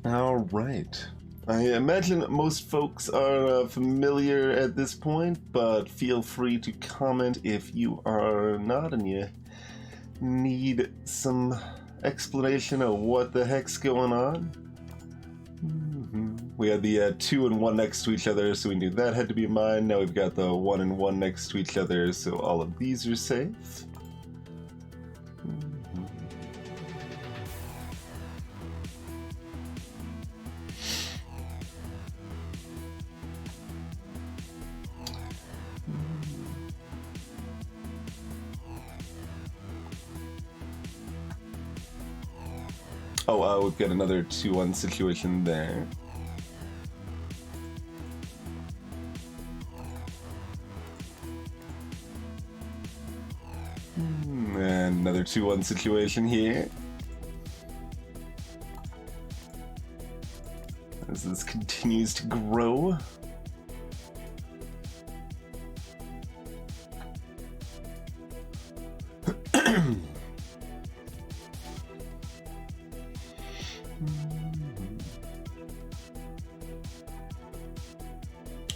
All right. I imagine most folks are familiar at this point, but feel free to comment if you are not and you need some explanation of what the heck's going on. We had the 2 and 1 next to each other, so we knew that had to be mine. Now we've got the 1 and 1 next to each other, so all of these are safe. Oh, we've got another 2-1 situation there. And another 2-1 situation here. As this continues to grow.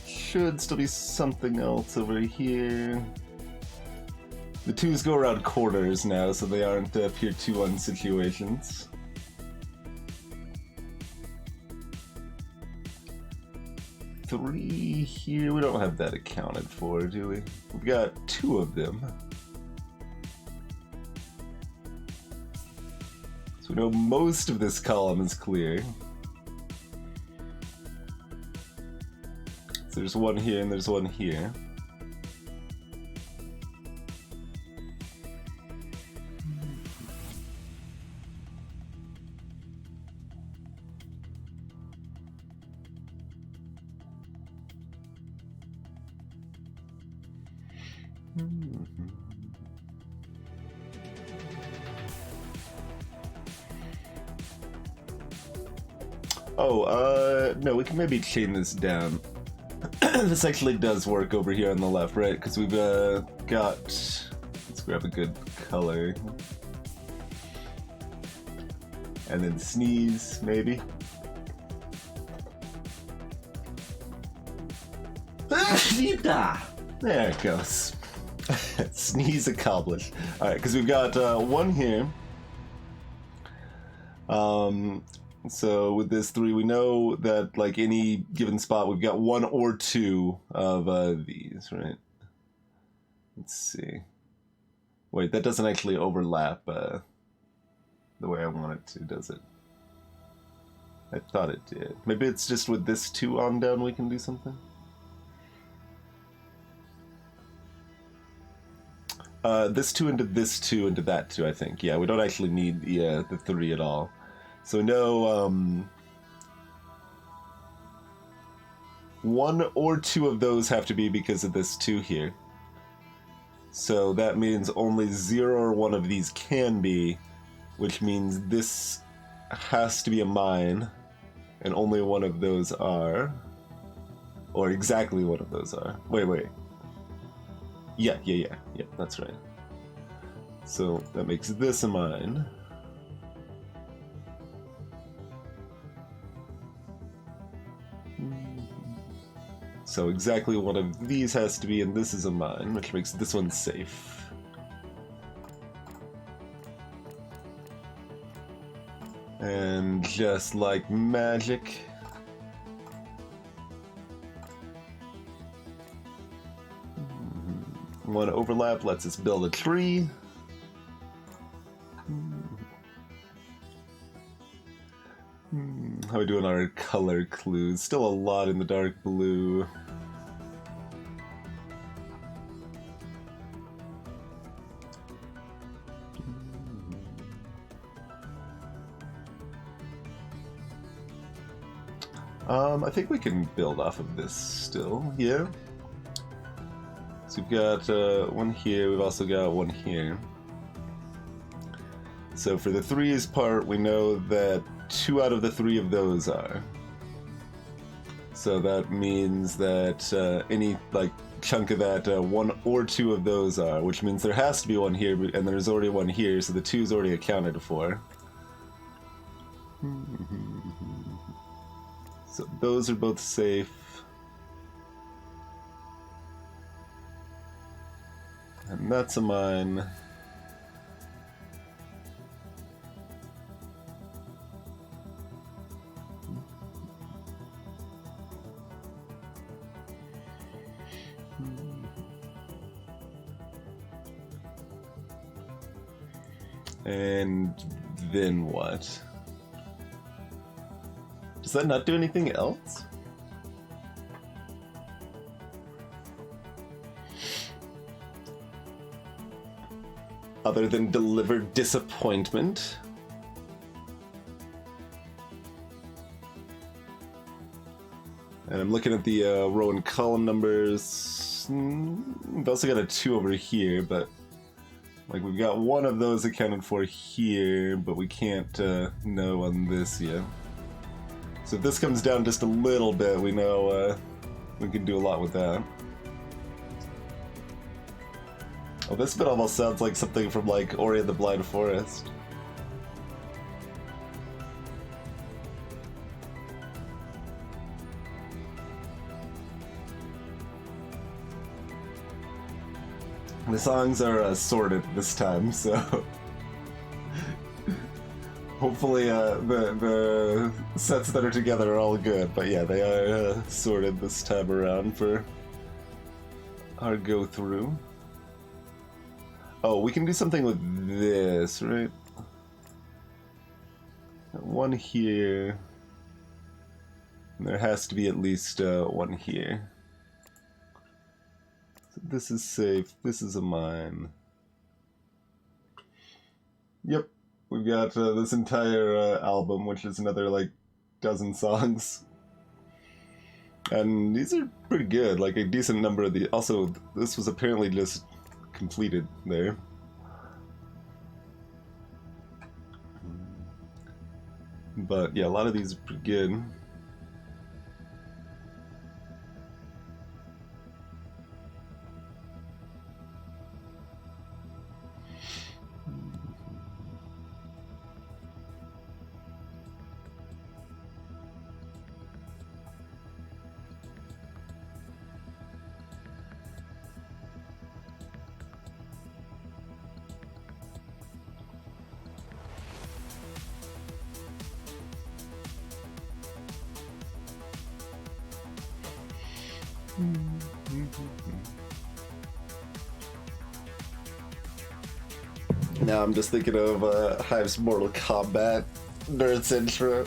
Should still be something else over here. The 2s go around corners now, so they aren't pure 2-1 situations. Three here, we don't have that accounted for, do we? We've got 2 of them. So we know most of this column is clear. So there's 1 here and there's 1 here. No, we can maybe chain this down. This actually does work over here on the left, right? Because we've got... Let's grab a good color. And then sneeze, maybe. There it goes. Sneeze accomplished. Alright, because we've got 1 here. So with this 3, we know that like any given spot, we've got 1 or 2 of these, right? Let's see. Wait, that doesn't actually overlap the way I want it to, does it? I thought it did. Maybe it's just with this 2 on down we can do something? This 2 into this 2 into that 2, I think. Yeah, we don't actually need the 3 at all. So no, 1 or 2 of those have to be because of this 2 here. So that means only 0 or 1 of these can be, which means this has to be a mine, and only 1 of those are. Or exactly 1 of those are. Wait. Yeah, that's right. So that makes this a mine. So exactly 1 of these has to be, and this is a mine, which makes this one safe. And just like magic, one overlap lets us build a tree. How are we doing our color clues? Still a lot in the dark blue. I think we can build off of this still, yeah. So we've got 1 here, we've also got 1 here. So for the 3's part, we know that 2 out of the 3 of those are. So that means that any like chunk of that 1 or 2 of those are, which means there has to be 1 here, and there's already 1 here, so the 2 is already accounted for. So those are both safe. And that's a mine. And then what? Does that not do anything else? Other than deliver disappointment? And I'm looking at the row and column numbers. We've also got a 2 over here, but like we've got one of those accounted for here, but we can't know on this yet. So if this comes down just a little bit, we know we can do a lot with that. Oh, this bit almost sounds like something from like Ori and the Blind Forest. The songs are sorted this time, so hopefully the sets that are together are all good. But yeah, they are sorted this time around for our go through. Oh, we can do something with this, right? One here. And there has to be at least one here. This is safe. This is a mine. Yep. We've got this entire album, which is another, like, dozen songs. And these are pretty good. Like, a decent number of the... Also, this was apparently just completed there. But, yeah, a lot of these are pretty good. Now I'm just thinking of Hive's Mortal Kombat Nerd's intro.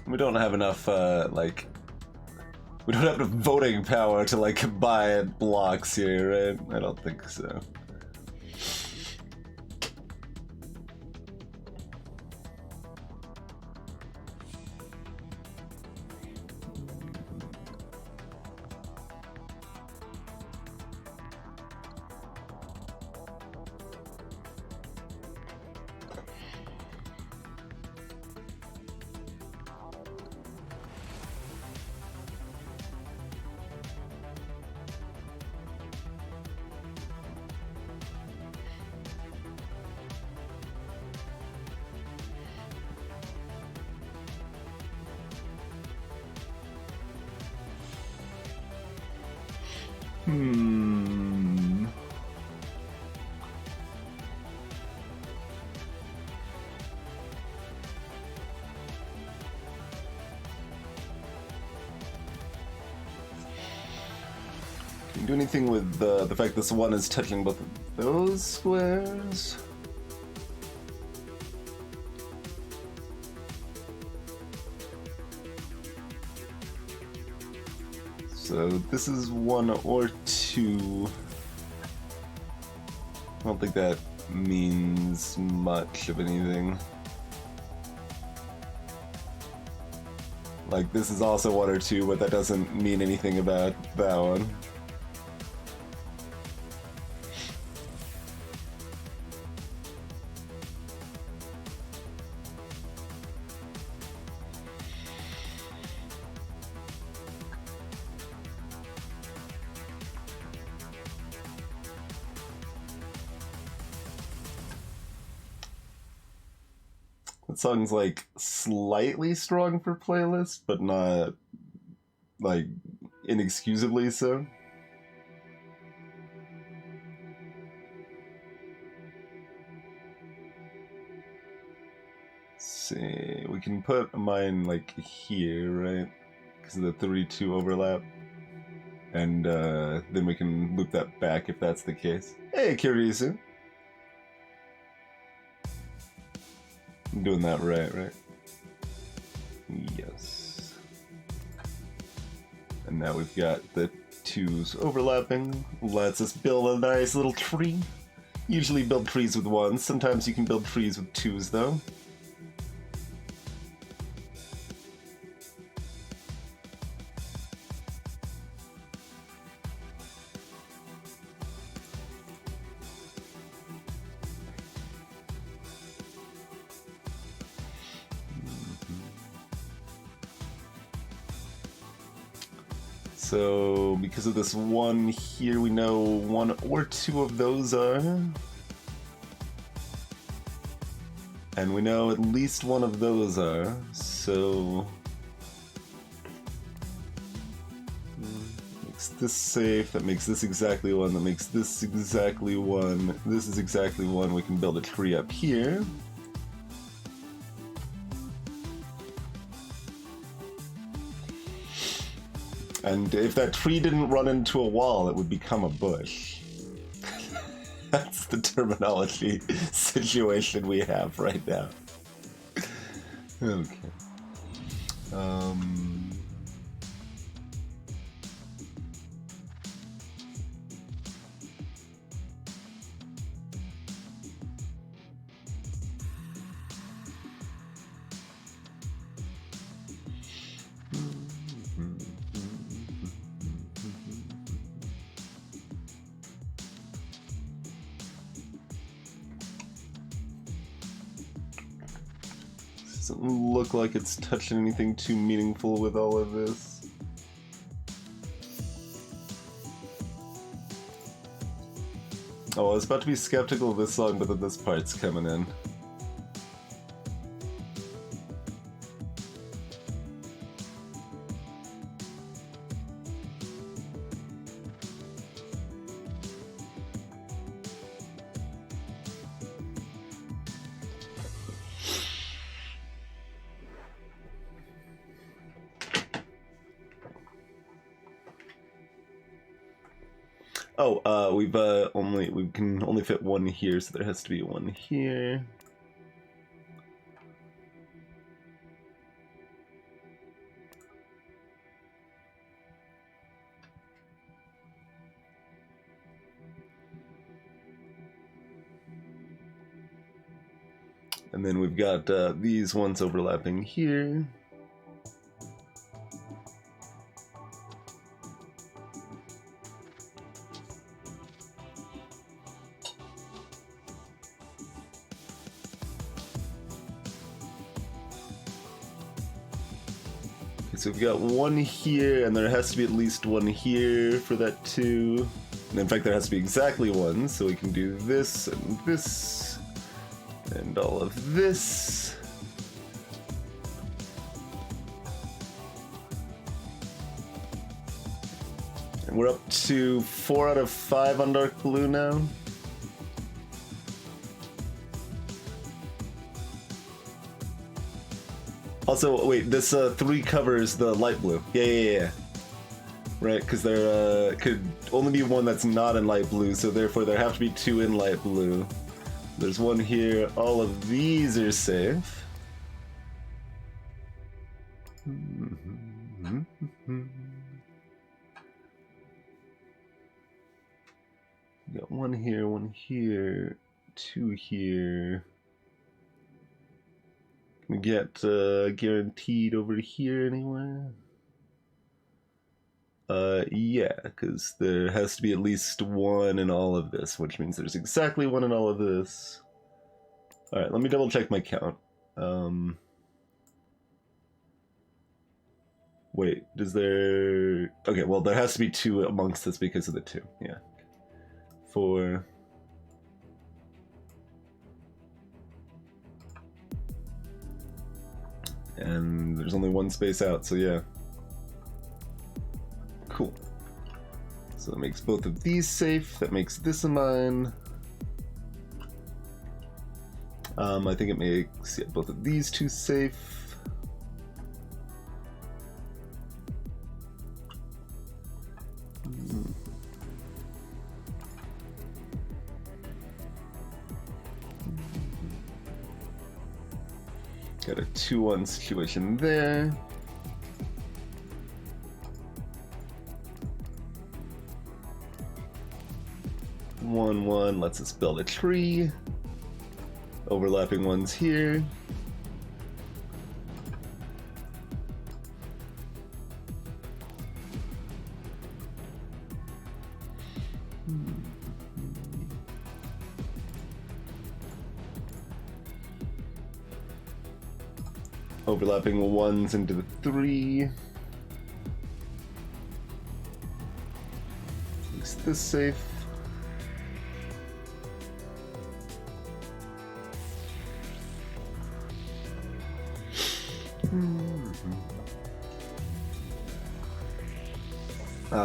We don't have enough, like... We don't have enough voting power to, like, buy blocks here, right? I don't think so. Can you do anything with the fact this one is touching both of those squares? So this is 1 or 2. I don't think that means much of anything. Like, this is also 1 or 2, but that doesn't mean anything about that one. That song's like slightly strong for playlist, but not like inexcusably so. Let's see, we can put mine like here, right? Because of the 32 overlap. And then we can loop that back if that's the case. Hey, Kirisu! I'm doing that right? Yes. And now we've got the 2s overlapping. Lets us build a nice little tree. Usually build trees with 1s. Sometimes you can build trees with 2s though. So, because of this 1 here, we know 1 or 2 of those are. And we know at least 1 of those are, so... Makes this safe, that makes this exactly 1, that makes this exactly 1, this is exactly 1, we can build a tree up here. And if that tree didn't run into a wall, it would become a bush. That's the terminology situation we have right now. Okay. Doesn't look like it's touching anything too meaningful with all of this. Oh, I was about to be skeptical of this song, but then this part's coming in. Oh, we can only fit 1 here, so there has to be 1 here. And then we've got these ones overlapping here. So we've got 1 here, and there has to be at least 1 here for that 2. And in fact, there has to be exactly 1, so we can do this, and all of this. And we're up to 4 out of 5 on dark blue now. Also, wait, this 3 covers the light blue. Yeah. Right, because there could only be 1 that's not in light blue, so therefore there have to be 2 in light blue. There's 1 here. All of these are safe. Got 1 here, 1 here, 2 here. Can we get guaranteed over here anywhere? Yeah, because there has to be at least 1 in all of this, which means there's exactly 1 in all of this. Alright, let me double check my count. Wait, does there... Okay, well, there has to be 2 amongst this because of the 2, yeah. 4... And there's only one space out, so yeah. Cool. So that makes both of these safe. That makes this a mine. I think it makes both of these two safe. Got a 2-1 situation there. One lets us build a tree. Overlapping ones here. Overlapping ones into the 3. Makes this safe.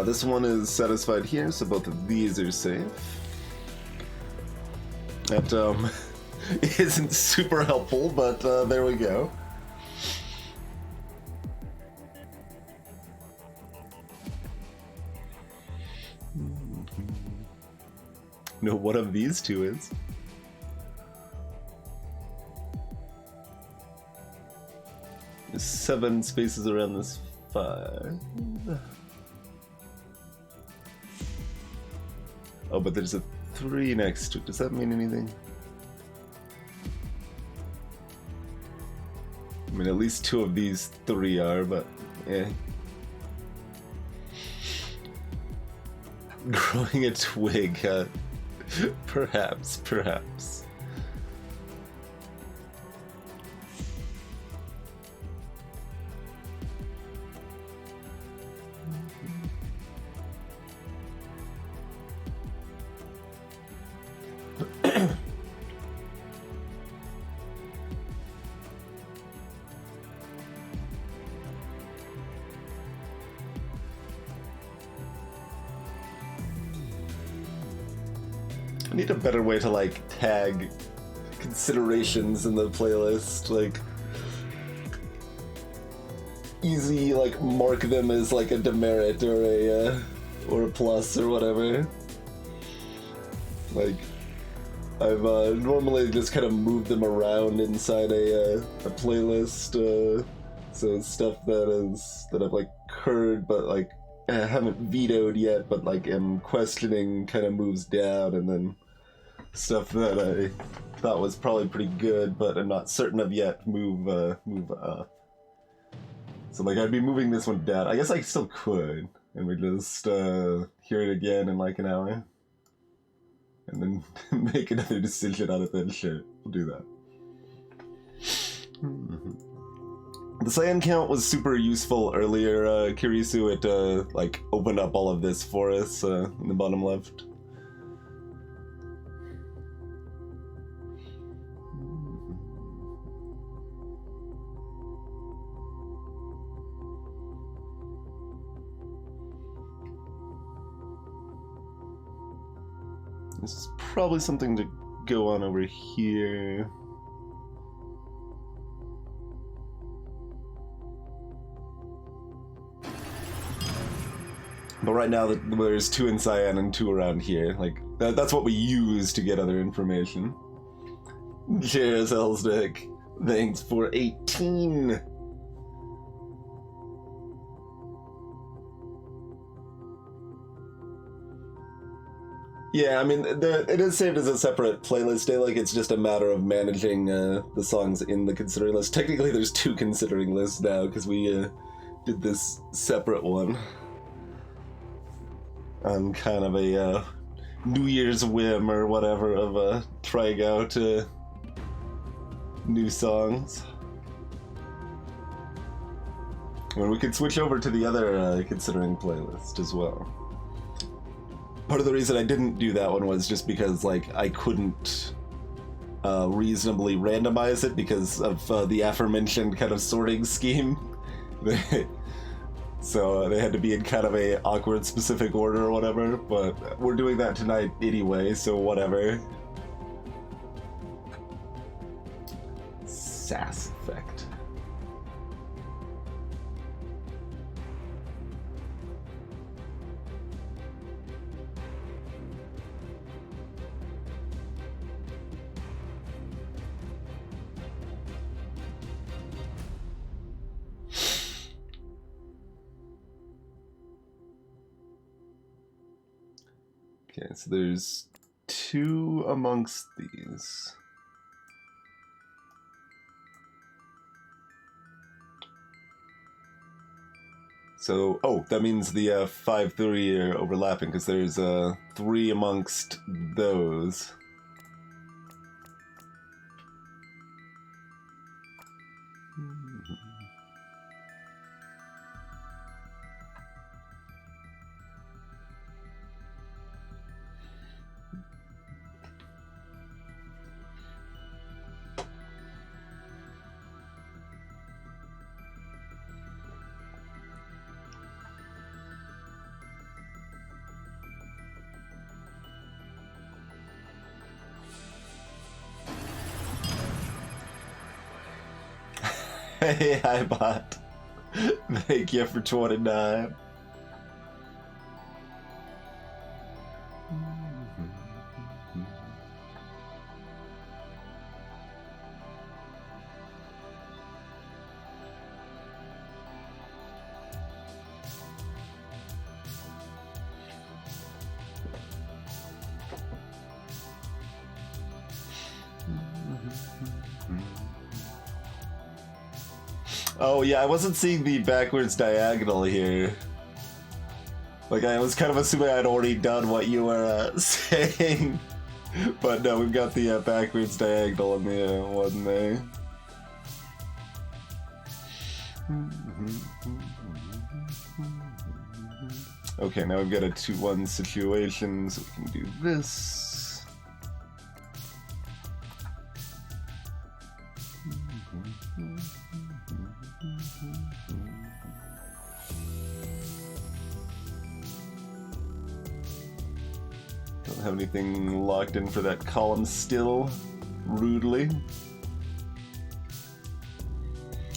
This one is satisfied here, so both of these are safe. That isn't super helpful, but there we go. Know what of these two is. There's 7 spaces around this 5. Oh, but there's a 3 next to it. Does that mean anything? I mean, at least 2 of these 3 are, but yeah. Growing a twig, perhaps. I need a better way to like tag considerations in the playlist, like easy like mark them as like a demerit or a plus or whatever. Like I've normally just kind of moved them around inside a playlist, so stuff that I've like heard but like I haven't vetoed yet, but like am questioning kind of moves down, and then stuff that I thought was probably pretty good but I'm not certain of yet move up. So like I'd be moving this one down. I guess I still could, and we just hear it again in like an hour and then make another decision on it. Then sure, we'll do that. The cyan count was super useful earlier, Kirisu. It like opened up all of this for us in the bottom left. This is probably something to go on over here. But right now, there's 2 in cyan and 2 around here. Like, that's what we use to get other information. Cheers, Elsdick. Thanks for 18. Yeah, I mean, it is saved as a separate playlist day. Like, it's just a matter of managing the songs in the considering list. Technically, there's 2 considering lists now, because we did this separate one on kind of a New Year's whim or whatever of trying out new songs. When we could switch over to the other considering playlist as well. Part of the reason I didn't do that one was just because, like, I couldn't reasonably randomize it because of the aforementioned kind of sorting scheme. So they had to be in kind of a awkward specific order or whatever, but we're doing that tonight anyway, so whatever. Sass effect. Okay, so there's 2 amongst these. So, oh, that means the 5, 3 are overlapping, because there's 3 amongst those. Hey, hi, bot. Thank you for 29. Oh yeah, I wasn't seeing the backwards diagonal here. Like, I was kind of assuming I'd already done what you were saying. But no, we've got the backwards diagonal in the one there. Okay, now we've got a 2-1 situation, so we can do this. Don't have anything locked in for that column still, rudely.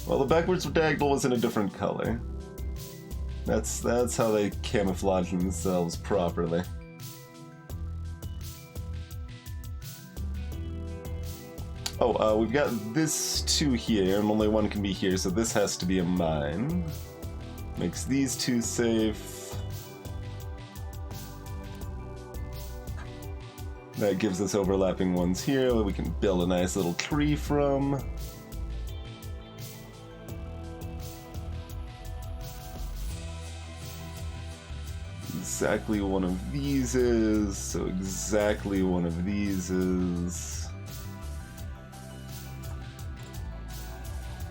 Well, the backwards diagonal was in a different color. That's how they camouflage themselves properly. Oh, we've got this 2 here, and only 1 can be here, so this has to be a mine. Makes these 2 safe. That gives us overlapping ones here that we can build a nice little tree from. Exactly one of these is, so exactly one of these is.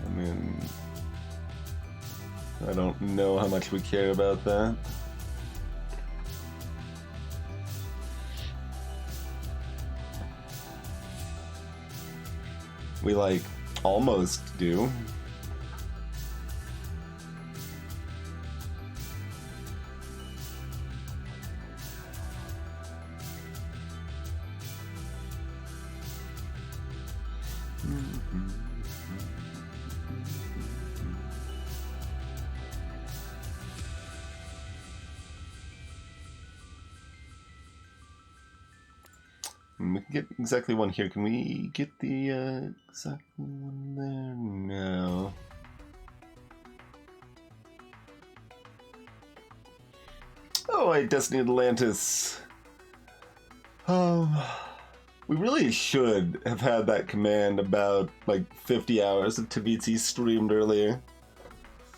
I mean, I don't know how much we care about that. We, like, almost do. We can get exactly one here. Can we get the exactly one there? No. Oh, I Destiny Atlantis. We really should have had that command about like 50 hours of Tametsi streamed earlier.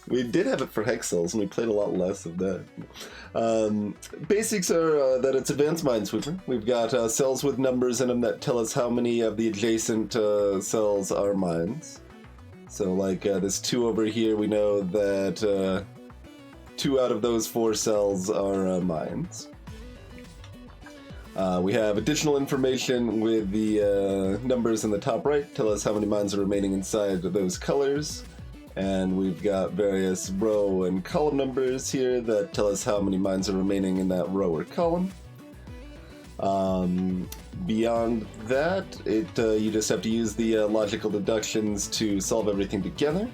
We did have it for Hex Cells, and we played a lot less of that. Basics are that it's Advanced Minesweeper. We've got cells with numbers in them that tell us how many of the adjacent cells are mines. So like this 2 over here, we know that 2 out of those 4 cells are mines. We have additional information with the numbers in the top right, tell us how many mines are remaining inside those colors. And we've got various row and column numbers here that tell us how many mines are remaining in that row or column. Beyond that, you just have to use the logical deductions to solve everything together.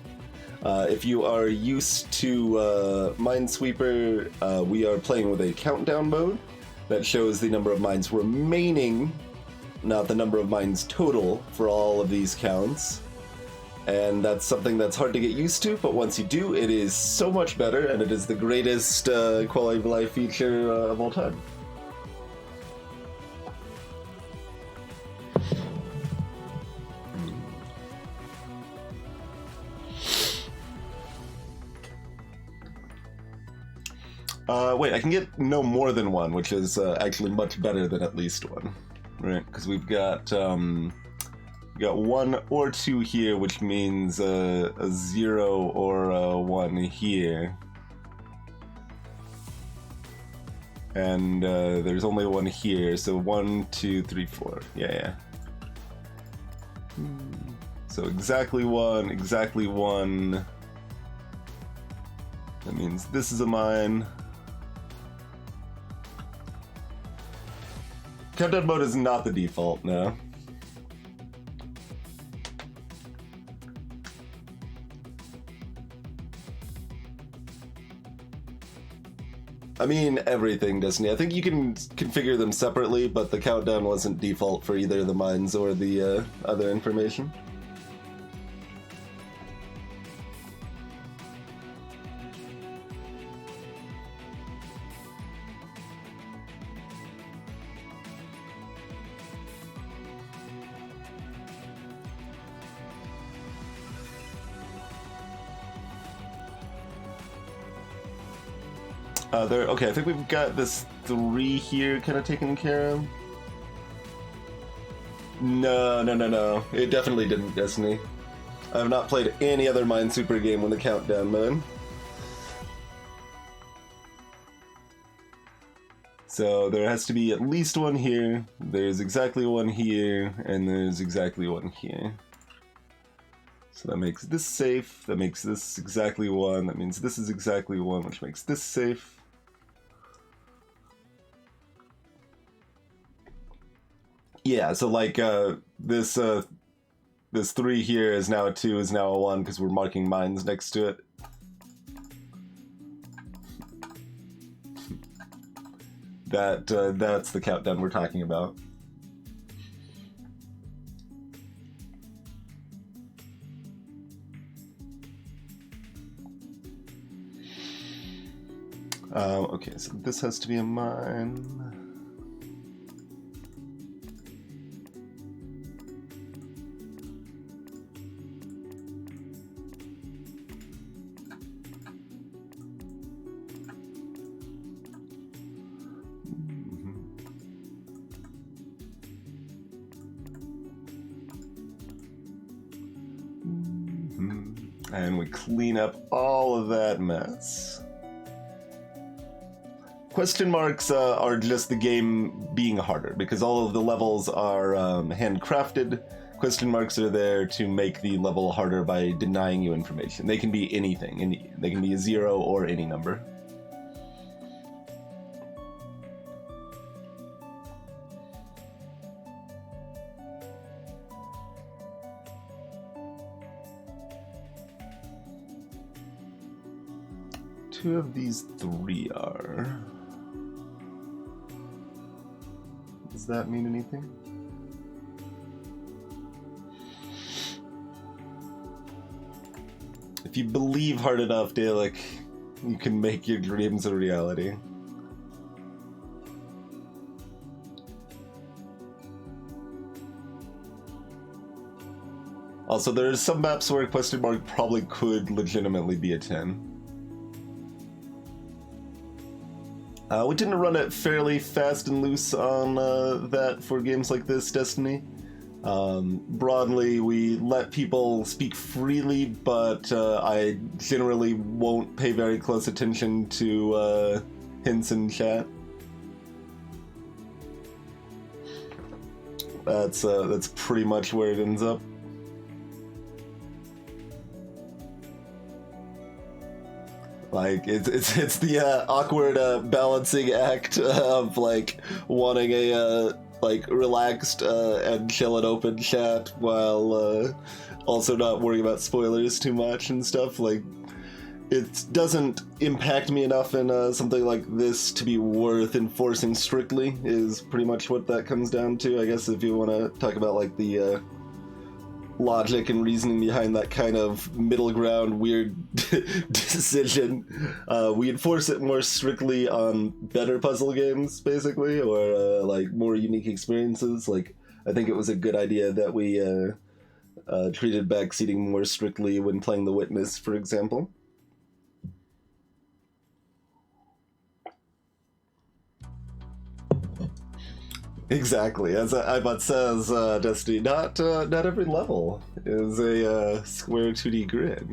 If you are used to Minesweeper, we are playing with a countdown mode that shows the number of mines remaining, not the number of mines total for all of these counts. And that's something that's hard to get used to, but once you do, it is so much better, and it is the greatest quality of life feature of all time. Wait, I can get no more than one, which is actually much better than at least one, right? Because we've got one or two here, which means a 0 or a 1 here. And there's only one here, so 1, 2, 3, 4. Yeah. So exactly one. That means this is a mine. Countdown mode is not the default, no. I mean everything, Destiny. I think you can configure them separately, but the countdown wasn't default for either the mines or the other information. Okay, I think we've got this 3 here kind of taken care of. No. It definitely didn't, Destiny. I have not played any other Minesweeper game with the countdown mode. So there has to be at least one here, there's exactly one here, and there's exactly one here. So that makes this safe, that makes this exactly 1, that means this is exactly 1, which makes this safe. Yeah, so like this 3 here is now a 2, is now a 1 because we're marking mines next to it. That's the countdown we're talking about. Okay, so this has to be a mine. And we clean up all of that mess. Question marks are just the game being harder, because all of the levels are handcrafted. Question marks are there to make the level harder by denying you information. They can be anything. They can be a 0 or any number. Two of these 3 are. Does that mean anything? If you believe hard enough, Dalek, you can make your dreams a reality. Also, there's some maps where question mark probably could legitimately be a 10. We tend to run it fairly fast and loose on that for games like this, Destiny. Broadly, we let people speak freely, but I generally won't pay very close attention to hints in chat. That's pretty much where it ends up. Like it's the awkward balancing act of like wanting a like relaxed and chill and open chat while also not worrying about spoilers too much and stuff. Like it doesn't impact me enough in something like this to be worth enforcing strictly. Is pretty much what that comes down to, I guess. If you want to talk about like the logic and reasoning behind that kind of middle ground weird decision, we enforce it more strictly on better puzzle games, basically, or like more unique experiences. Like I think it was a good idea that we treated backseating more strictly when playing The Witness, for example. Exactly, as Ibot says, Destiny, not every level is a square 2D grid.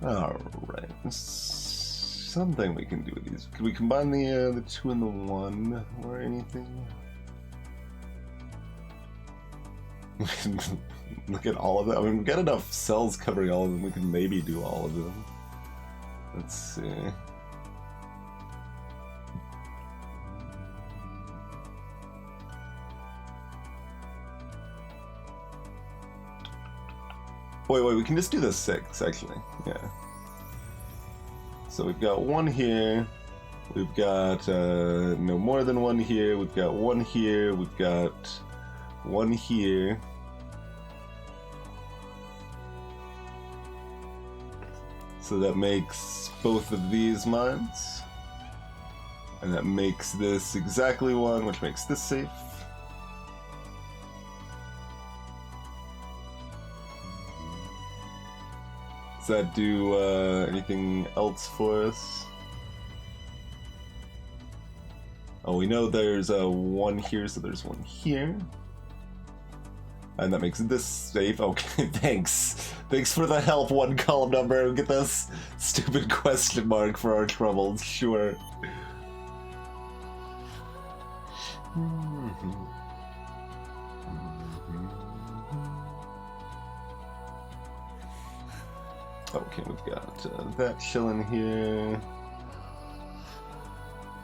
Alright, something we can do with these. Can we combine the 2 and the 1 or anything? Look at all of them. I mean, we've got enough cells covering all of them. We can maybe do all of them. Let's see. Wait, we can just do the 6, actually. Yeah. So we've got 1 here. We've got no more than 1 here. We've got 1 here. We've got 1 here. So that makes both of these mines. And that makes this exactly 1, which makes this safe. Does that do anything else for us? Oh, we know there's 1 here, so there's 1 here. And that makes this safe. Okay, thanks. Thanks for the help, 1 column number. Get this stupid question mark for our troubles, sure. Okay, we've got that chilling here.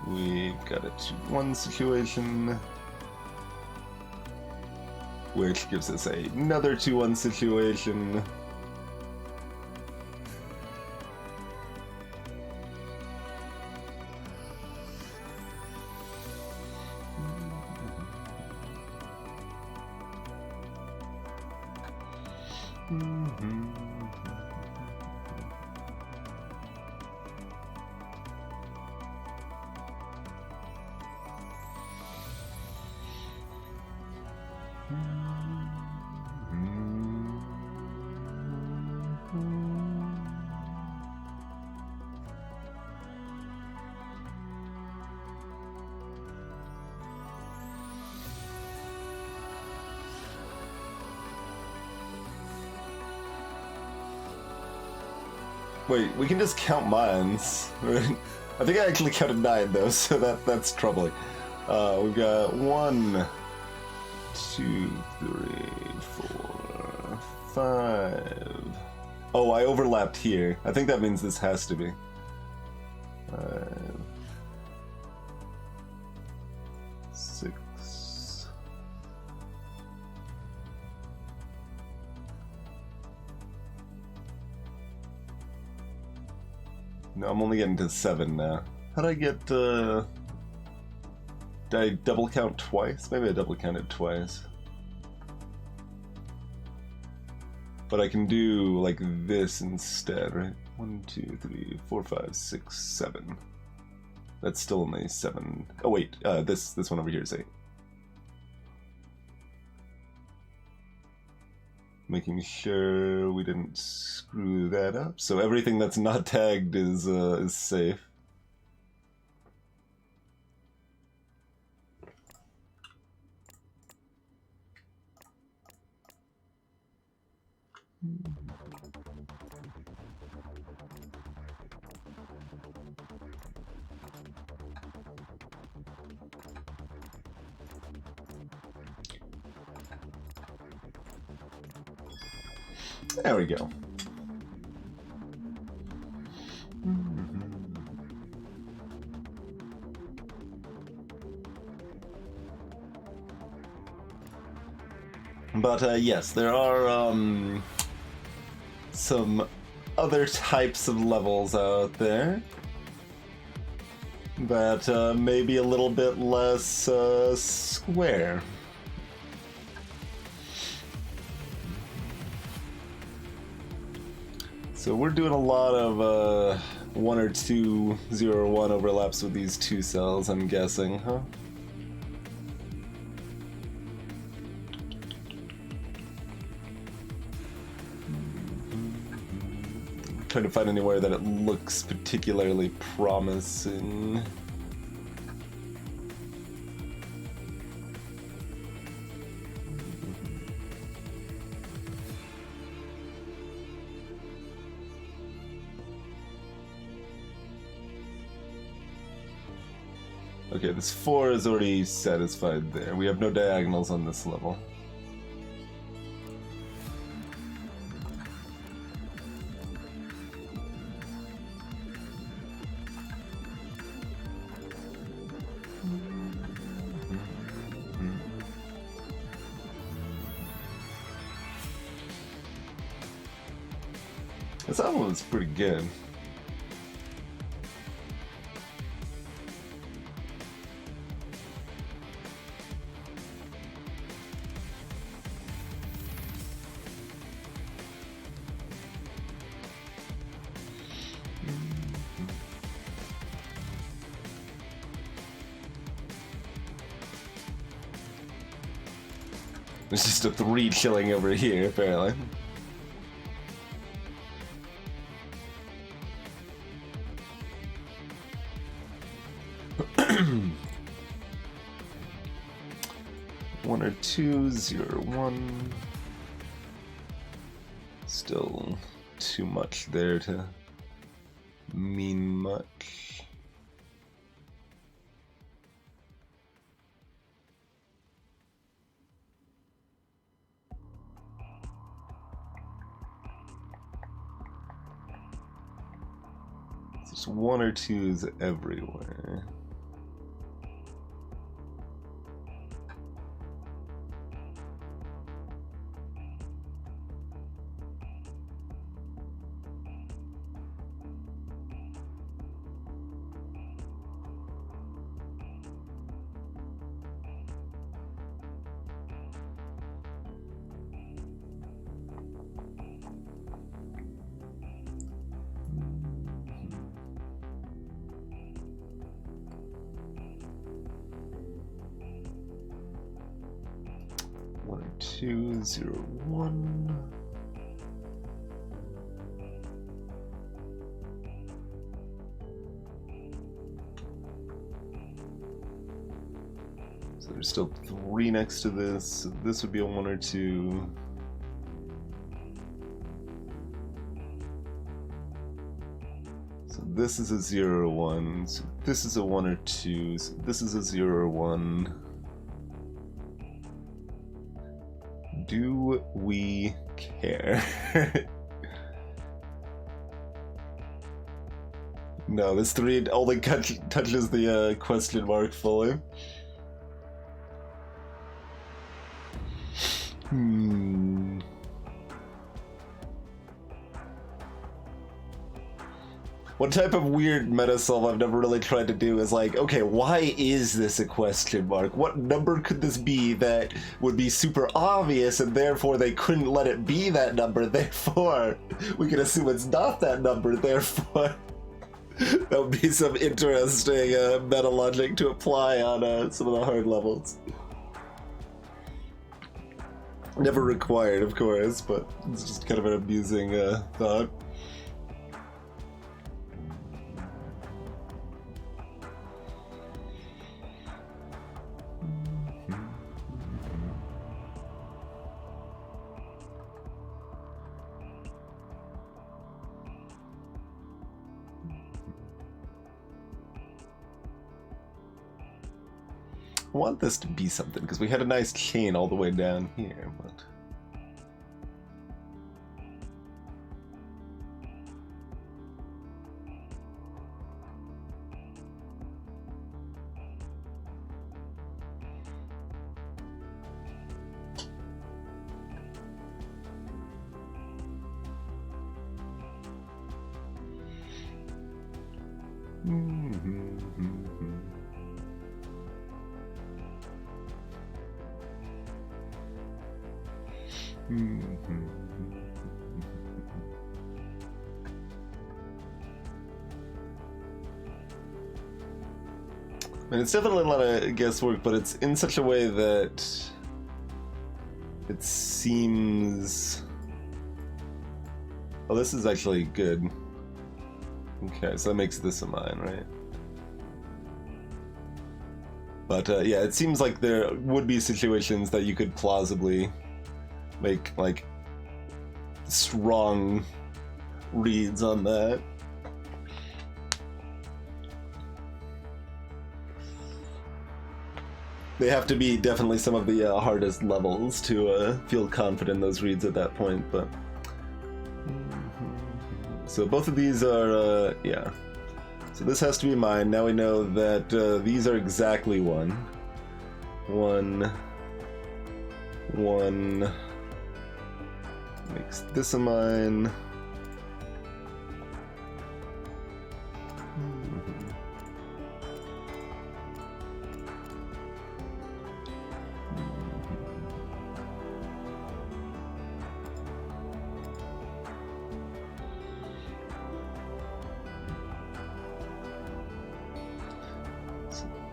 We've got a 2-1 situation, which gives us another 2-1 situation. Wait, we can just count mines. I think I actually counted 9 though, so that's troubling. We've got 1, 2, 3, 4, 5. Oh, I overlapped here. I think that means this has to be. 5, 6. No, I'm only getting to 7 now. How'd I get, did I double count twice? Maybe I double counted twice. But I can do, like, this instead, right? 1, 2, 3, 4, 5, 6, 7. That's still only 7. Oh, wait, this one over here is 8. Making sure we didn't screw that up. So everything that's not tagged is safe. There we go. But yes, there are some other types of levels out there that may be a little bit less square. So we're doing a lot of 1 or 2, 0 or 1 overlaps with these 2 cells, I'm guessing, huh? Trying to find anywhere that it looks particularly promising. Okay, this 4 is already satisfied there. We have no diagonals on this level. This album was pretty good. There's just a 3 chilling over here, apparently. One or 2, 0, 1. Still too much there to mean much. Just 1 or 2s everywhere. One or 2, 0, 1. So there's still 3 next to this. So this would be a 1 or 2. So this is a 0 or 1. So this is a 1 or 2. So this is a 0 or 1. Do we care? No, this 3 only touches the question mark fully. One type of weird meta solve I've never really tried to do is like, okay, why is this a question mark? What number could this be that would be super obvious and therefore they couldn't let it be that number, therefore we can assume it's not that number, therefore that would be some interesting meta logic to apply on some of the hard levels. Never required, of course, but it's just kind of an amusing thought. I want this to be something, because we had a nice chain all the way down here, but... I mean, it's definitely a lot of guesswork, but it's in such a way that it seems... Oh, this is actually good. Okay, so that makes this a mine, right? But yeah, it seems like there would be situations that you could plausibly make, like, strong reads on that. They have to be definitely some of the hardest levels to feel confident in those reads at that point, but... So both of these are, yeah. So this has to be mine. Now we know that these are exactly one. One. Makes this a mine.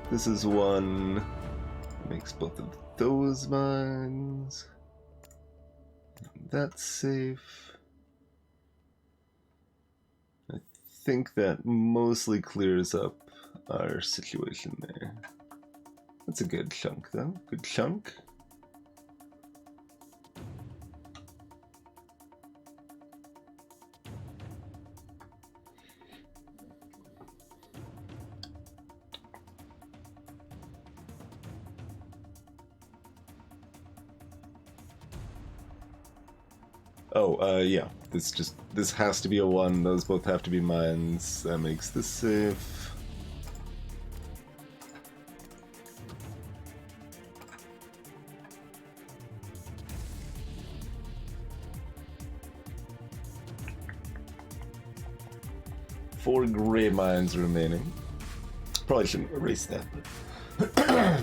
This is one. Makes both of those mines. That's safe. I think that mostly clears up our situation there. That's a good chunk, though. Good chunk. Oh, yeah. This has to be a 1. Those both have to be mines. That makes this safe. Four gray mines remaining. Probably shouldn't erase that, but...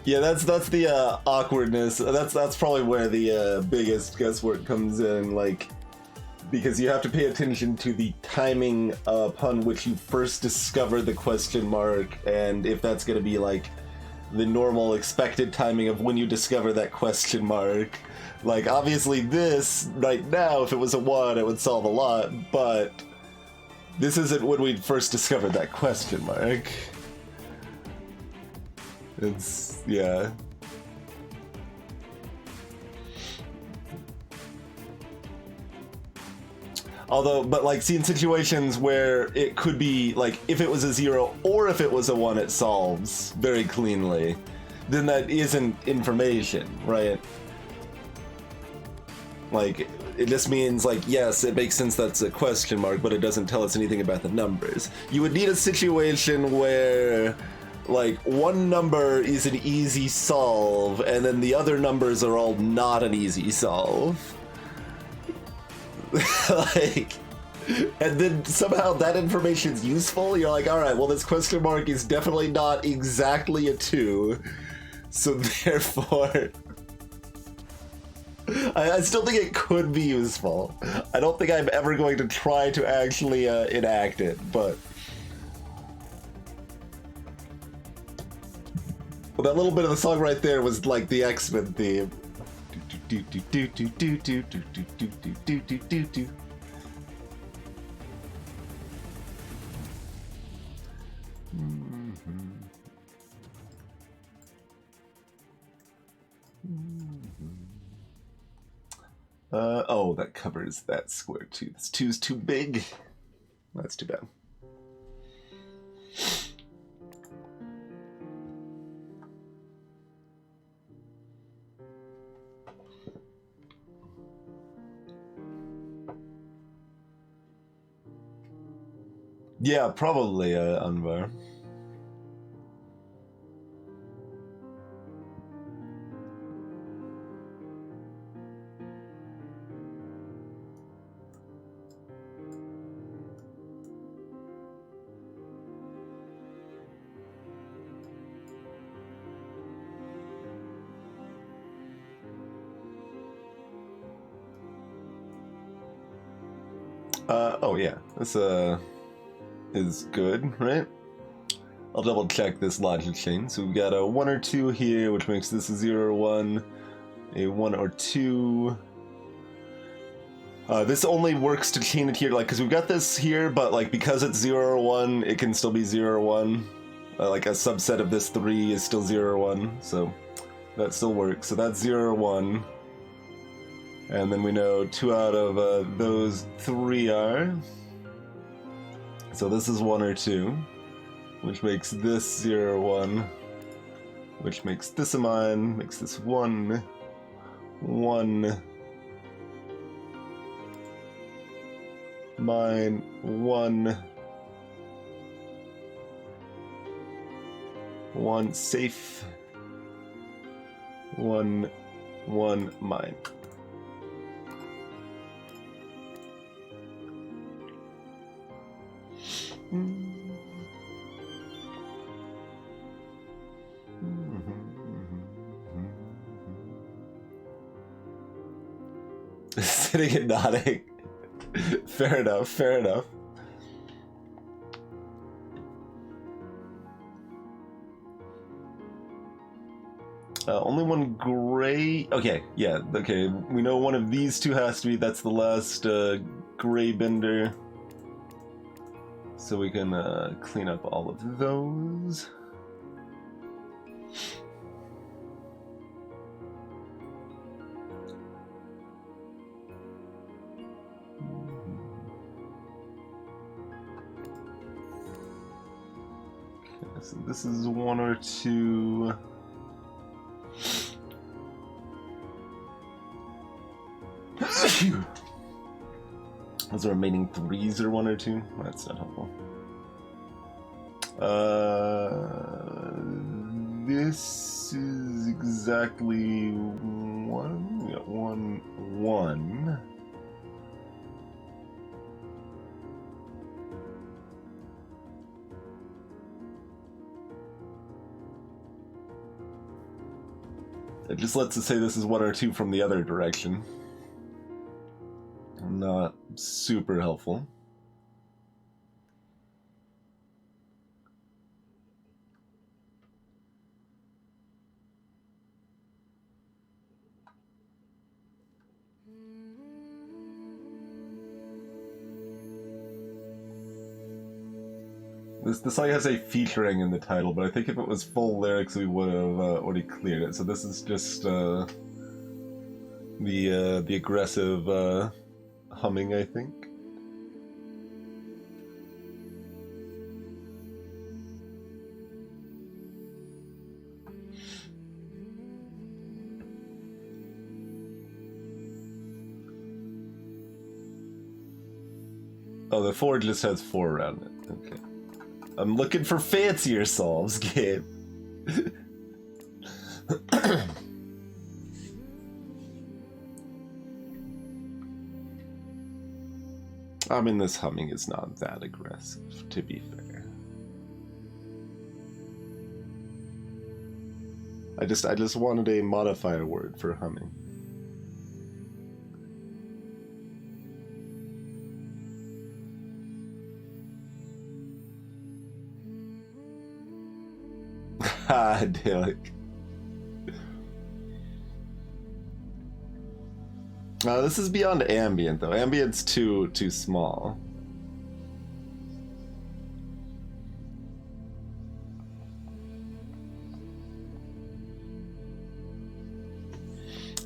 Yeah, that's the awkwardness. That's probably where the biggest guesswork comes in, like, because you have to pay attention to the timing upon which you first discover the question mark, and if that's going to be like the normal expected timing of when you discover that question mark. Like, obviously this right now, if it was a 1, it would solve a lot, but this isn't when we first discovered that question mark. It's, yeah. Although, but like, see, in situations where it could be, like, if it was a 0 or if it was a 1, it solves very cleanly, then that isn't information, right? Like, it just means, like, yes, it makes sense that's a question mark, but it doesn't tell us anything about the numbers. You would need a situation where... like, one number is an easy solve, and then the other numbers are all not an easy solve. Like, and then somehow that information's useful. You're like, alright, well, this question mark is definitely not exactly a 2, so therefore... I still think it could be useful. I don't think I'm ever going to try to actually enact it, but... Well, that little bit of the song right there was like the X-Men theme. Oh, that covers that square too. This 2's too big. That's too bad. Yeah, probably, Anvar. Oh yeah, this is good, right? I'll double check this logic chain. So we've got a 1 or 2 here, which makes this a 0 or 1, a 1 or 2. This only works to chain it here, like, because we've got this here, but like because it's 0 or 1, it can still be 0 or 1. Like a subset of this 3 is still 0 or 1, so that still works. So that's 0 or 1. And then we know 2 out of those 3 are. So this is 1 or 2, which makes this 0 or 1, which makes this a mine, makes this 1, 1, mine, 1, 1 safe, 1, 1 mine. Sitting and nodding. Fair enough, fair enough. Only one gray. Okay, yeah, okay. We know one of these two has to be. That's the last gray bender. So we can clean up all of those. Okay, so this is 1 or 2. Those are remaining 3s or 1 or 2? That's not helpful. This is exactly 1. We got 1, 1. It just lets us say this is 1 or 2 from the other direction. Not super helpful. This song has a featuring in the title, but I think if it was full lyrics, we would have already cleared it. So this is just the aggressive humming, I think. Oh, the 4 just has 4 around it. Okay. I'm looking for fancier solves, game. I mean, this humming is not that aggressive, to be fair. I just wanted a modifier word for humming. Ah, Derek. This is beyond ambient, though. Ambient's too small.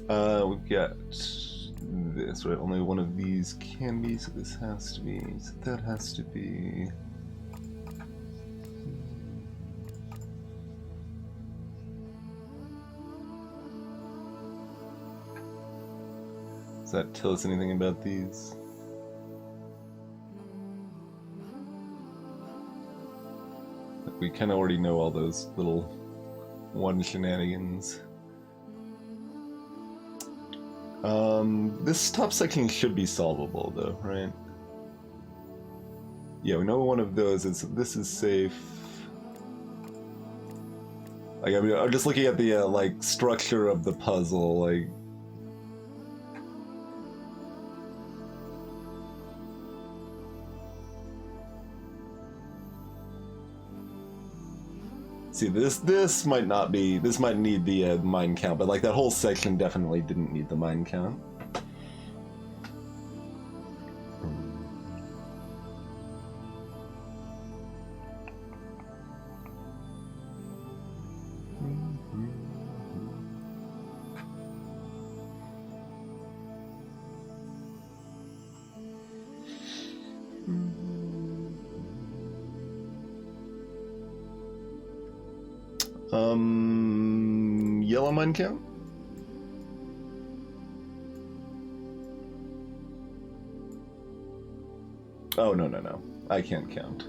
We've got this, right? Only one of these can be, so this has to be, so that has to be. Does that tell us anything about these? We kind of already know all those little 1 shenanigans. This top section should be solvable, though, right? Yeah, we know one of those is. This is safe. Like, I mean, I'm just looking at the like structure of the puzzle, like. See, this might not be. This might need the mine count, but like that whole section definitely didn't need the mine count. Yellow mine count? Oh, no. I can't count.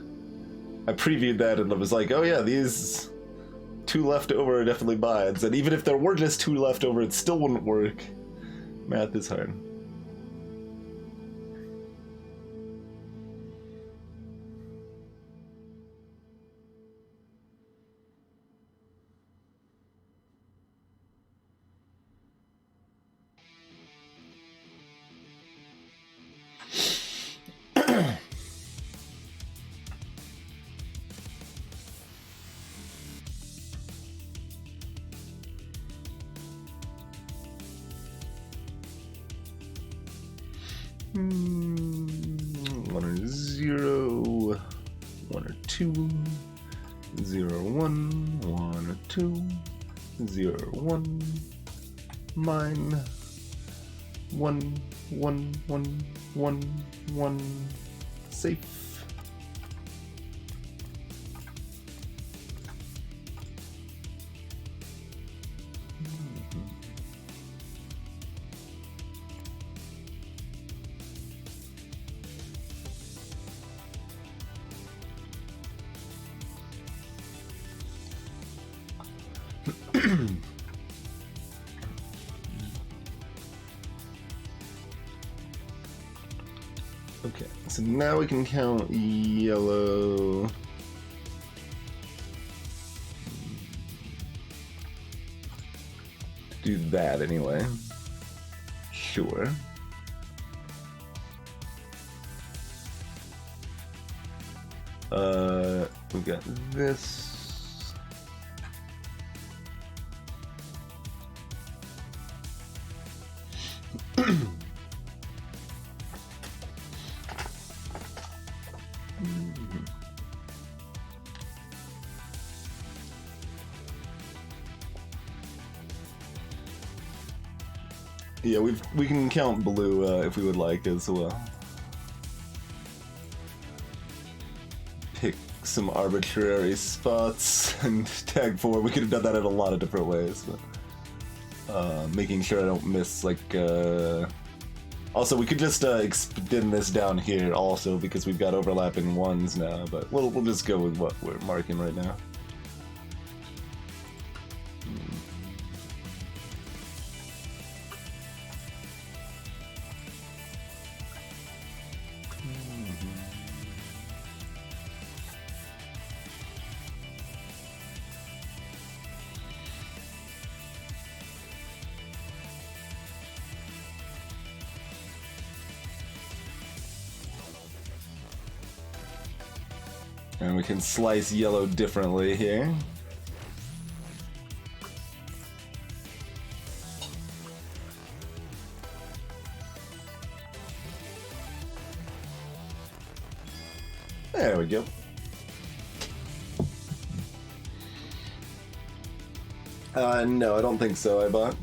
I previewed that and I was like, oh yeah, these 2 left over are definitely buys. And even if there were just 2 left over, it still wouldn't work. Math is hard. One or 0, 1 or 2, 0 1, 1 or 2, 0 1, mine, 1 1 1 1 1, safe. Okay, so now we can count yellow. Do that anyway. Sure. We got this. Yeah, we can count blue if we would like as well. Pick some arbitrary spots and tag 4. We could have done that in a lot of different ways, but making sure I don't miss like. Also, we could just extend this down here also because we've got overlapping 1s now. But we'll just go with what we're marking right now. And we can slice yellow differently here. There we go. No, I don't think so, I bought.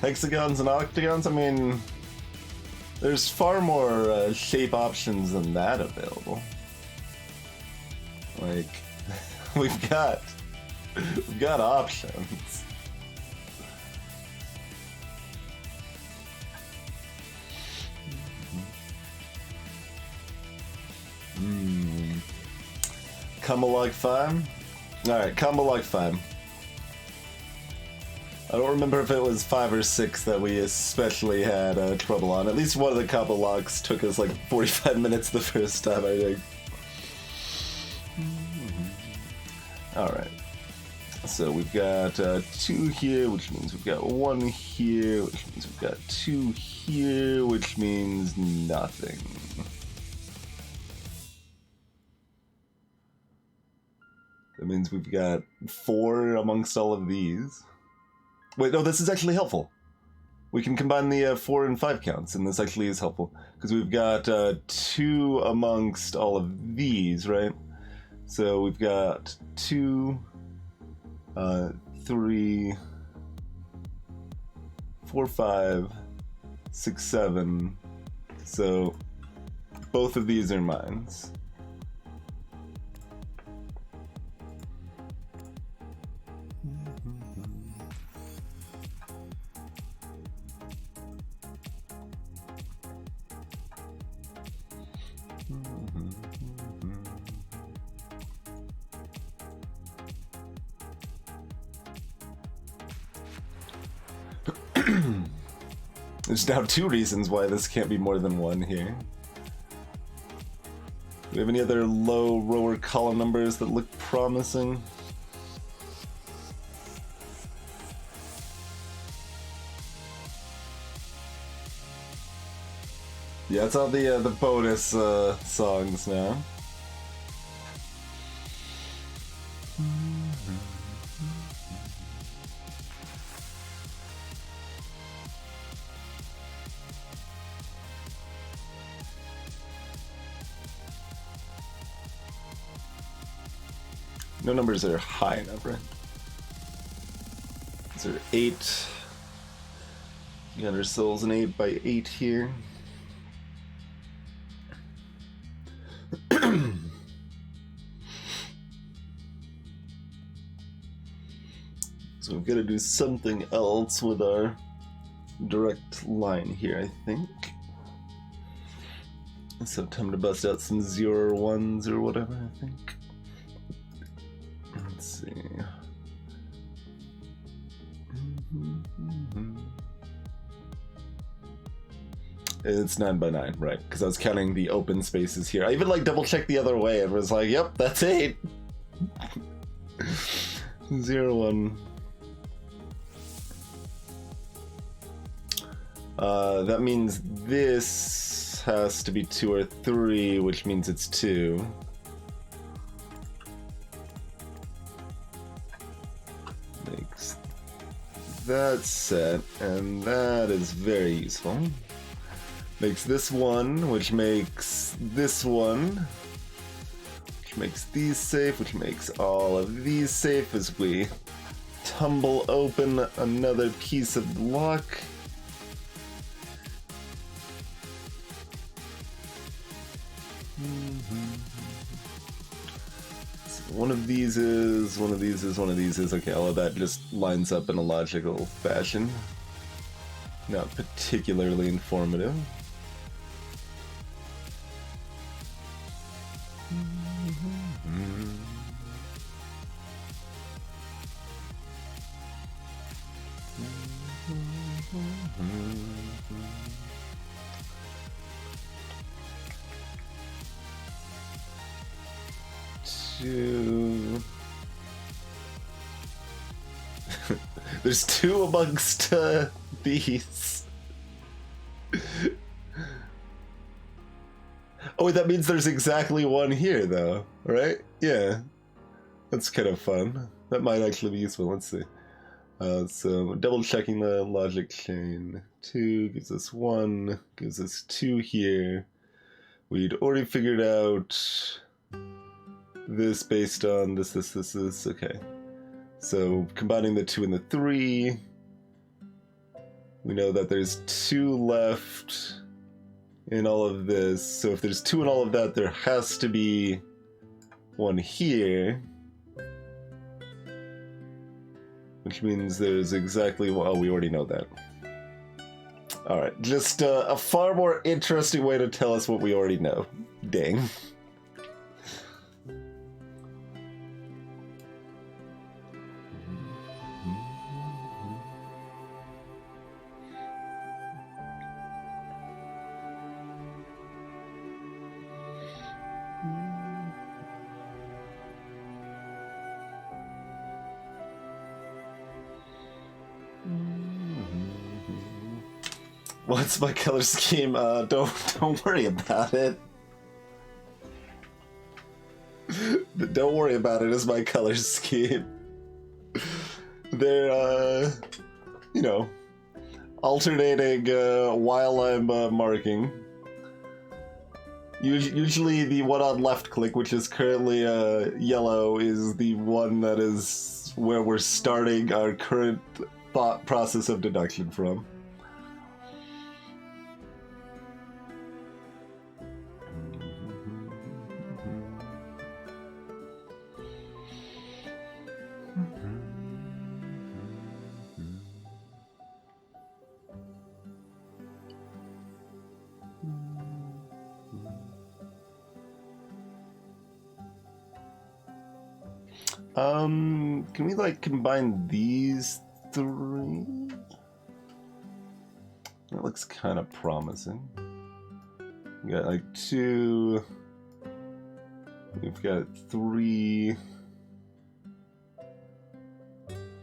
Hexagons and octagons, I mean, there's far more shape options than that available. Like, we've got options. Combo log 5? Alright, combo log 5. I don't remember if it was 5 or 6 that we especially had trouble on. At least one of the combo logs took us like 45 minutes the first time, I think. Alright. So we've got 2 here, which means we've got 1 here, which means we've got 2 here, which means nothing. That means we've got 4 amongst all of these. Wait, no, this is actually helpful. We can combine the 4 and 5 counts, and this actually is helpful. Because we've got 2 amongst all of these, right? So we've got 2... 3, 4, 5, 6, 7. So both of these are mines. There's now 2 reasons why this can't be more than 1 here. Do we have any other low row or column numbers that look promising? Yeah, it's all the bonus songs now. No numbers are high enough, right? These are 8. We got ourselves an 8 by 8 here. So we've got to do something else with our direct line here, I think. So time to bust out some 0 or 1s or whatever, I think. Let's see. It's 9 by 9, right? Because I was counting the open spaces here. I even like double checked the other way and was like, yep, that's 8. 0, 1. That means this has to be 2 or 3, which means it's 2. Makes that set, and that is very useful. Makes this 1, which makes this 1, which makes these safe, which makes all of these safe as we tumble open another piece of luck. One of these is, one of these is, one of these is. Okay, all of that just lines up in a logical fashion. Not particularly informative. There's 2 amongst these. Oh, wait, that means there's exactly 1 here, though, right? Yeah. That's kind of fun. That might actually be useful. Let's see. So, double checking the logic chain. 2 gives us 1, gives us 2 here. We'd already figured out this based on this. Okay. So, combining the 2 and the 3, we know that there's 2 left in all of this. So if there's 2 in all of that, there has to be 1 here. Which means there's exactly... well, we already know that. Alright, just a far more interesting way to tell us what we already know. Dang. What's my color scheme? Don't worry about it. Don't worry about it. It's my color scheme. They're you know, alternating while I'm marking. Usually the one on left click, which is currently yellow, is the one that is where we're starting our current thought process of deduction from. Can we like combine these three? That looks kind of promising. We got like 2. We've got 3.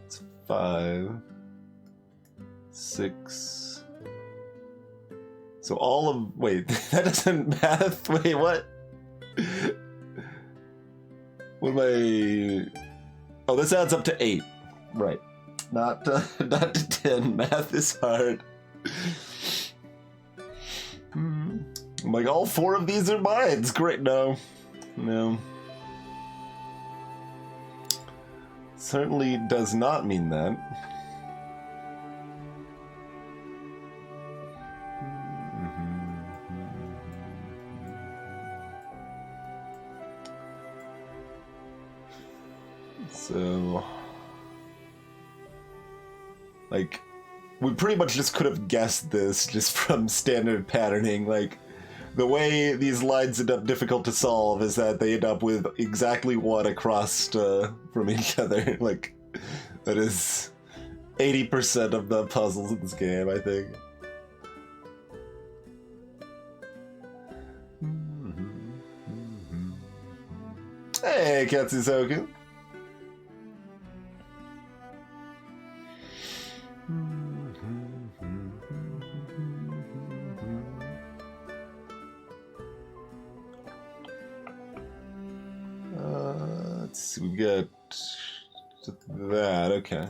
It's 5. 6. So all of, wait, that doesn't math. Wait, what? What am I? Oh, this adds up to 8. Right. Not to 10. Math is hard. I'm like, all 4 of these are mine. It's great. No. Certainly does not mean that. So, like, we pretty much just could have guessed this just from standard patterning. Like, the way these lines end up difficult to solve is that they end up with exactly 1 across from each other. Like, that is 80% of the puzzles in this game, I think. Hey, Katsusoku. Let's see, we've got that, okay.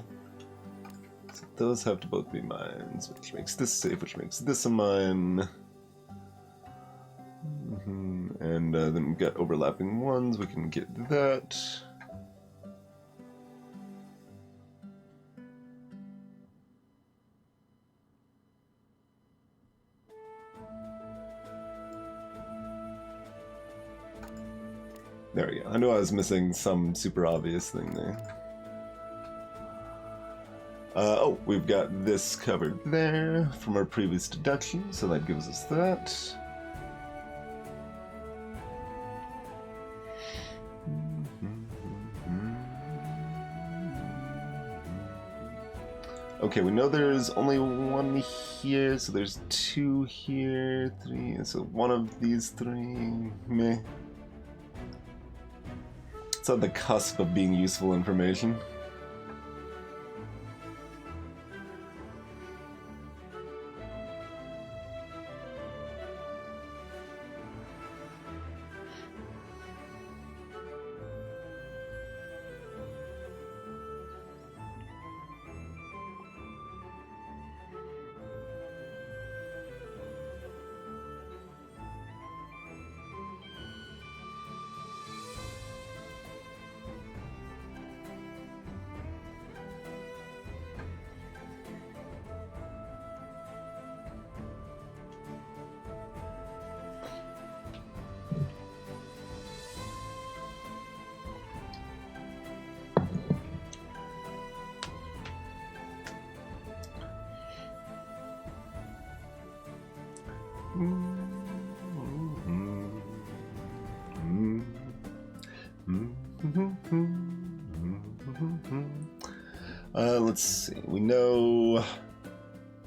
So those have to both be mines, which makes this safe, which makes this a mine. And then we've got overlapping ones, we can get that. There we go. I knew I was missing some super obvious thing there. Oh, we've got this covered there from our previous deduction, so that gives us that. Okay, we know there's only 1 here, so there's 2 here, 3, so one of these 3, meh. It's on the cusp of being useful information. Let's see. We know.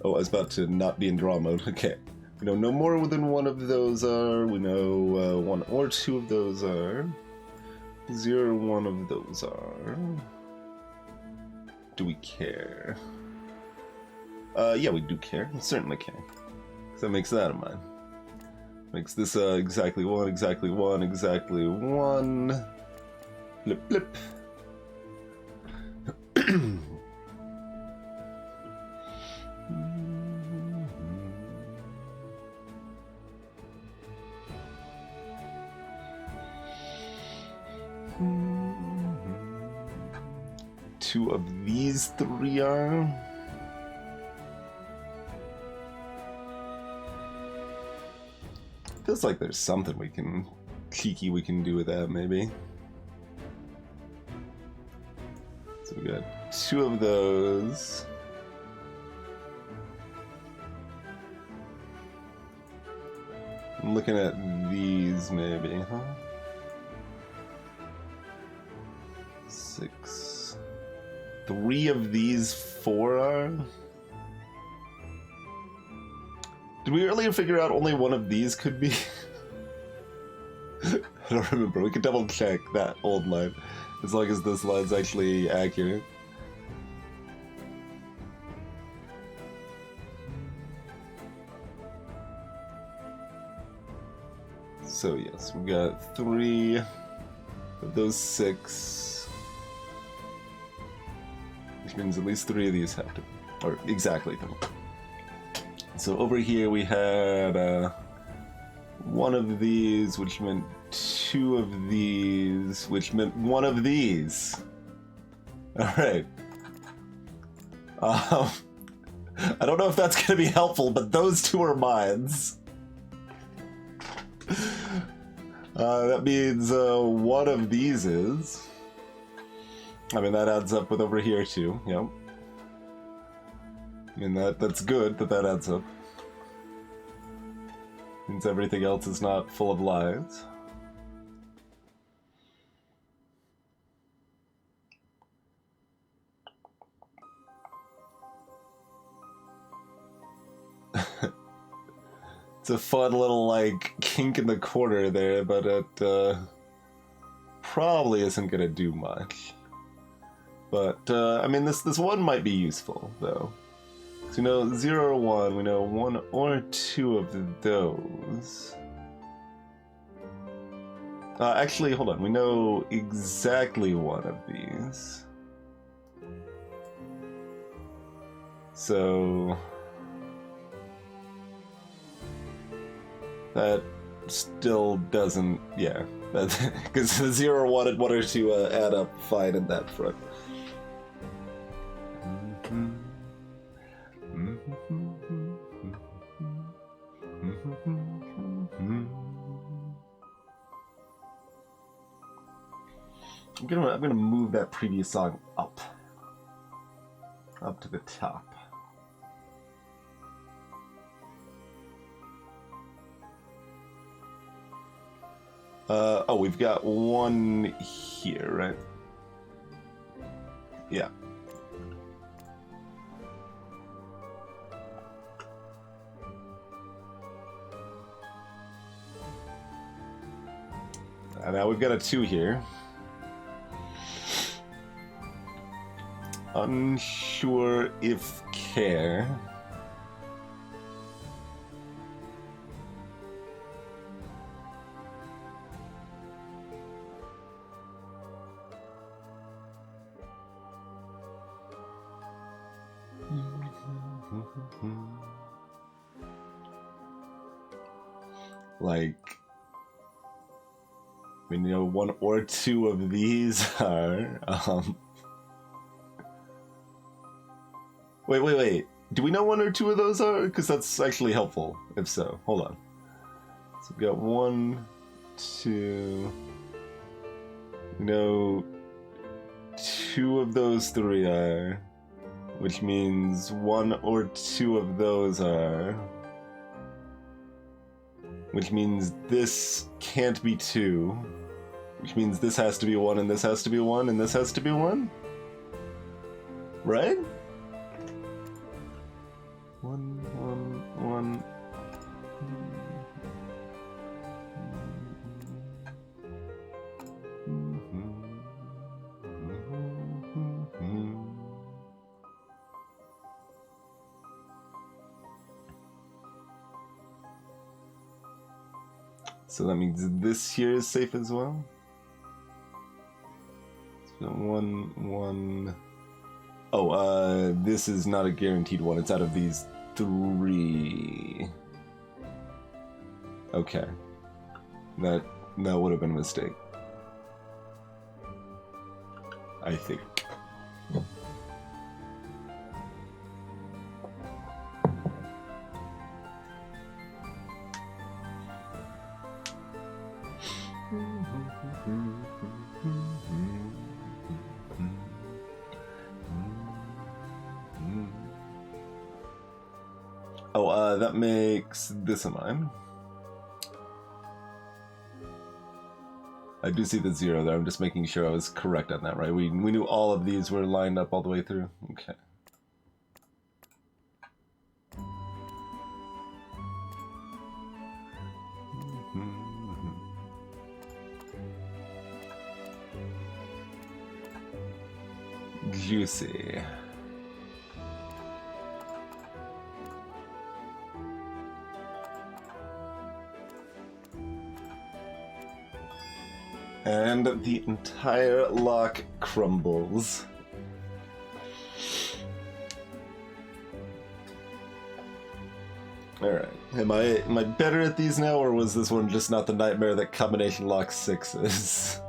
Oh, I was about to not be in draw mode. Okay. We know no more than 1 of those are. We know 1 or 2 of those are. 0 or 1 of those are. Do we care? Yeah, we do care. We certainly care. that makes that a mine. Makes this exactly one, exactly one, exactly one. Blip, blip. Two of these three are. Feels like there's something cheeky we can do with that, maybe. So we got two of those. I'm looking at these, maybe, huh? 6. 3 of these 4 are? Did we earlier figure out only one of these could be? I don't remember. We could double check that old line. As long as this line's actually accurate. So yes, we got 3 of those 6. Which means at least 3 of these have to, or exactly 3. So over here we had 1 of these, which meant 2 of these, which meant 1 of these. Alright. I don't know if that's going to be helpful, but those 2 are mines. That means 1 of these is... I mean, that adds up with over here too, yep. I mean, that's good that adds up. Means everything else is not full of lies. It's a fun little, like, kink in the corner there, but it probably isn't gonna do much. But, I mean, this one might be useful, though. So we know 0 or 1, we know 1 or 2 of those. Actually, hold on, we know exactly 1 of these. So... that still doesn't, yeah. Because the 0 or 1 and 1 or 2 add up fine in that front. I'm gonna move that previous song up to the top. Oh, we've got 1 here, right? Yeah. Now we've got a 2 here. Unsure if care. Like, we know 1 or 2 of these are, Wait. Do we know 1 or 2 of those are? Because that's actually helpful, if so. Hold on. So we've got 1, 2... We know 2 of those 3 are, which means 1 or 2 of those are, which means this can't be 2, which means this has to be 1, and this has to be 1, and this has to be 1? Right? 1, 1, 1. So that means this here is safe as well. So one. Oh, this is not a guaranteed one. It's out of these 3. Okay. That would have been a mistake. I think. Oh, that makes this a mine. I do see the 0 there. I'm just making sure I was correct on that, right? We knew all of these were lined up all the way through. Okay. Juicy. And the entire lock crumbles. Alright. Am I better at these now, or was this one just not the nightmare that combination lock 6 is?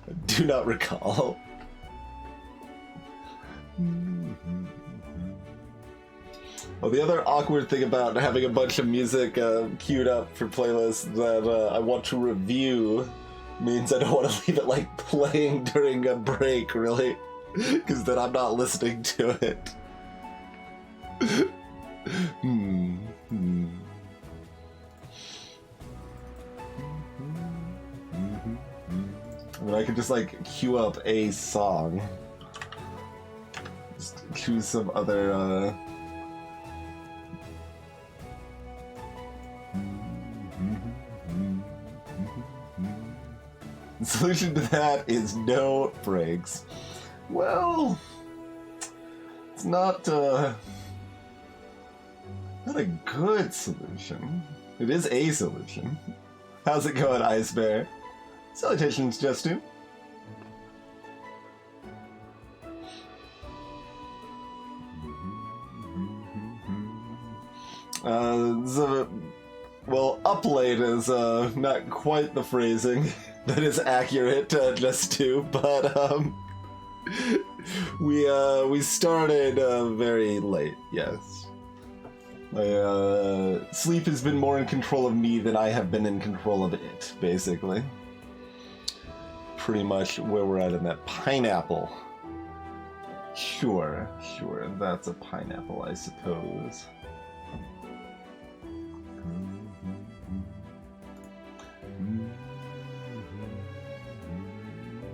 I do not recall. Well, the other awkward thing about having a bunch of music queued up for playlists that I want to review means I don't want to leave it like playing during a break, really, because then I'm not listening to it. I mean, I could just like queue up a song. Just choose some other The solution to that is no breaks. Well, it's not a good solution. It is a solution. How's it going, Ice Bear? Salutations, Justin. Well, up late is not quite the phrasing that is accurate just to, but we started very late, yes. Sleep has been more in control of me than I have been in control of it, basically. Pretty much where we're at in that pineapple. Sure, that's a pineapple, I suppose.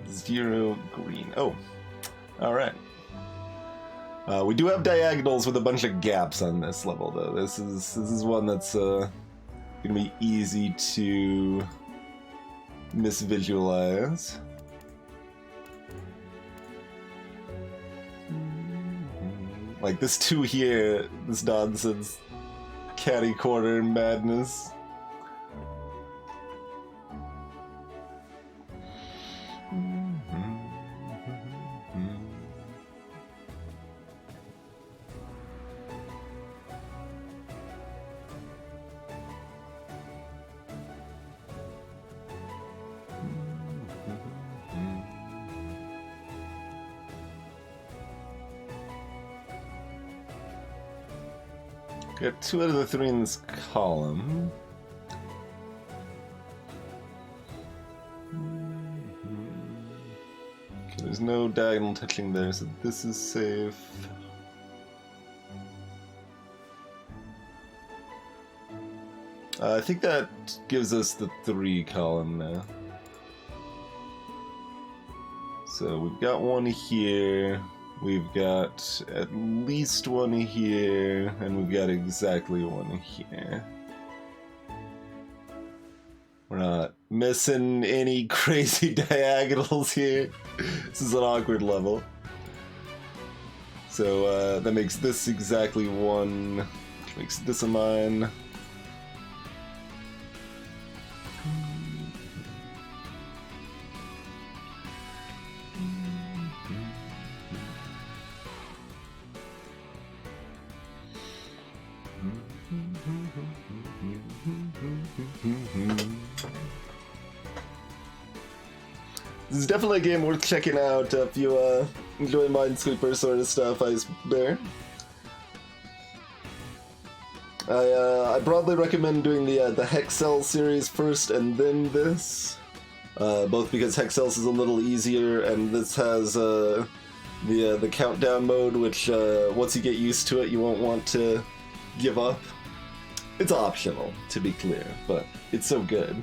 Zero green. Oh, all right. We do have diagonals with a bunch of gaps on this level, though. This is one that's gonna be easy to misvisualize. Like this 2 here, this nonsense, catty corner madness. Got 2 out of the 3 in this column. Okay, there's no diagonal touching there, so this is safe. I think that gives us the 3 column now. So we've got 1 here. We've got at least 1 here, and we've got exactly 1 here. We're not missing any crazy diagonals here. This is an awkward level. So that makes this exactly 1, which makes this a mine. This is definitely a game worth checking out if you enjoy Minesweeper sort of stuff, Ice Bear. I broadly recommend doing the Hexel series first and then this. Both because Hexels is a little easier, and this has the countdown mode, which once you get used to it, you won't want to give up. It's optional, to be clear, but it's so good.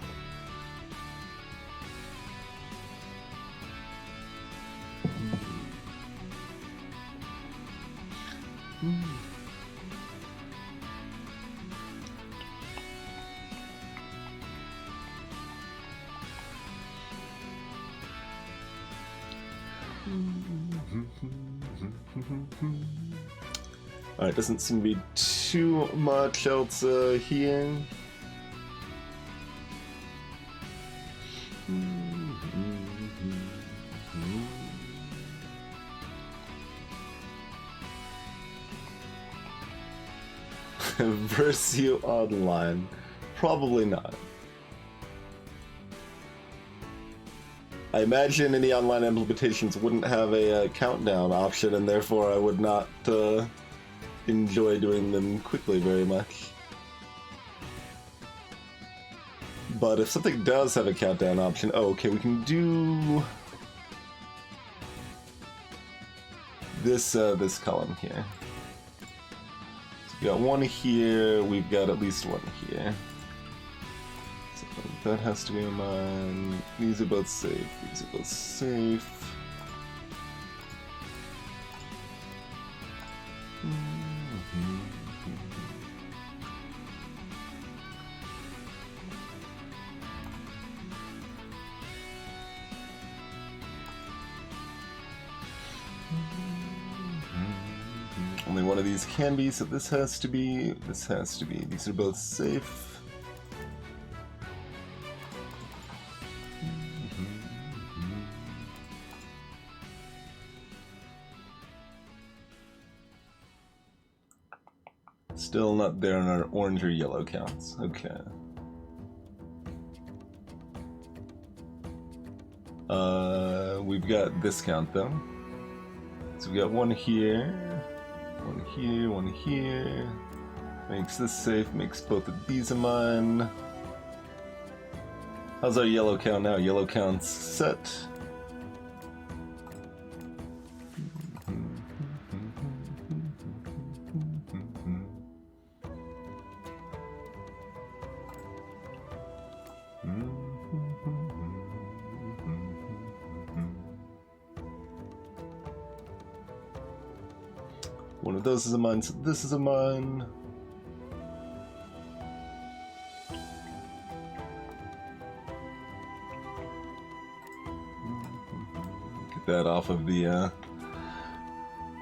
Alright, doesn't seem to be too much else here. Verse you online? Probably not. I imagine any online implementations wouldn't have a countdown option, and therefore I would not enjoy doing them quickly very much. But if something does have a countdown option, oh, okay, we can do this this column here. So we've got one here, we've got at least one here. So that has to be in mine. These are both safe, these are both safe. Only one of these can be, so this has to be, this has to be. These are both safe. Still not there in our orange or yellow counts. Okay. We've got this count though. So we got one here, one here, one here. Makes this safe, makes both of these of mine. How's our yellow count now? Yellow count's set. One of those is a mine, so this is a mine. Get that off of the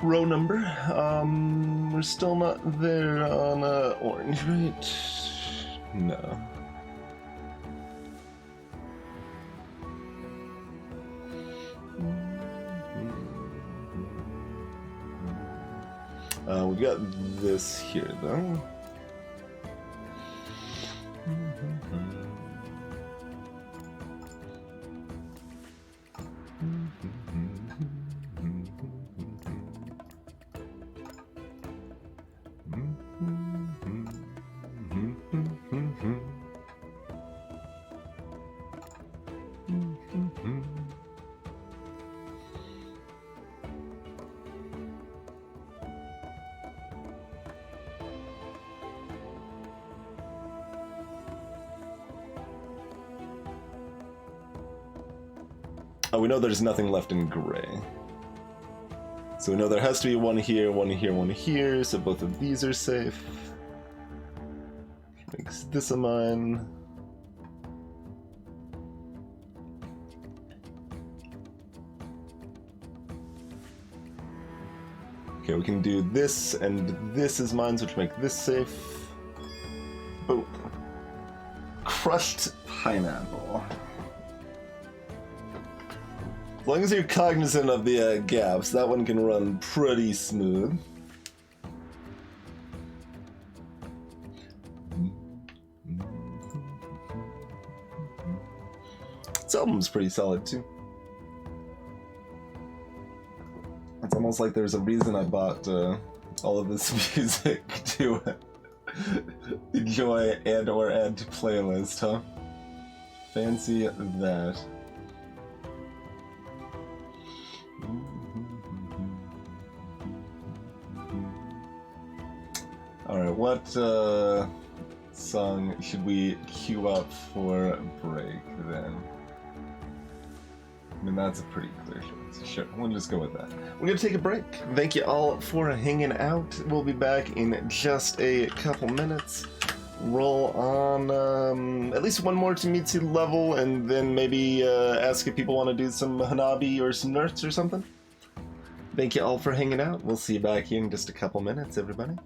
row number. We're still not there on orange, right? No. We've got this here, though. Oh, we know there's nothing left in gray. So we know there has to be one here, one here, one here, so both of these are safe. Makes this a mine. Okay, we can do this, and this is mines, which make this safe. Boom. Crushed pineapple. As long as you're cognizant of the gaps, that one can run pretty smooth. This album's pretty solid too. almost like there's a reason I bought all of this music to enjoy and or add to playlist, huh? Fancy that. Alright, what song should we queue up for break then? I mean, that's a pretty clear choice. Sure, we'll just go with that. We're gonna take a break. Thank you all for hanging out. We'll be back in just a couple minutes. Roll on at least one more Tametsi level, and then maybe ask if people want to do some Hanabi or some Nerds or something. Thank you all for hanging out. We'll see you back here in just a couple minutes, everybody.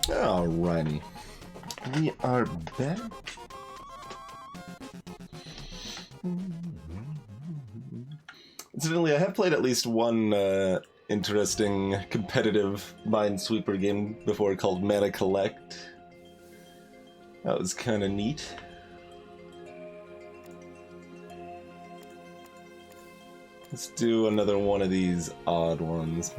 Alrighty. We are back. Incidentally, I have played at least one interesting competitive Minesweeper game before called Mana Collect. That was kind of neat. Let's do another one of these odd ones.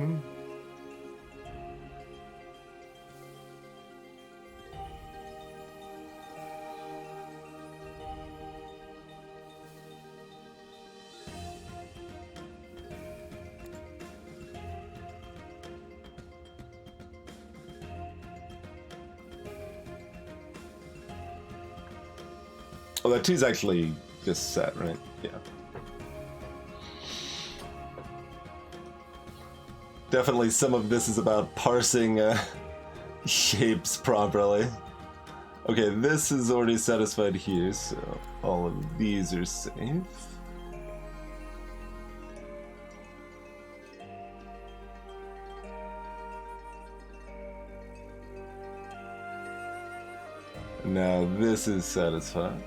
Oh, that 2's actually just set, right? Yeah. Definitely some of this is about parsing shapes properly. Okay, this is already satisfied here, so all of these are safe. Now this is satisfied.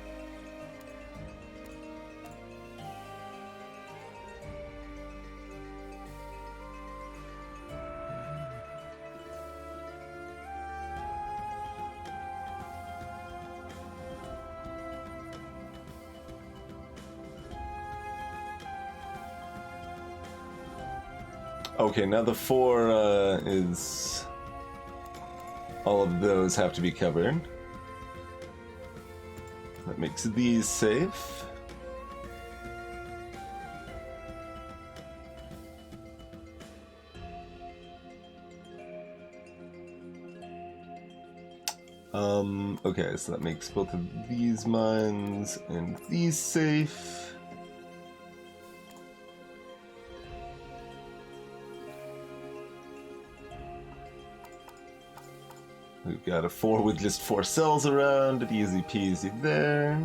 Okay, now the 4 is... all of those have to be covered. That makes these safe. Okay, so that makes both of these mines and these safe. We've got a 4 with just 4 cells around, easy peasy there.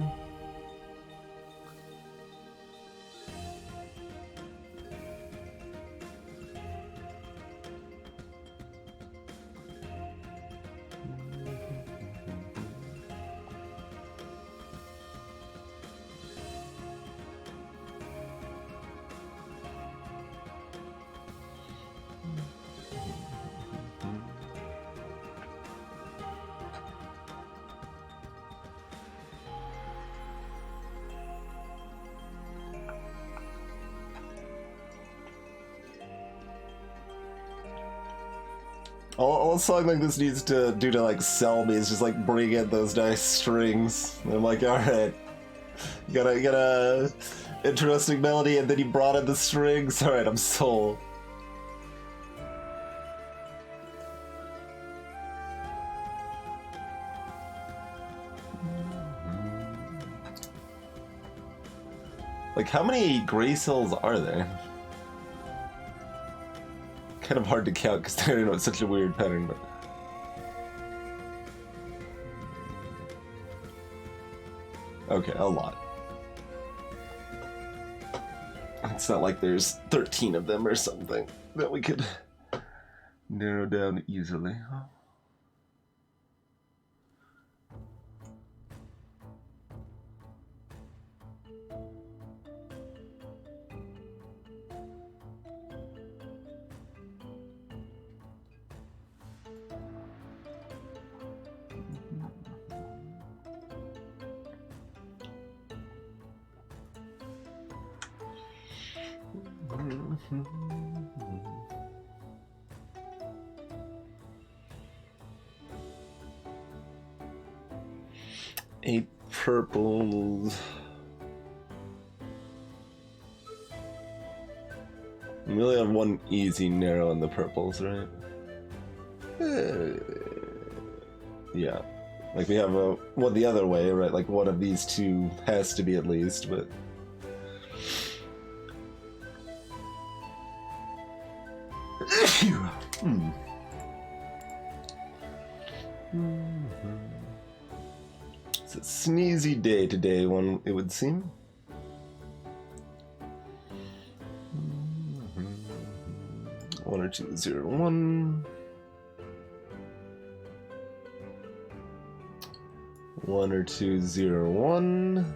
All a song like this needs to do to like sell me is just like bring in those nice strings. And I'm like, alright. You got a interesting melody and then you brought in the strings. Alright, I'm sold. Like, how many gray cells are there? Kind of hard to count because I don't know, it's such a weird pattern, but... Okay, a lot. It's not like there's 13 of them or something that we could narrow down easily. Eight purples. We only have one easy narrow in the purples, right? Yeah. Like we have one the other way, right? Like one of these two has to be at least, but... It's a sneezy day today, one it would seem. 1 or 2 0 1. 1 or 2 0 1.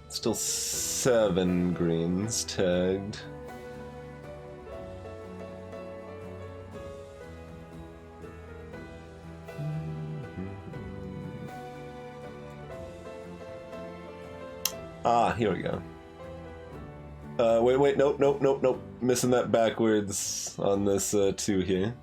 Still 7 greens tagged. Ah, here we go. Wait, nope. Missing that backwards on this 2 here.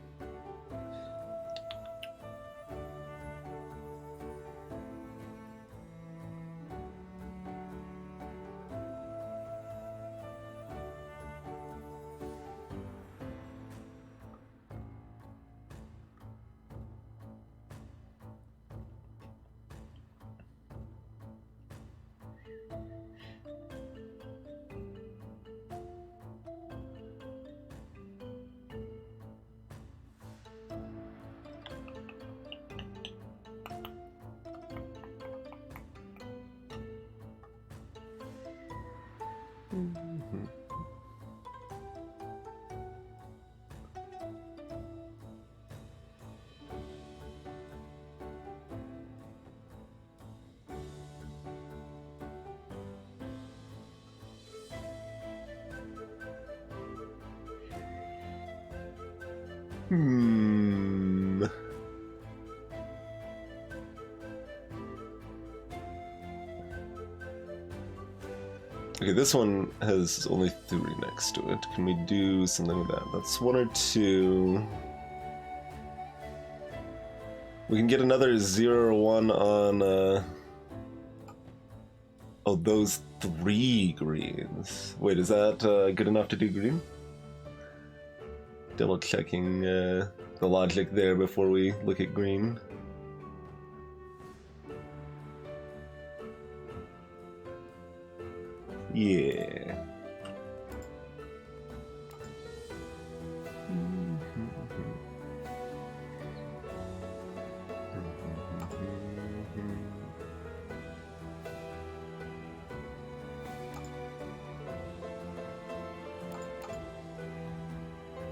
Okay, this one has only 3 next to it. Can we do something with that? That's 1 or 2. We can get another 0 or 1 on, oh, those 3 greens. Wait, is that good enough to do green? Double checking the logic there before we look at green. Yeah.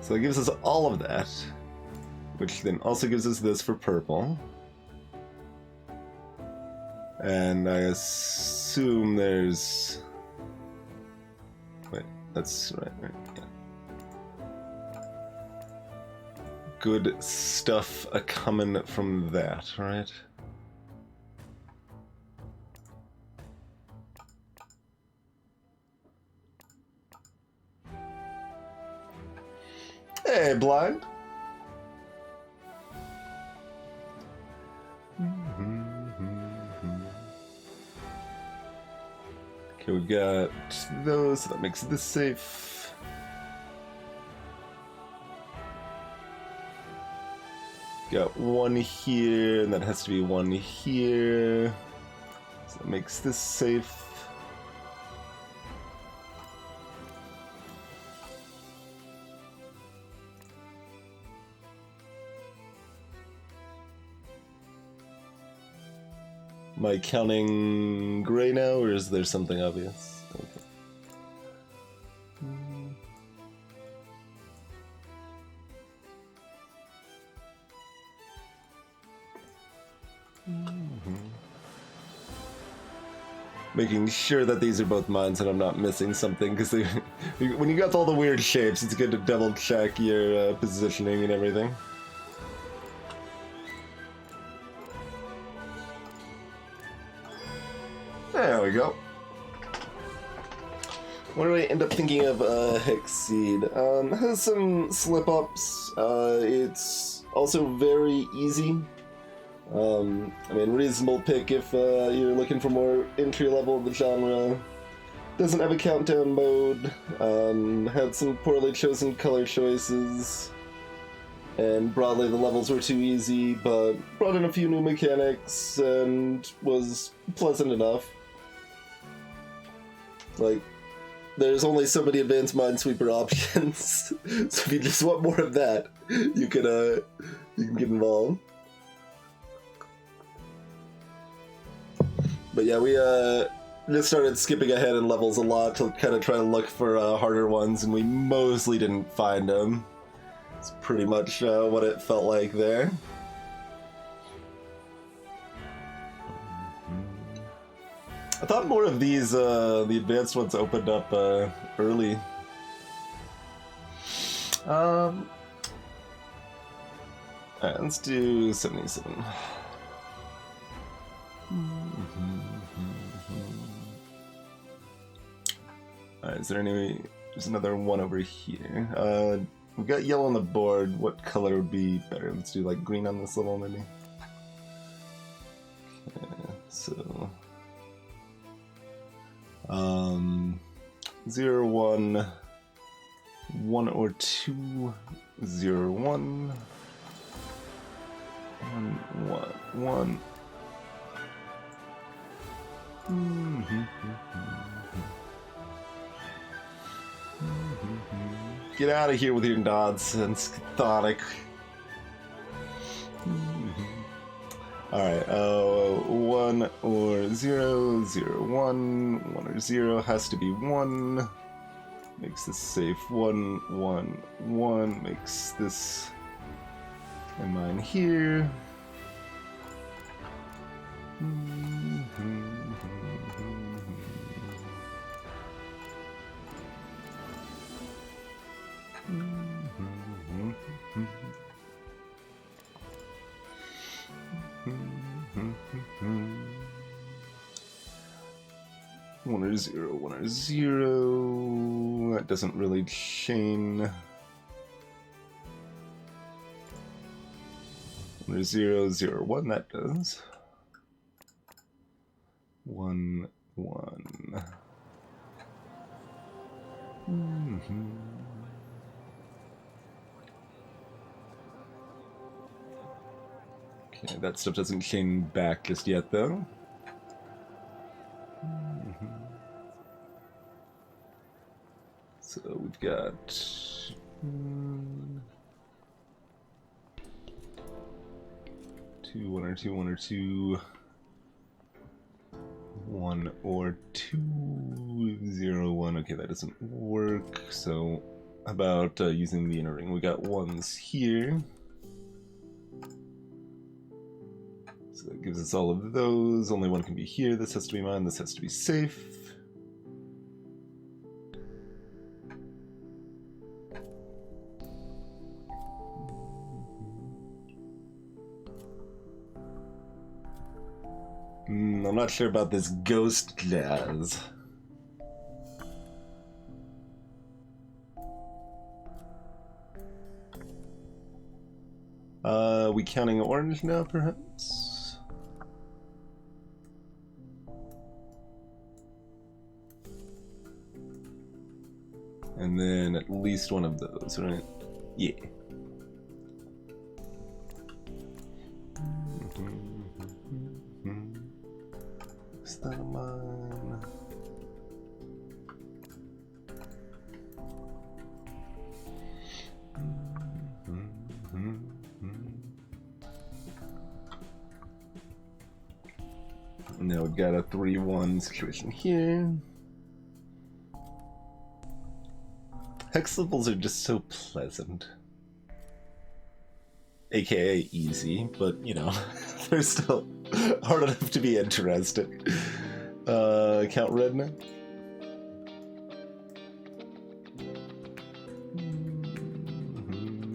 So it gives us all of that, which then also gives us this for purple. And I assume there's... Wait, that's right, yeah. Good stuff a-coming from that, right? Hey, blind. Okay, we've got those, so that makes this safe. Got 1 here, and that has to be 1 here. So that makes this safe. Am I counting gray now, or is there something obvious? Okay. Making sure that these are both mines and I'm not missing something, because when you got all the weird shapes, it's good to double check your positioning and everything. There we go. What do I end up thinking of Hexseed? Has some slip-ups. It's also very easy. I mean, reasonable pick if you're looking for more entry level of the genre. Doesn't have a countdown mode. Had some poorly chosen color choices. And broadly, the levels were too easy, but brought in a few new mechanics and was pleasant enough. Like, there's only so many advanced Minesweeper options, so if you just want more of that, you can get involved. But yeah, we just started skipping ahead in levels a lot to kind of try to look for harder ones, and we mostly didn't find them. It's pretty much what it felt like there. I thought more of these, the advanced ones opened up early. Alright, let's do 77. Alright, is there any... There's another one over here. We've got yellow on the board. What color would be better? Let's do like green on this little maybe. Okay, so... 0, 1, 1 or 2, 0, 1, 1, 1. Get out of here with your nonsense, Chthonic. Alright, 1 or 0, 0, 1, 1 or 0 has to be 1. Makes this safe. 1, 1, 1 makes this and mine here. One or 0, 1 or 0. That doesn't really chain. 1 or 0, 0, 1. That does. 1, 1. Okay, that stuff doesn't chain back just yet, though. So we've got 2, 1 or 2, 1 or 2, 1 or 2, 0, 1. Okay, that doesn't work. So how about using the inner ring? We got 1s here. So that gives us all of those. Only one can be here. This has to be mine. This has to be safe. I'm not sure about this ghost jazz. We counting orange now, perhaps? And then at least one of those, right? Yeah. Is that mine? Now we've got a 3-1 situation here. Hex levels are just so pleasant. AKA easy, but you know, they're still hard enough to be interesting. Count red now?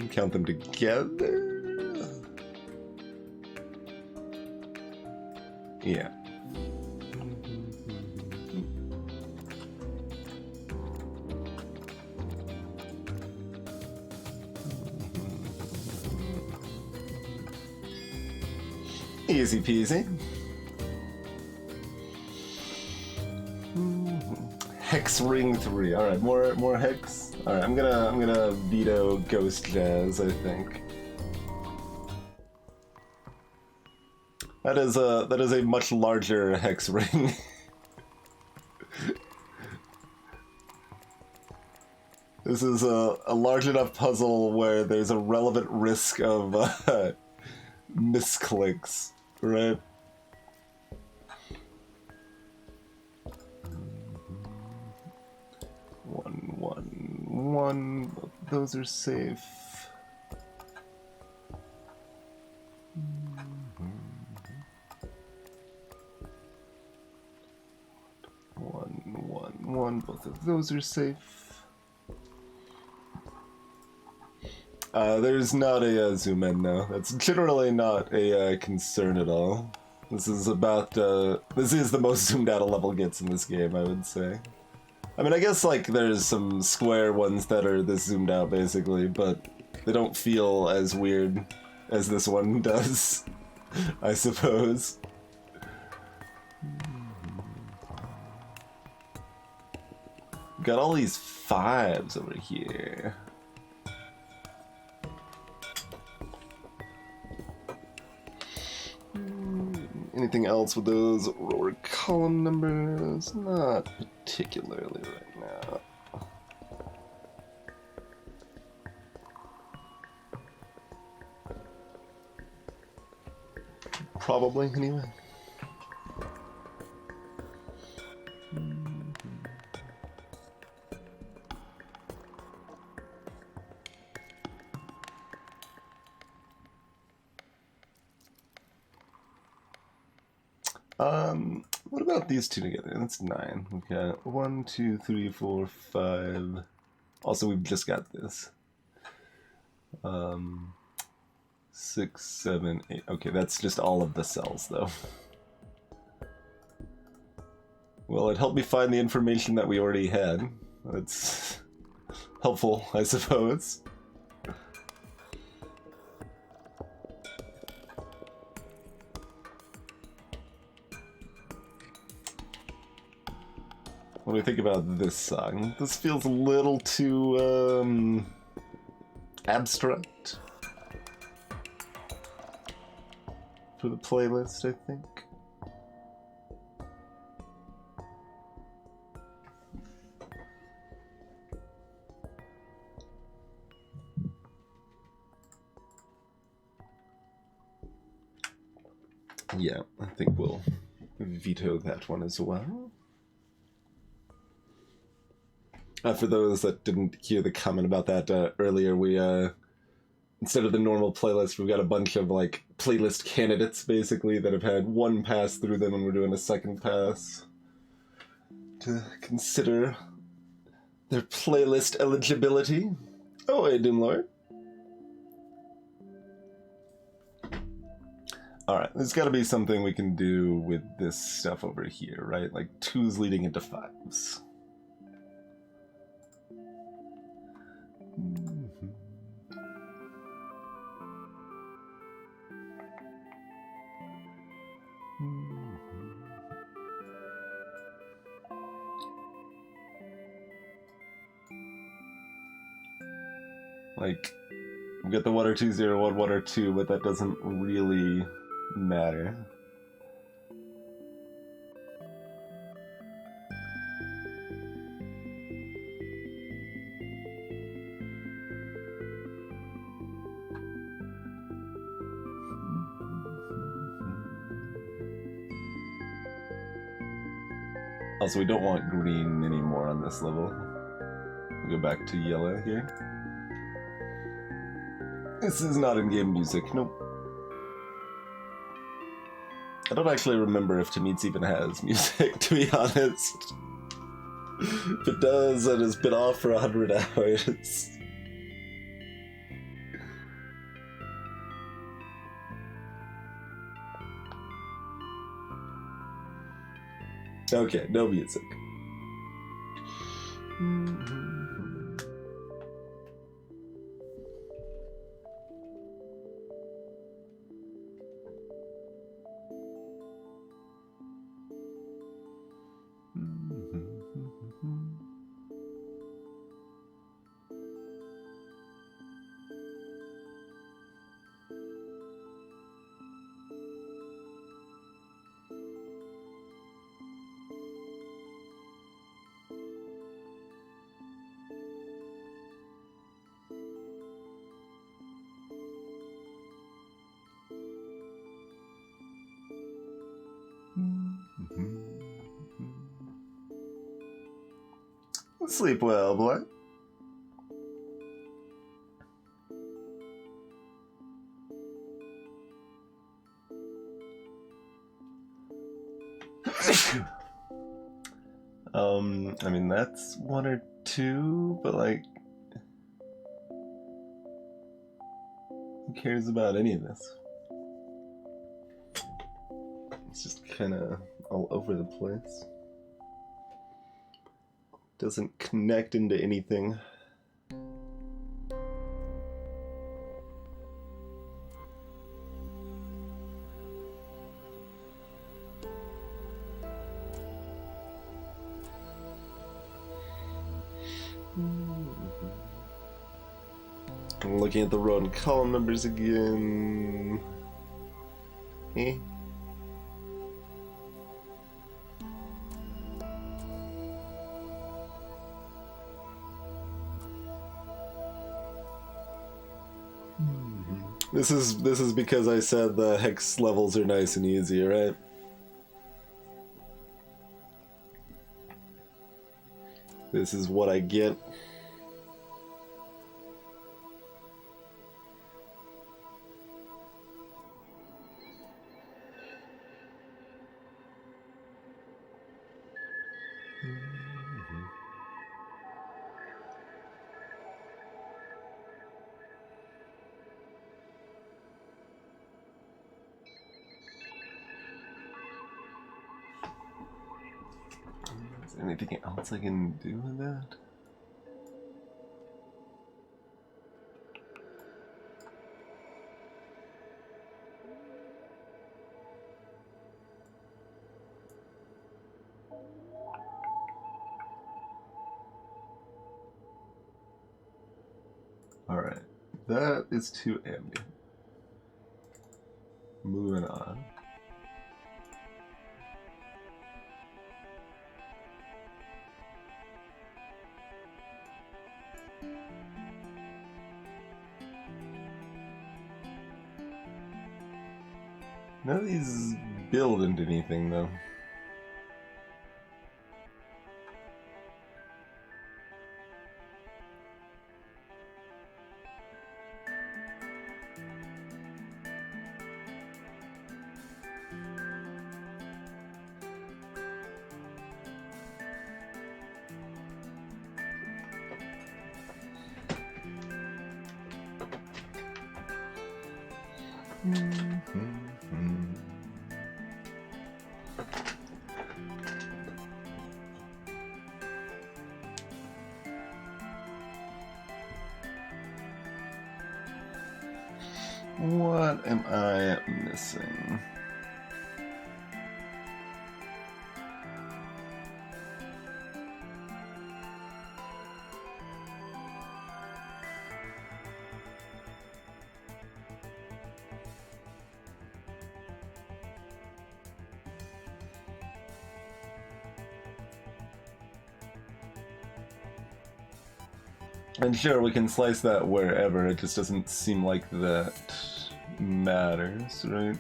Count them together? Yeah. Easy peasy. Hex ring 3. All right, more hex. All right, I'm gonna veto ghost jazz. I think that is a much larger hex ring. This is a large enough puzzle where there's a relevant risk of misclicks, right? One. Those are safe. One. Both of those are safe. There's not a zoom in now. That's generally not a concern at all. This is about this is the most zoomed out a level gets in this game, I would say. I mean, I guess, like, there's some square ones that are this zoomed out, basically, but they don't feel as weird as this one does, I suppose. Got all these 5s over here. Anything else with those row column numbers? Not particularly right now. Probably, anyway. What about these two together? That's 9. We've got 1, 2, 3, 4, 5. Also, we've just got this. 6, 7, 8. Okay, that's just all of the cells, though. Well, it helped me find the information that we already had. That's helpful, I suppose. What do you think about this song? This feels a little too, abstract for the playlist, I think. Yeah, I think we'll veto that one as well. For those that didn't hear the comment about that earlier, we, instead of the normal playlist, we've got a bunch of, like, playlist candidates, basically, that have had one pass through them, and we're doing a second pass to consider their playlist eligibility. Oh, hey, Doomlord. Alright, there's gotta be something we can do with this stuff over here, right? Like 2s leading into 5s. Like, we get the 1 or 2, 0, 1, 1 or 2, but that doesn't really matter. Also, we don't want green anymore on this level. We'll go back to yellow here. This is not in-game music, nope. I don't actually remember if Tametsi even has music, to be honest. If it does, then it's been off for 100 hours. Okay, no music. Sleep well, boy. I mean, that's 1 or 2, but, like, who cares about any of this? It's just kind of all over the place. Doesn't connect into anything. I'm looking at the row and column numbers again. Eh? This is because I said the hex levels are nice and easy, right? This is what I get. Is there anything else I can do with that? Alright, that is too ambient. Moving on. None of these build into anything, though. What am I missing? And sure, we can slice that wherever, it just doesn't seem like that matters, right?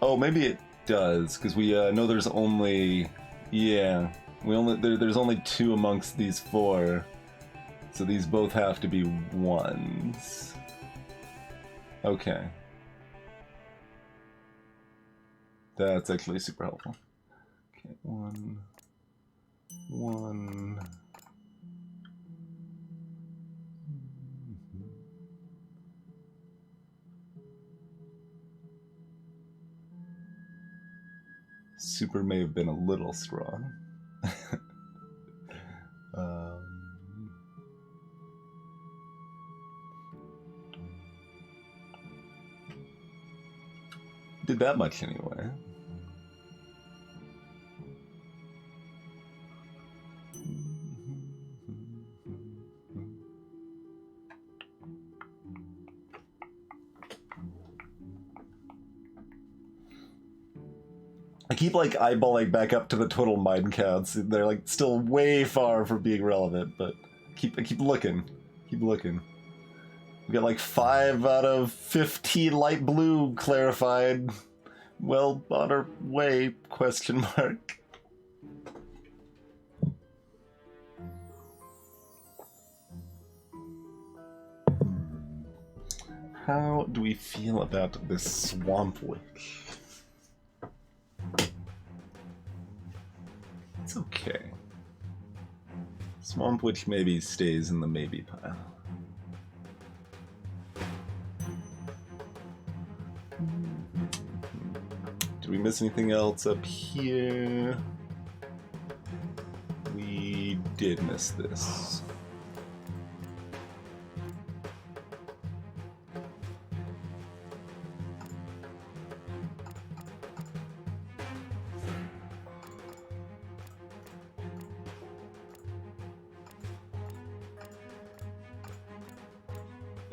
Oh, maybe it does, because we know there's only... Yeah, there's only 2 amongst these 4, so these both have to be 1s. Okay. That's actually super helpful. Okay, 1... Super may have been a little strong. Did that much anyway. I keep like eyeballing back up to the total mind counts. They're like still way far from being relevant, but I keep looking. Keep looking. We got like 5 out of 15 light blue clarified. Well on our way, question mark. How do we feel about this swamp witch? It's okay. Swamp witch maybe stays in the maybe pile. Did we miss anything else up here? you did miss this.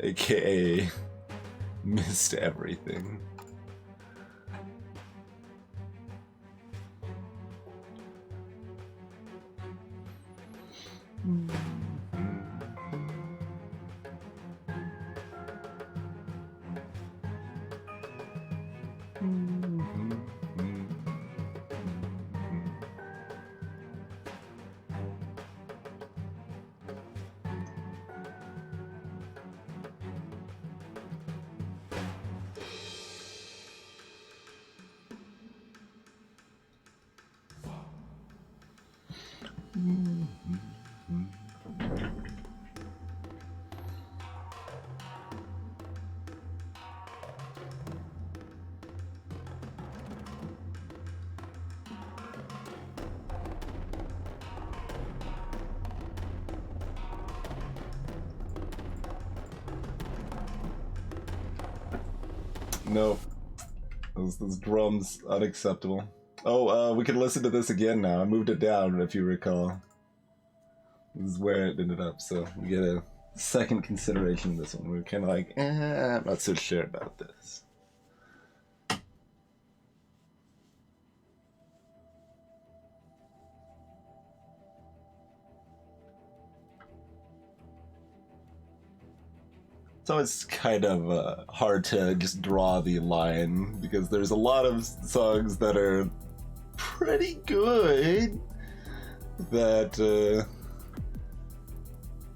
AKA missed everything. No, those drums unacceptable. Oh, we can listen to this again now. I moved it down, if you recall. This is where it ended up, so we get a second consideration of this one. We're kind of like, I'm not so sure about this. It's always kind of hard to just draw the line, because there's a lot of songs that are pretty good that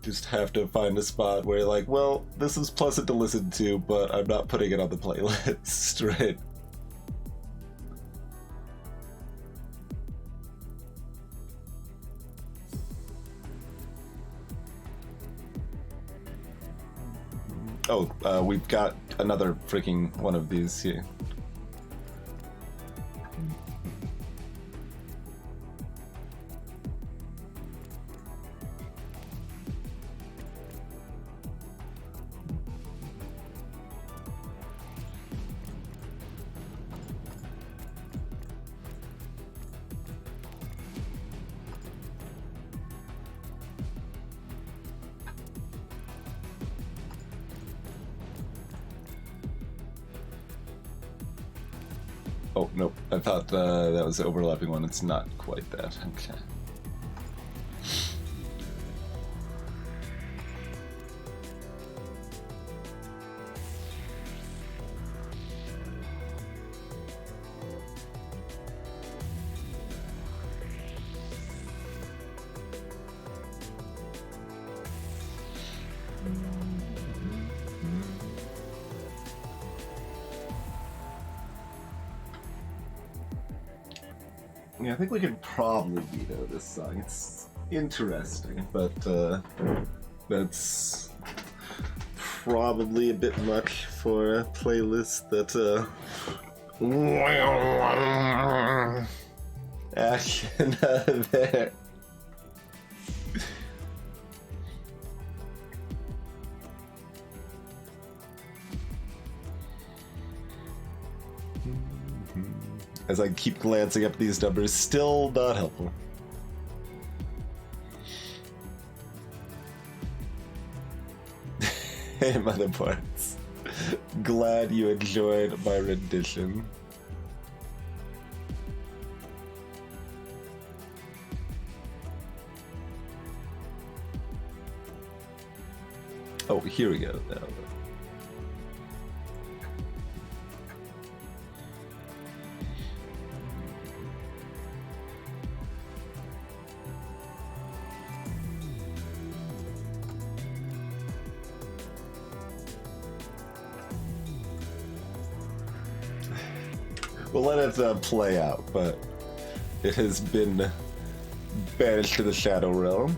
just have to find a spot where you're like, well, this is pleasant to listen to, but I'm not putting it on the playlist, right? Oh, we've got another freaking one of these here. Oh, nope. I thought that was the overlapping one. It's not quite that. Okay. Yeah, I think we could probably veto this song. It's interesting, but that's probably a bit much for a playlist that action there. As I keep glancing up these numbers, still not helpful. Hey, mother parts. Glad you enjoyed my rendition. Oh, here we go. Now. We'll let it play out, but it has been banished to the Shadow Realm.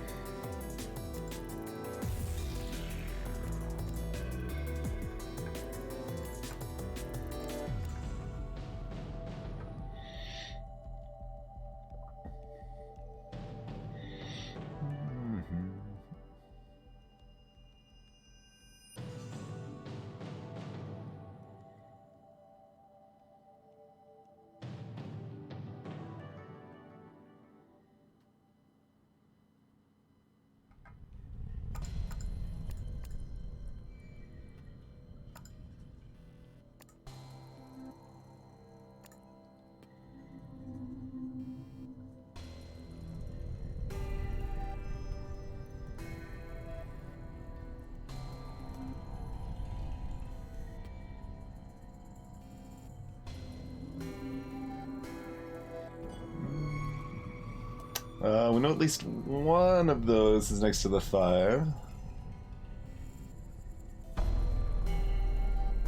We know at least one of those is next to the 5.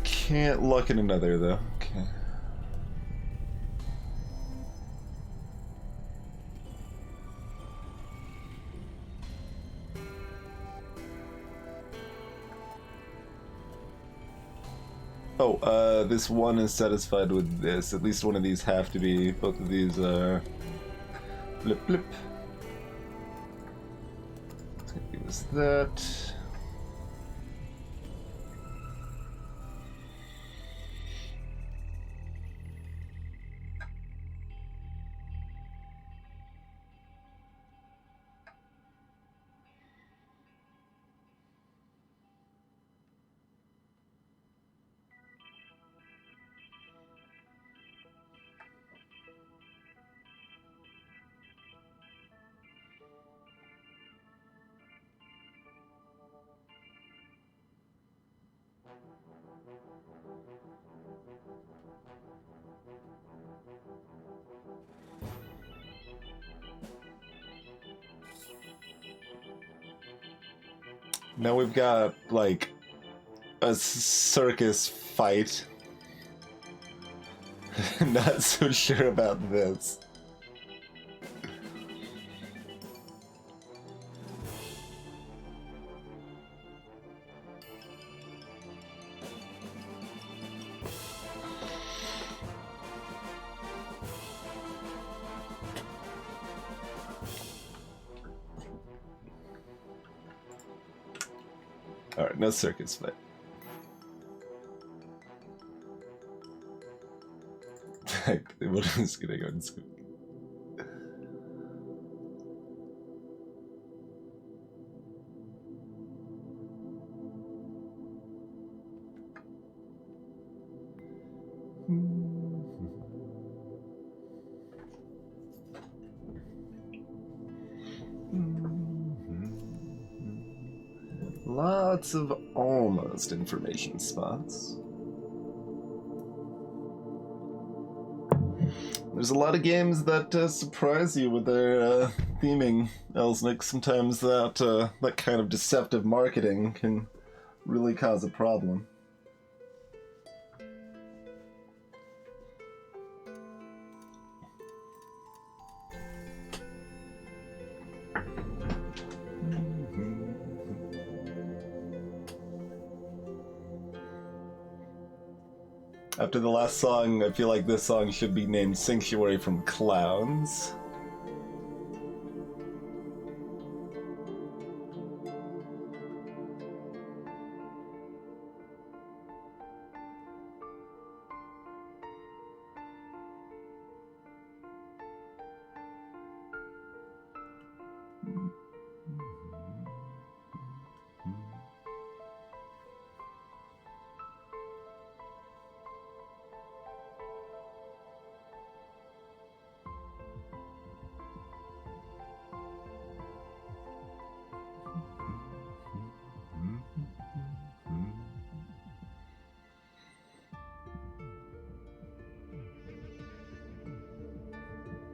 Can't luck in another, though. Okay. Oh, this one is satisfied with this. At least one of these have to be. Both of these are... Blip, blip. Let's use that. Now we've got, like, a circus fight. Not so sure about this. Alright, no circus fight. We're just gonna go and scoop. Lots of almost information spots. There's a lot of games that surprise you with their theming, Elsnick. Sometimes that kind of deceptive marketing can really cause a problem. After the last song, I feel like this song should be named Sanctuary from Clowns.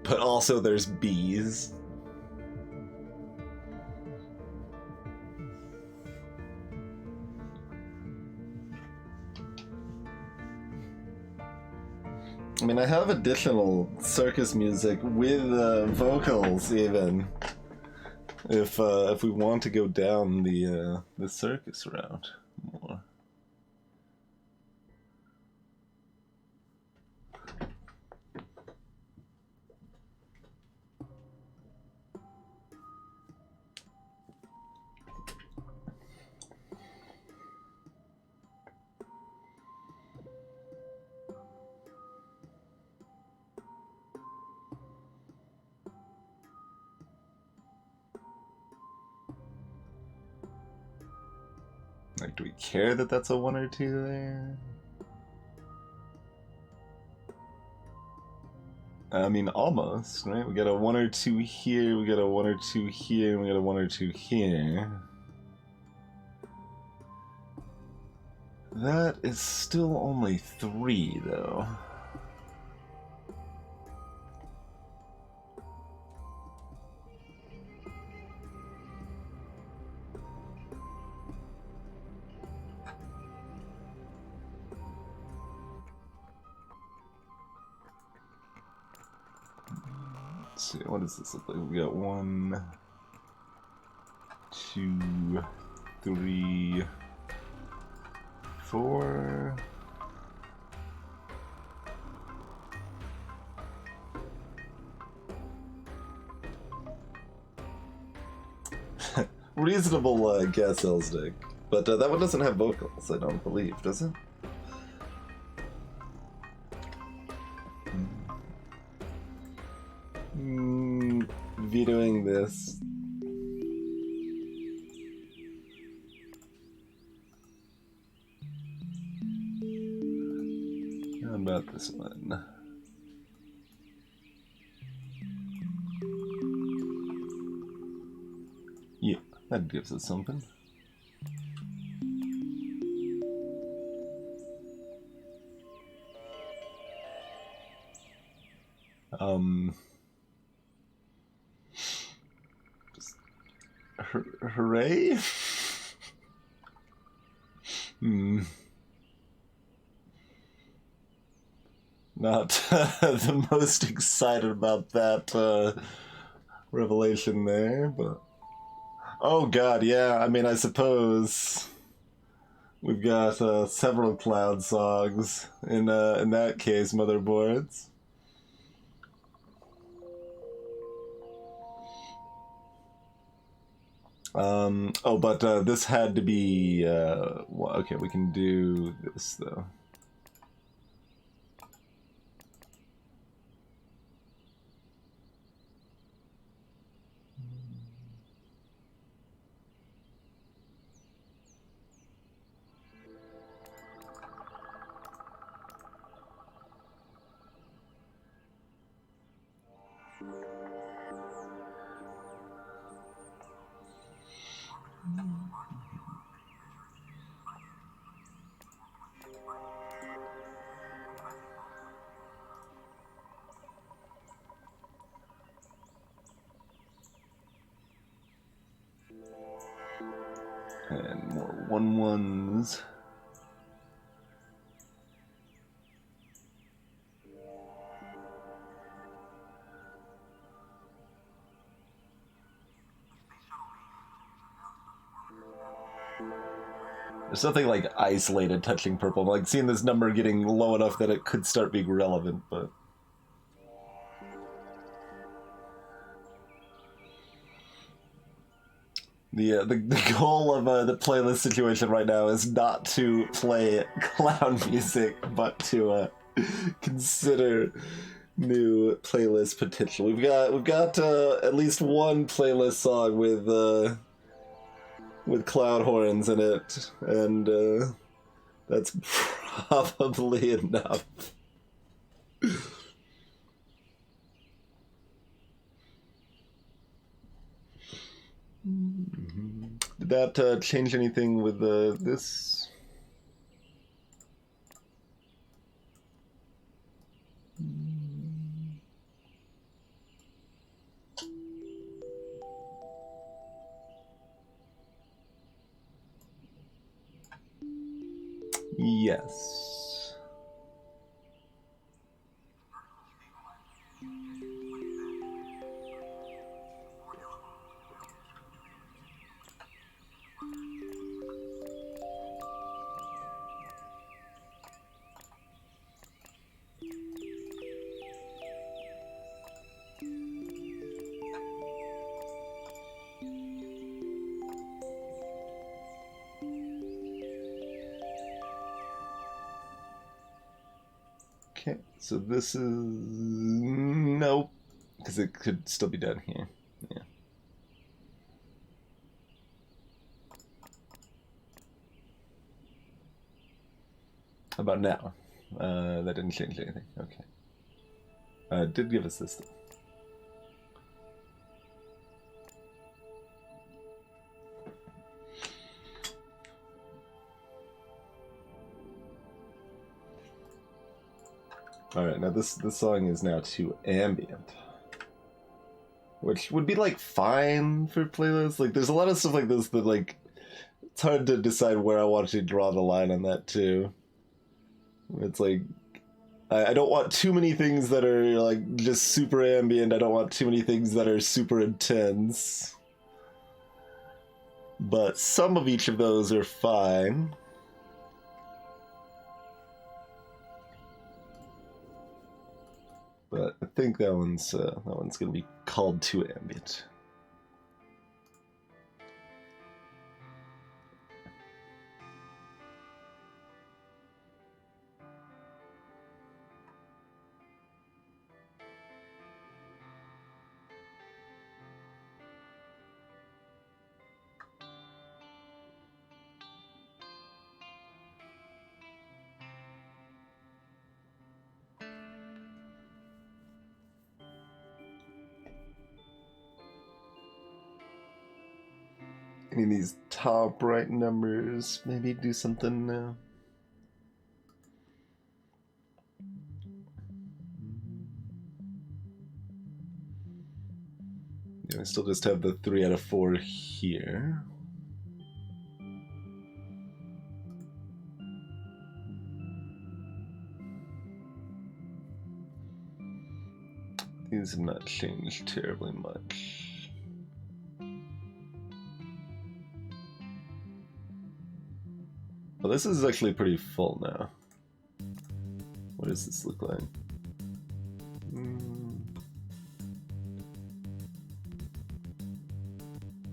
But also there's bees. I mean, I have additional circus music with vocals, even if we want to go down the circus route more. Like, do we care that that's a 1 or 2 there? I mean, almost, right? We got a 1 or 2 here, we got a 1 or 2 here, and we got a 1 or 2 here. That is still only 3, though. see, what does this look like? We got 1, 2, 3, 4. Reasonable guess, Elsdick. But that one doesn't have vocals, I don't believe, does it? Vetoing this. How about this one? Yeah, that gives us something. Hooray? Not the most excited about that revelation there, but... Oh god, yeah, I mean, I suppose we've got several Cloud songs in that case, motherboards. But this had to be, well, okay, we can do this, though. And more 1-1s. There's something like isolated touching purple. I'm like seeing this number getting low enough that it could start being relevant, but... The goal of the playlist situation right now is not to play clown music, but to consider new playlist potential. We've got at least one playlist song with cloud horns in it, and that's probably enough. Did that change anything with this? Yes. Okay, so this is... Nope, because it could still be done here. Yeah. How about now? That didn't change anything. Okay. It did give us this though. Alright, now this song is now too ambient. Which would be, like, fine for playlists. Like, there's a lot of stuff like this that, like, it's hard to decide where I want to draw the line on that, too. It's like, I don't want too many things that are like just super ambient. I don't want too many things that are super intense. But some of each of those are fine. But I think that one's gonna be called too ambient. Any of these top right numbers, maybe do something. Yeah, I still just have the 3 out of 4 here. These have not changed terribly much. Well, this is actually pretty full now. What does this look like?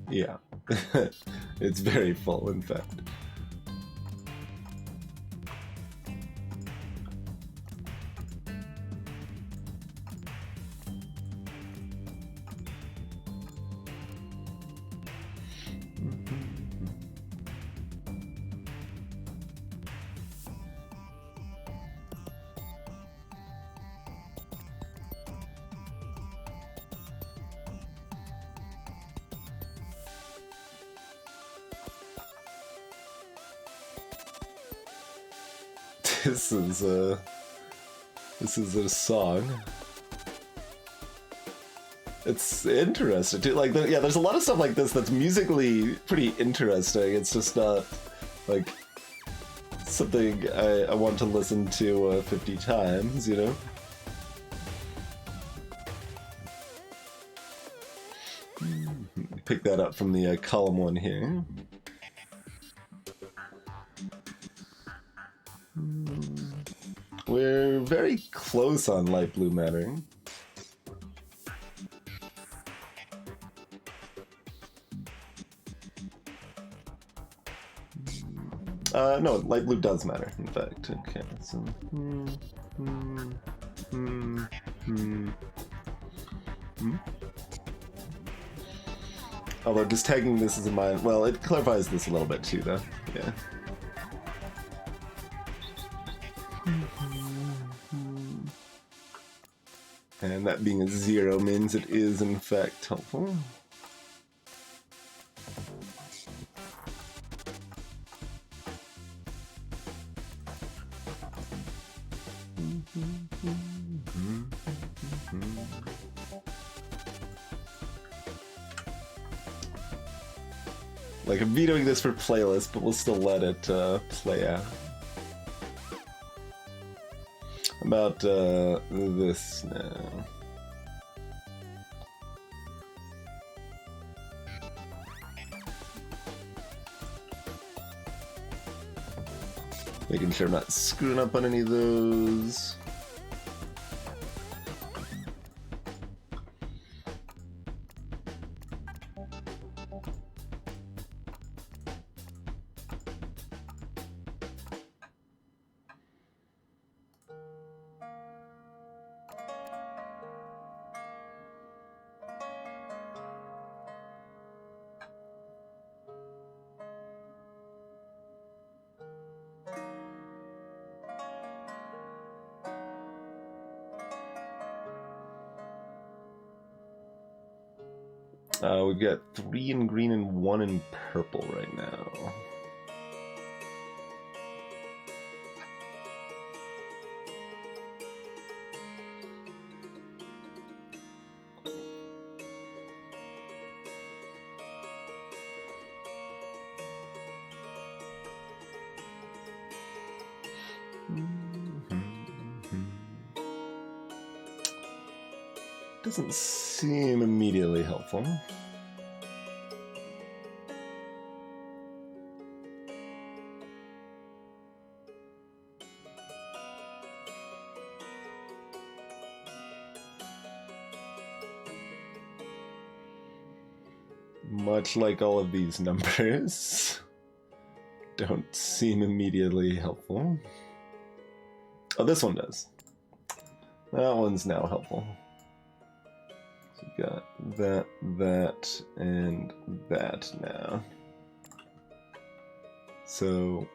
Yeah, it's very full, in fact. This is a song. It's interesting too. Like, yeah, there's a lot of stuff like this that's musically pretty interesting. It's just not like something I want to listen to 50 times, you know. Pick that up from the column 1 here. We're very close on light blue matter. No, light blue does matter, in fact. Okay, so... Although just tagging this as a mind... Well, it clarifies this a little bit too, though. Yeah. And that being a 0 means it is, in fact, helpful. Like, I'm vetoing this for playlist, but we'll still let it play out. About this now. Making sure I'm not screwing up on any of those. We've got 3 in green and 1 in purple right now. doesn't seem immediately helpful. Much like all of these numbers, don't seem immediately helpful. Oh, this one does. That one's now helpful. So we got that, and that now. So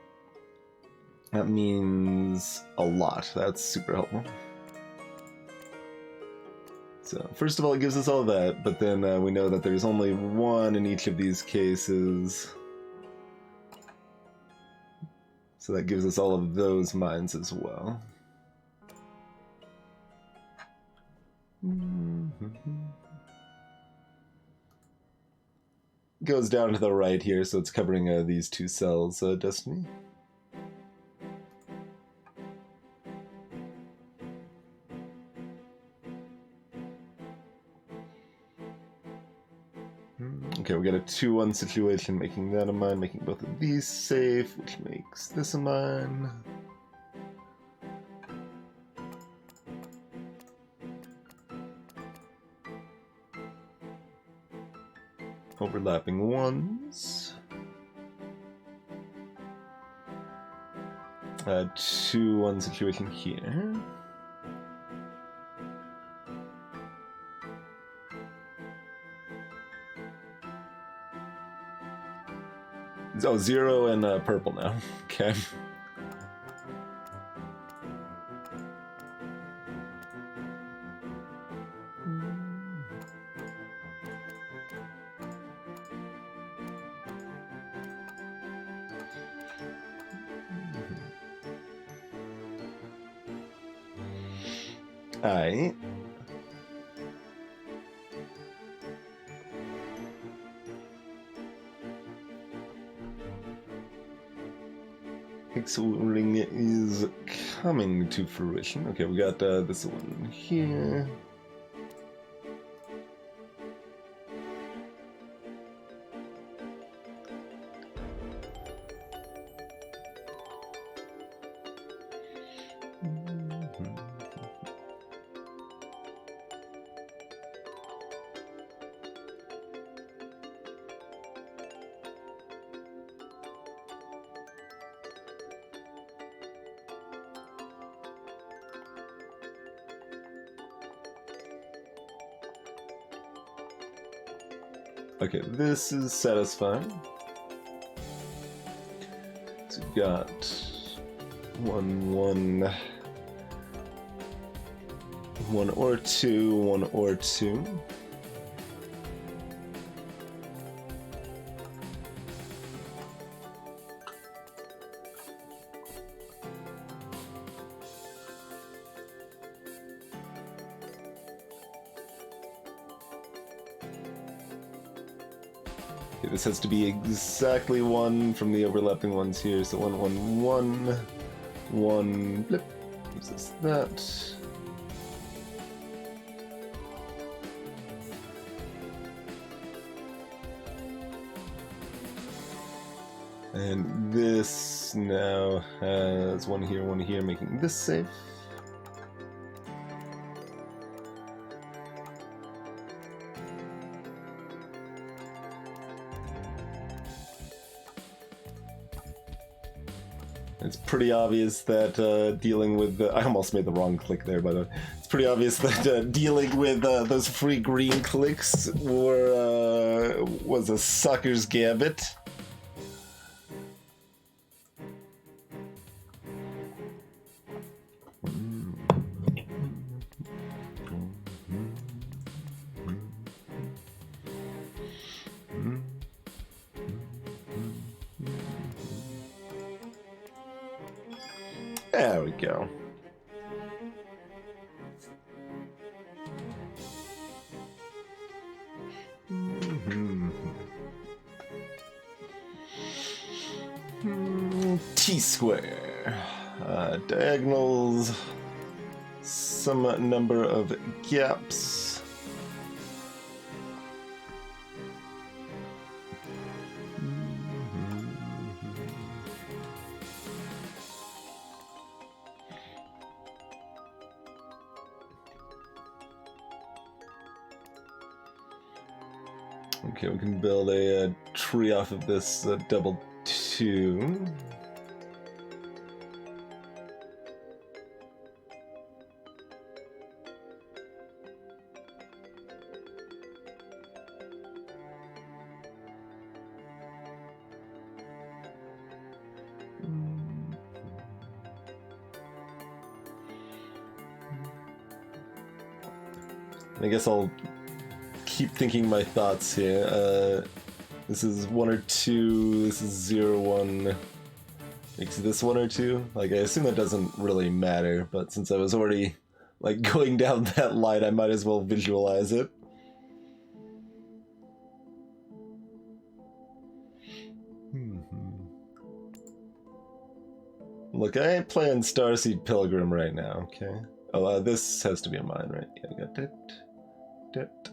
that means a lot. That's super helpful. So first of all, it gives us all that, but then we know that there's only one in each of these cases. So that gives us all of those mines as well. Goes down to the right here, so it's covering these two cells, Destiny. Okay, we got a 2-1 situation, making that a mine, making both of these safe, which makes this a mine. Overlapping ones. 2-1 situation here. Oh, 0 and purple now. Okay. Alright. Pixel ring is coming to fruition. Okay, we got this one here. Okay, this is satisfying. So we've got 1 or 2, 1 or 2. This has to be exactly 1 from the overlapping ones here. So 1, 1, 1, 1, blip. Gives us that. And this now has 1 here, making this safe. It's pretty obvious that dealing with I almost made the wrong click there, but it's pretty obvious that dealing with those free green clicks was a sucker's gambit. There we go. T-square. Diagonals. Some number of gaps. Okay, we can build a tree off of this double 2. I guess I'll keep thinking my thoughts here. This is 1 or 2, this is 0, 1. Makes this 1 or 2? Like, I assume that doesn't really matter, but since I was already, like, going down that line, I might as well visualize it. Look, I ain't playing Starseed Pilgrim right now, okay? Oh, this has to be a mine, right? Yeah, I got it. Yep.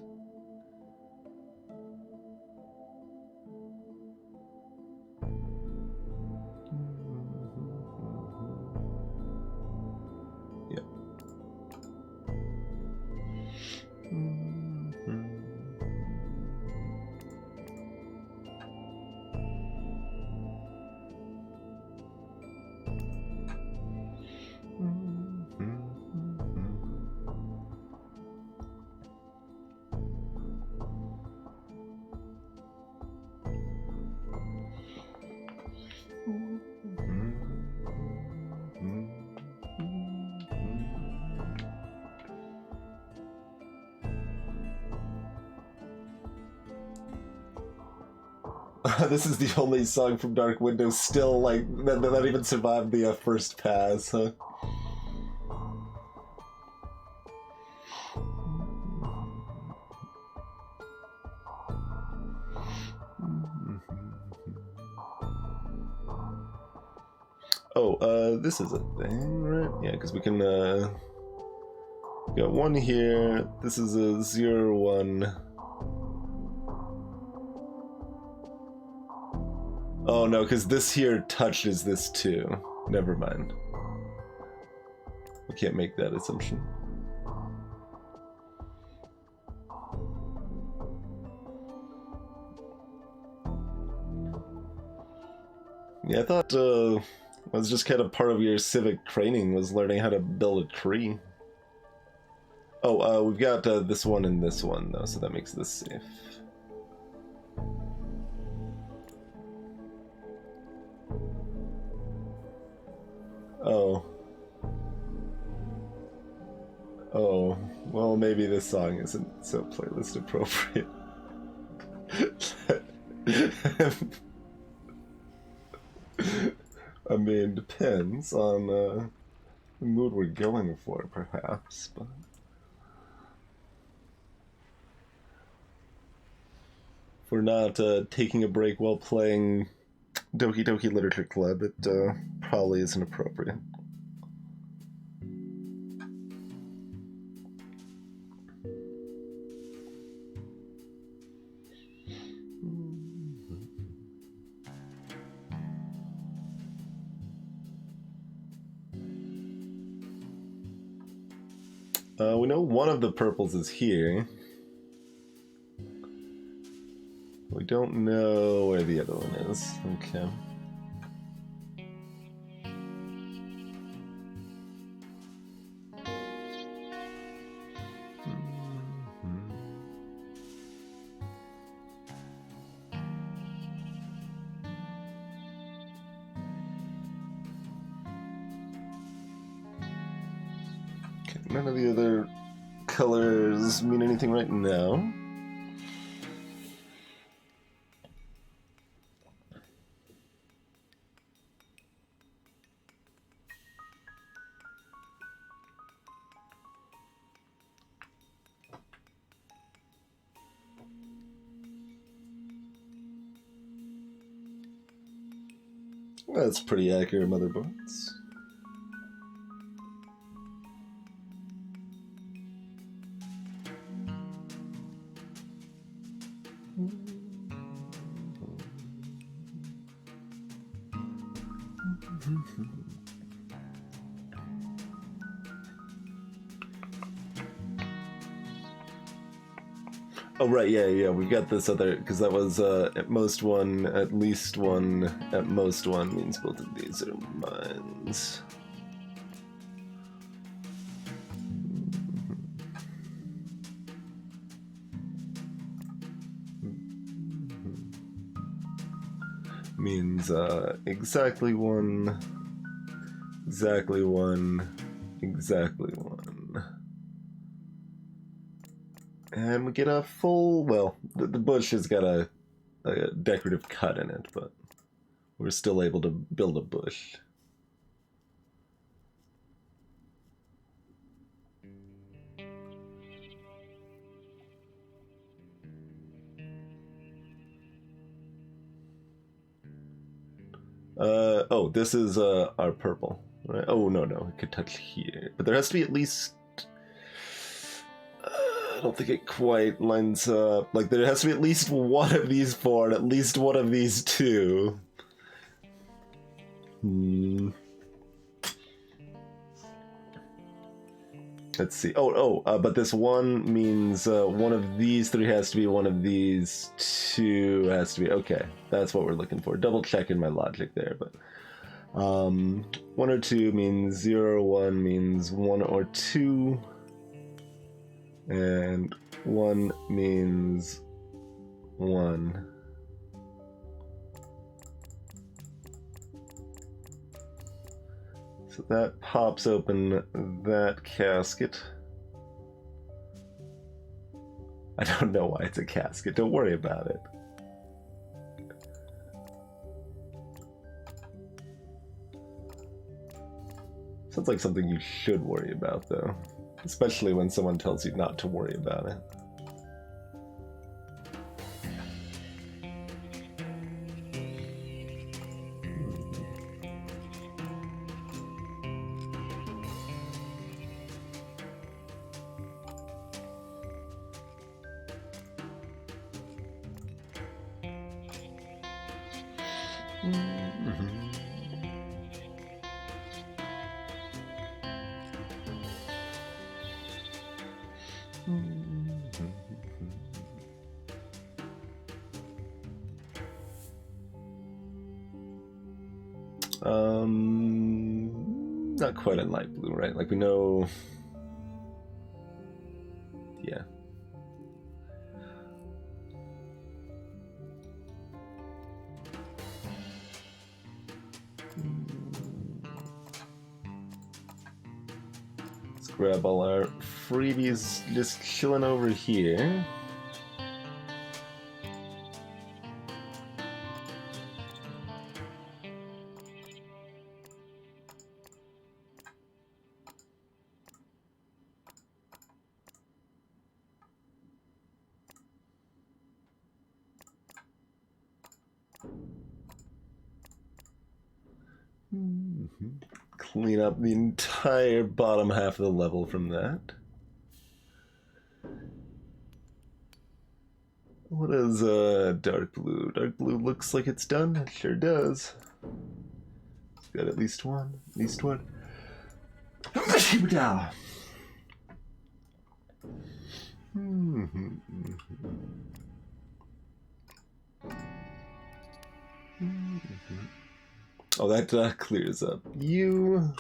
This is the only song from Dark Window still, like, that even survived the first pass, huh? Oh, this is a thing, right? Yeah, because we can, we got 1 here, this is a 0, 1. Oh no, because this here touches this too. Never mind. We can't make that assumption. Yeah, I thought it was just kind of part of your civic training was learning how to build a tree. Oh, we've got this one and this one though, so that makes this safe. Oh. Oh, well, maybe this song isn't so playlist appropriate. I mean, depends on the mood we're going for, perhaps, but... If we're not taking a break while playing Doki Doki Literature Club, it probably isn't appropriate. We know one of the purples is here. We don't know where the other one is. Okay. None of the other colors mean anything right now. That's pretty accurate, motherboards. Oh, right, yeah, we've got this other, because that was at most one, at least one, at most one means both of these are mines. Means exactly one, exactly one, exactly one. And we get a full, well, the bush has got a decorative cut in it, but we're still able to build a bush. Oh, this is our purple, right? Oh, no, it could touch here. But there has to be at least... I don't think it quite lines up. Like, there has to be at least one of these four and at least one of these two. Let's see. But this one means one of these three has to be one of these two has to be. Okay, that's what we're looking for. Double checking my logic there, but one or two means 0 or 1 means 1 or 2, and 1 means 1. So that pops open that casket. I don't know why it's a casket. Don't worry about it. Sounds like something you should worry about, though. Especially when someone tells you not to worry about it. Not quite in light blue, right? Like we know... Yeah. Let's grab all our freebies just chilling over here. Clean up the entire bottom half of the level from that. What is dark blue? Dark blue looks like it's done. It sure does. It's got at least one. At least one. Oh, that clears up. You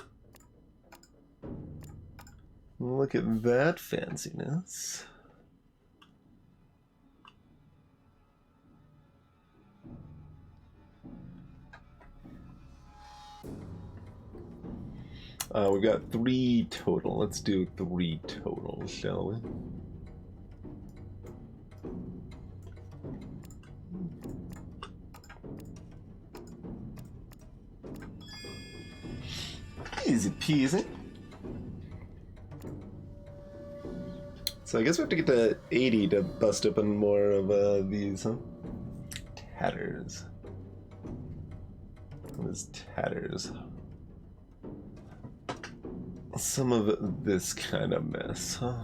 look at that fanciness. We got 3 total. Let's do 3 total, shall we? Easy peasy. So I guess we have to get to 80 to bust open more of these, huh? Tatters. What is tatters? Some of this kind of mess, huh?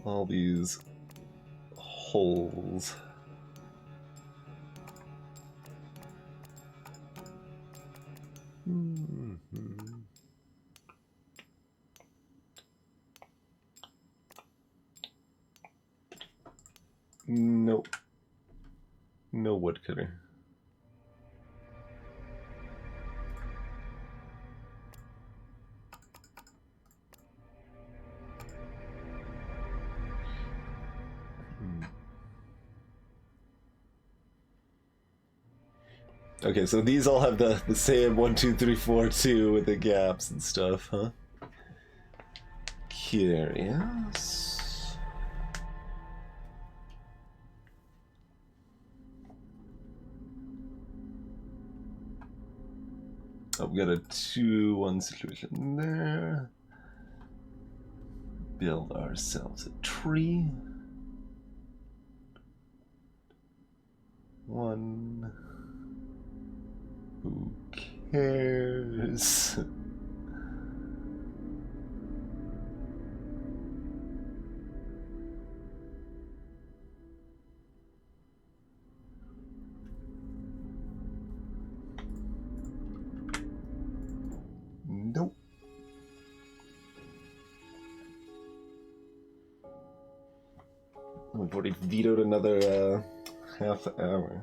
All these holes. Nope. No woodcutter. Okay, so these all have the same 1, 2, 3, 4, 2 with the gaps and stuff, huh? Curious. Oh, we got a 2-1 situation there. Build ourselves a tree. 1. Who cares? Nope. We've already vetoed another half hour.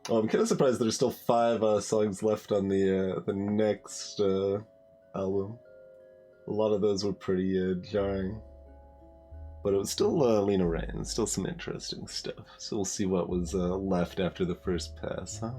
Oh, I'm kind of surprised there's still 5 songs left on the next album. A lot of those were pretty jarring. But it was still Lena Rain, still some interesting stuff. So we'll see what was left after the first pass, huh?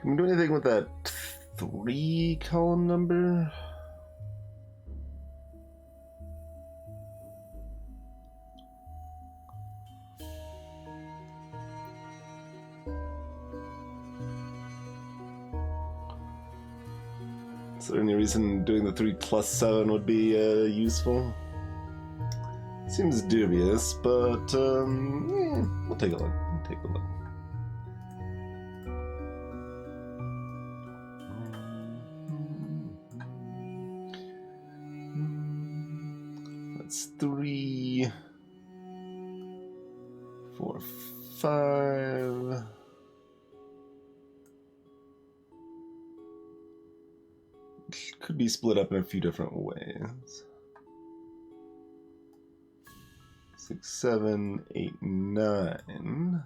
Can we do anything with that 3 column number? Is there any reason doing the 3 plus 7 would be useful? Seems dubious, but yeah, we'll take a look. We'll take a look. That's 3, 4, 5. Could be split up in a few different ways. 6, 7, 8, 9.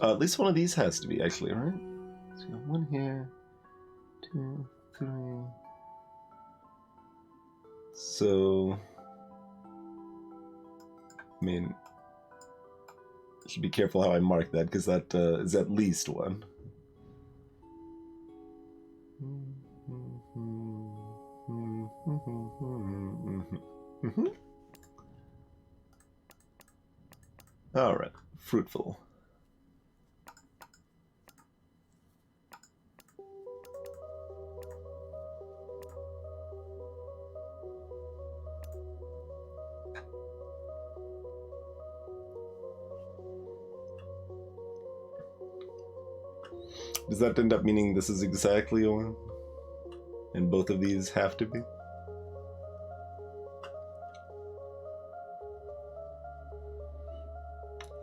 At least one of these has to be, actually, right? So 1 here, 2, 3. So, I mean, I should be careful how I mark that, because that is at least 1. All right, fruitful. Does that end up meaning this is exactly a 1? And both of these have to be?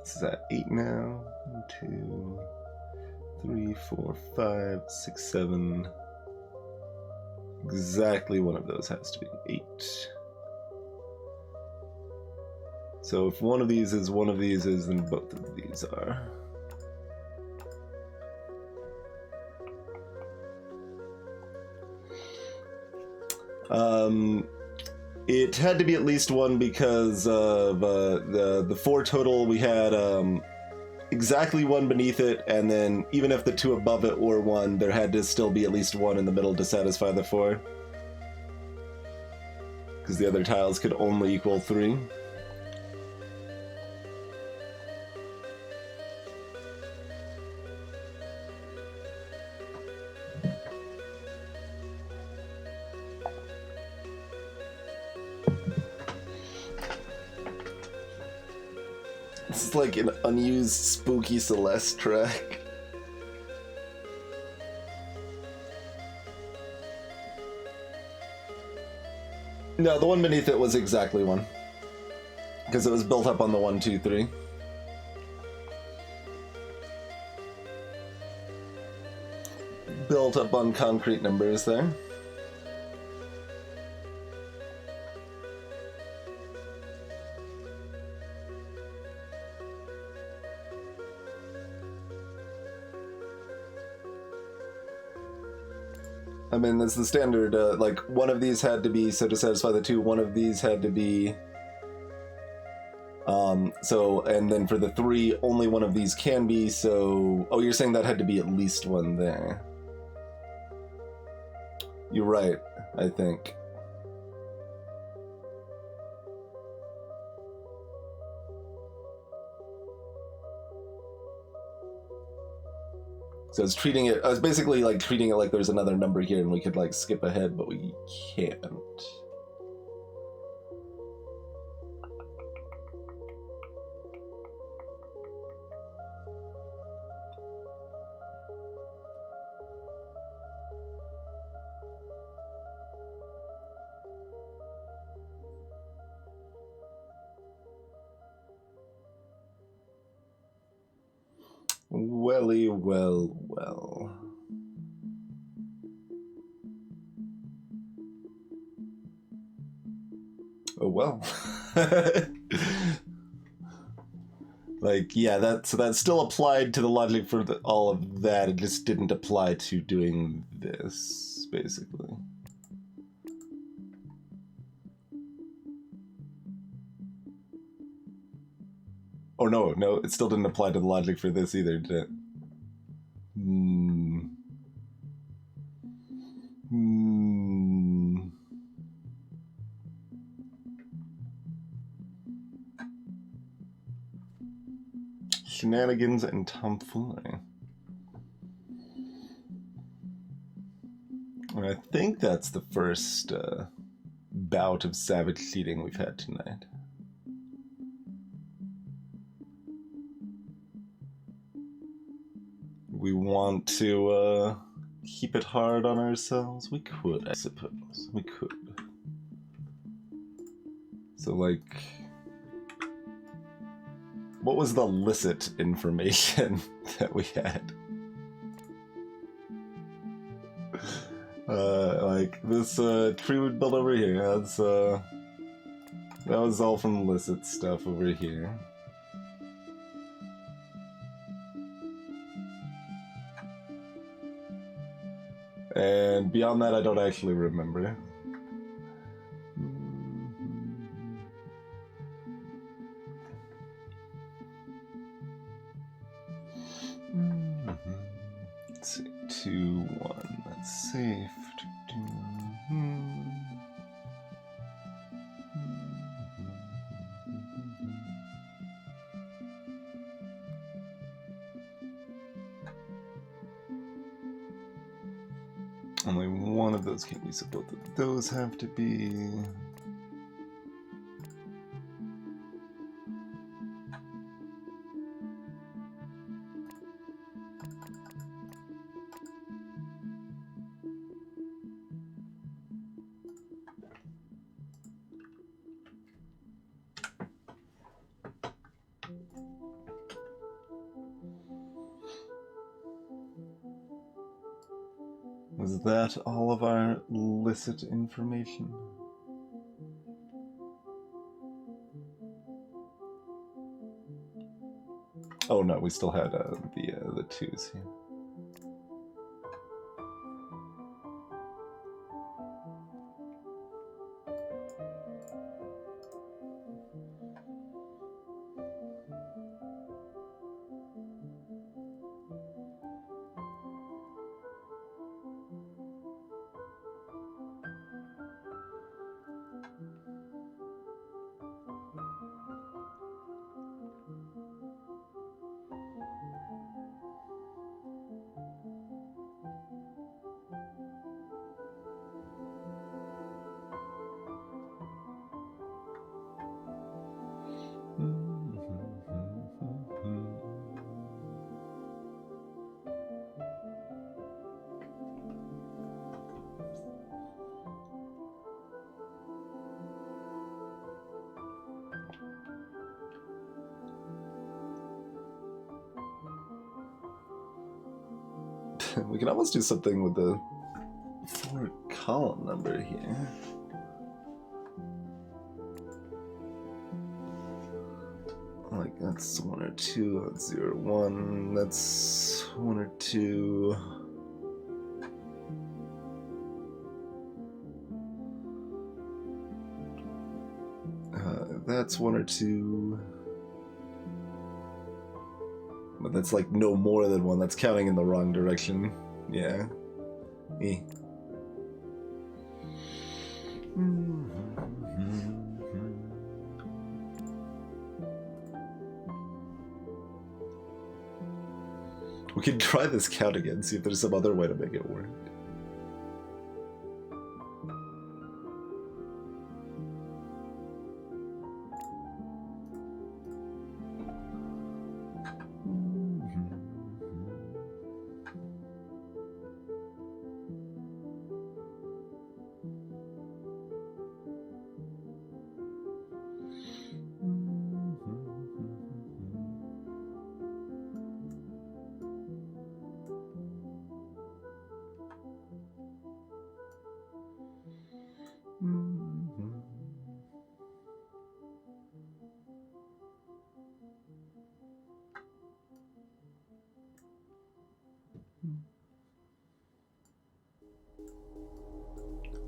This is at 8 now. 1, 2, 3, 4, 5, 6, 7. Exactly one of those has to be 8. So if one of these is, then both of these are. It had to be at least 1 because of the 4 total. We had exactly 1 beneath it, and then even if the 2 above it were 1, there had to still be at least 1 in the middle to satisfy the 4. because the other tiles could only equal 3. This is like an unused Spooky Celeste track. No, the one beneath it was exactly 1. Because it was built up on the 1, 2, 3. Built up on concrete numbers there. I mean, that's the standard, like, one of these had to be, so to satisfy the 2, one of these had to be, and then for the 3, only one of these can be, so, oh, you're saying that had to be at least 1 there. You're right, I think. So I was basically like treating it like there's another number here and we could like skip ahead, but we can't. Welly, well, well. Oh well. Like, yeah, that still applied to the logic for all of that. It just didn't apply to doing this, basically. Oh no, it still didn't apply to the logic for this either, did it? Shenanigans and tomfoolery. And I think that's the first bout of savage cheating we've had tonight. We want to keep it hard on ourselves? We could, I suppose. We could. So, like, what was the licit information that we had? Like, this tree would build over here. That's, that was all from licit stuff over here. And beyond that, I don't actually remember. Let's see, 2, 1, that's safe. Only one of those can be, so both of those have to be. Was that all of our licit information? Oh no, we still had the 2s here. We can almost do something with the 4 column number here. Like that's 1 or 2, that's 0, 1, that's 1 or 2. That's 1 or 2. But that's like no more than 1. That's counting in the wrong direction. Yeah. We can try this count again, see if there's some other way to make it work.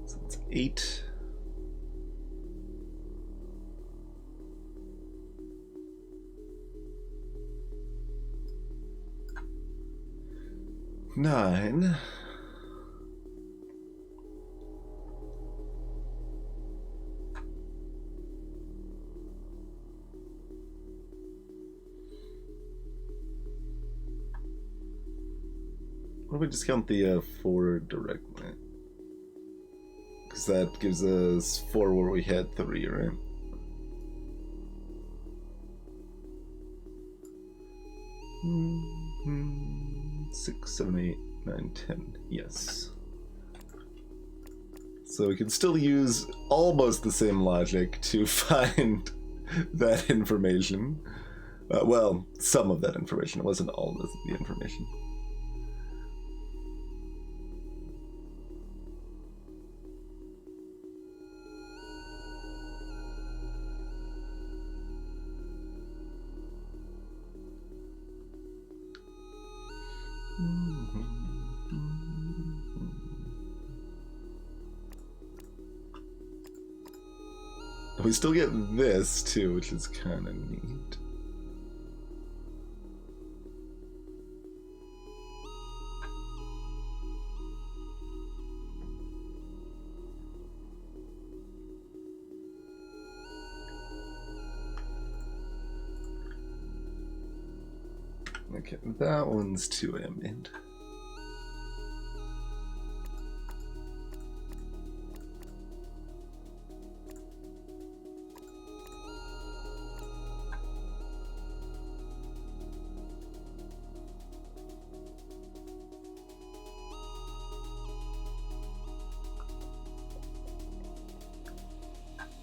So it's 8. Nine. Why don't we discount the 4 directly? Because that gives us 4 where we had 3, right? Mm-hmm. 6, 7, 8, 9, 10. Yes. So we can still use almost the same logic to find that information. Well, some of that information. It wasn't all of the information. We still get this too, which is kind of neat. Okay, that one's too ambient.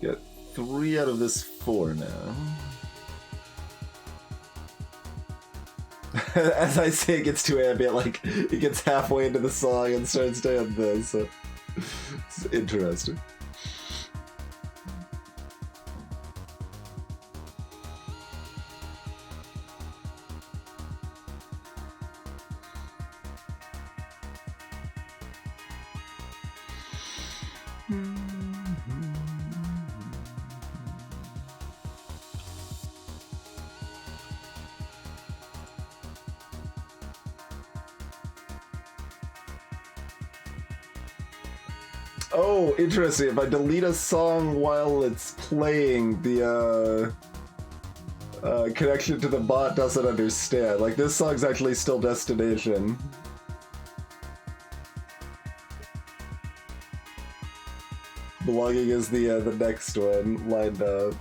Get 3 out of this 4 now. As I say, it gets too ambient, like, it gets halfway into the song and starts doing this, so it's interesting. Oh, interesting. If I delete a song while it's playing, the connection to the bot doesn't understand. Like, this song's actually still destination. Belonging is the next one lined up.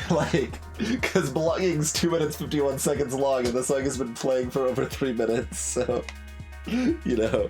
Like, because Belonging's 2 minutes 51 seconds long, and the song has been playing for over 3 minutes, so, you know.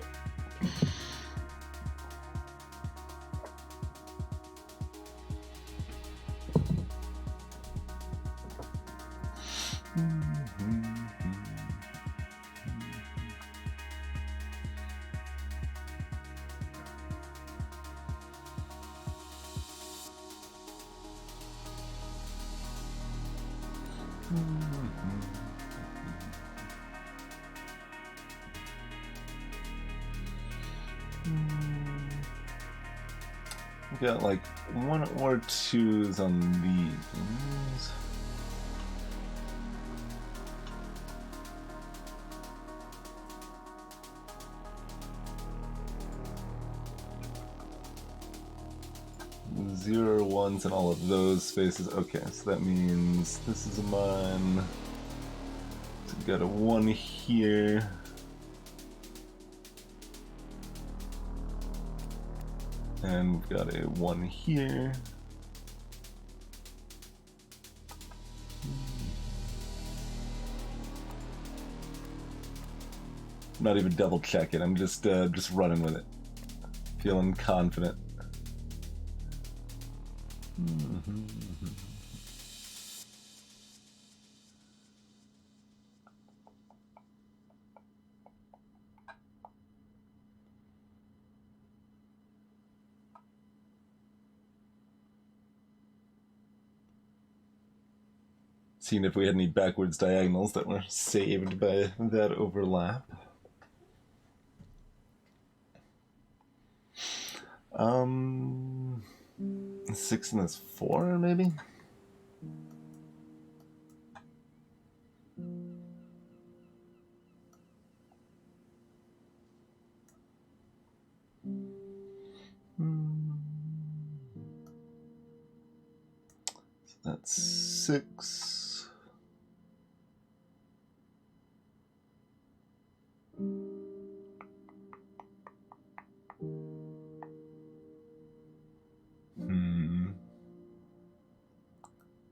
We got like 1 or 2s on these. 0 1s in all of those spaces. Okay, so that means this is a mine. So we've got a 1 here. And we've got a 1 here. I'm not even double checking. I'm just running with it, feeling confident. Seeing if we had any backwards diagonals that were saved by that overlap. 6 and this 4, maybe? So that's 6.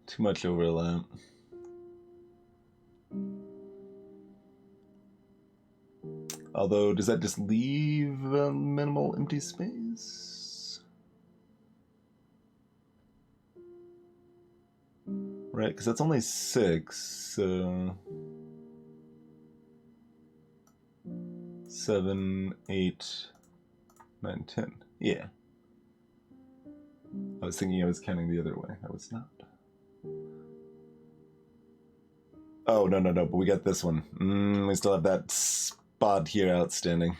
Too much overlap. Although, does that just leave a minimal empty space? Right, because that's only 6, so 7, 8, 9, 10. Yeah. I was thinking I was counting the other way. I was not. Oh, no, but we got this one. We still have that spot here outstanding.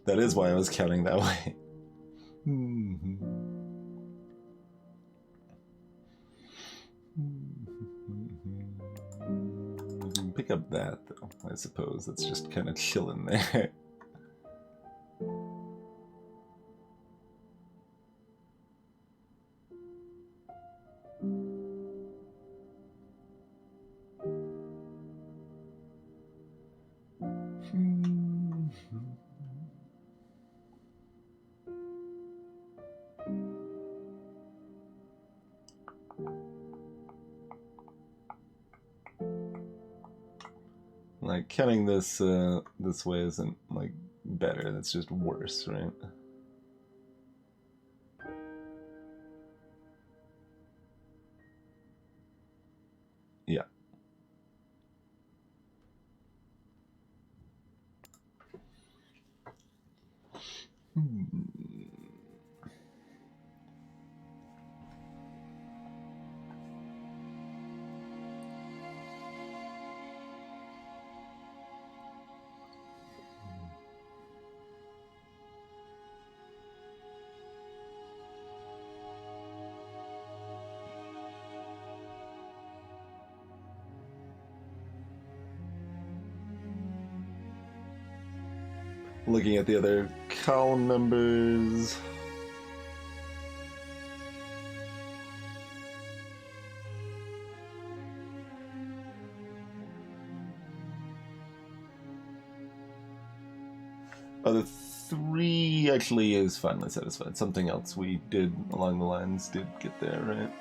That is why I was counting that way. Pick up that, though, I suppose. That's just kind of chilling there. Like, counting this this way isn't, like, better. That's just worse, right? Yeah. Looking at the other column numbers. Oh, the 3 actually is finally satisfied. Something else we did along the lines did get there, right?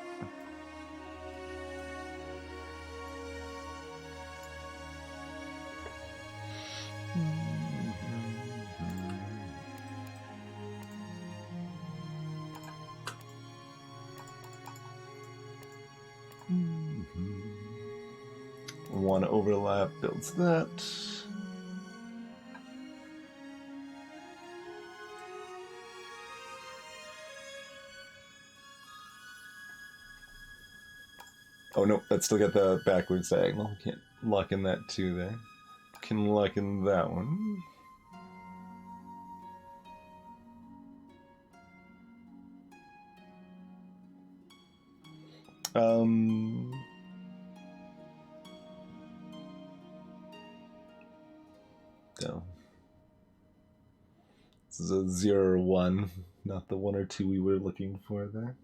One overlap builds that. Oh no, that's still got the backwards diagonal. Can't lock in that 2 there. Can lock in that one. No. This is a 0 or 1, not the 1 or 2 we were looking for there.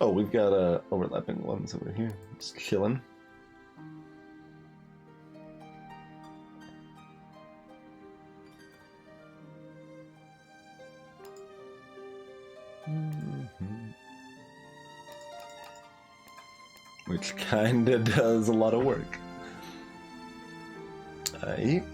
Oh, we've got overlapping ones over here. Just chilling. Which kinda does a lot of work. Aight.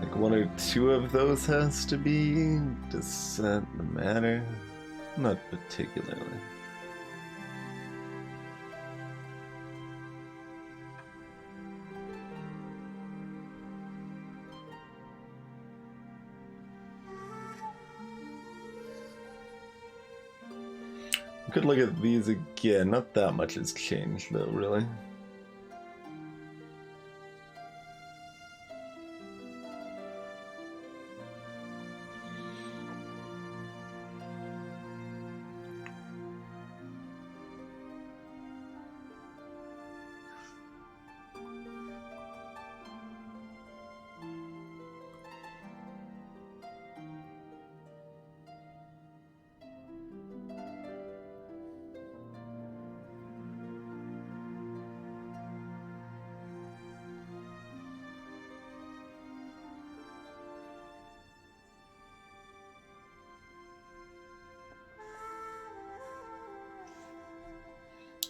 Like 1 or 2 of those has to be. Does that matter? Not particularly. We could look at these again. Not that much has changed though, really.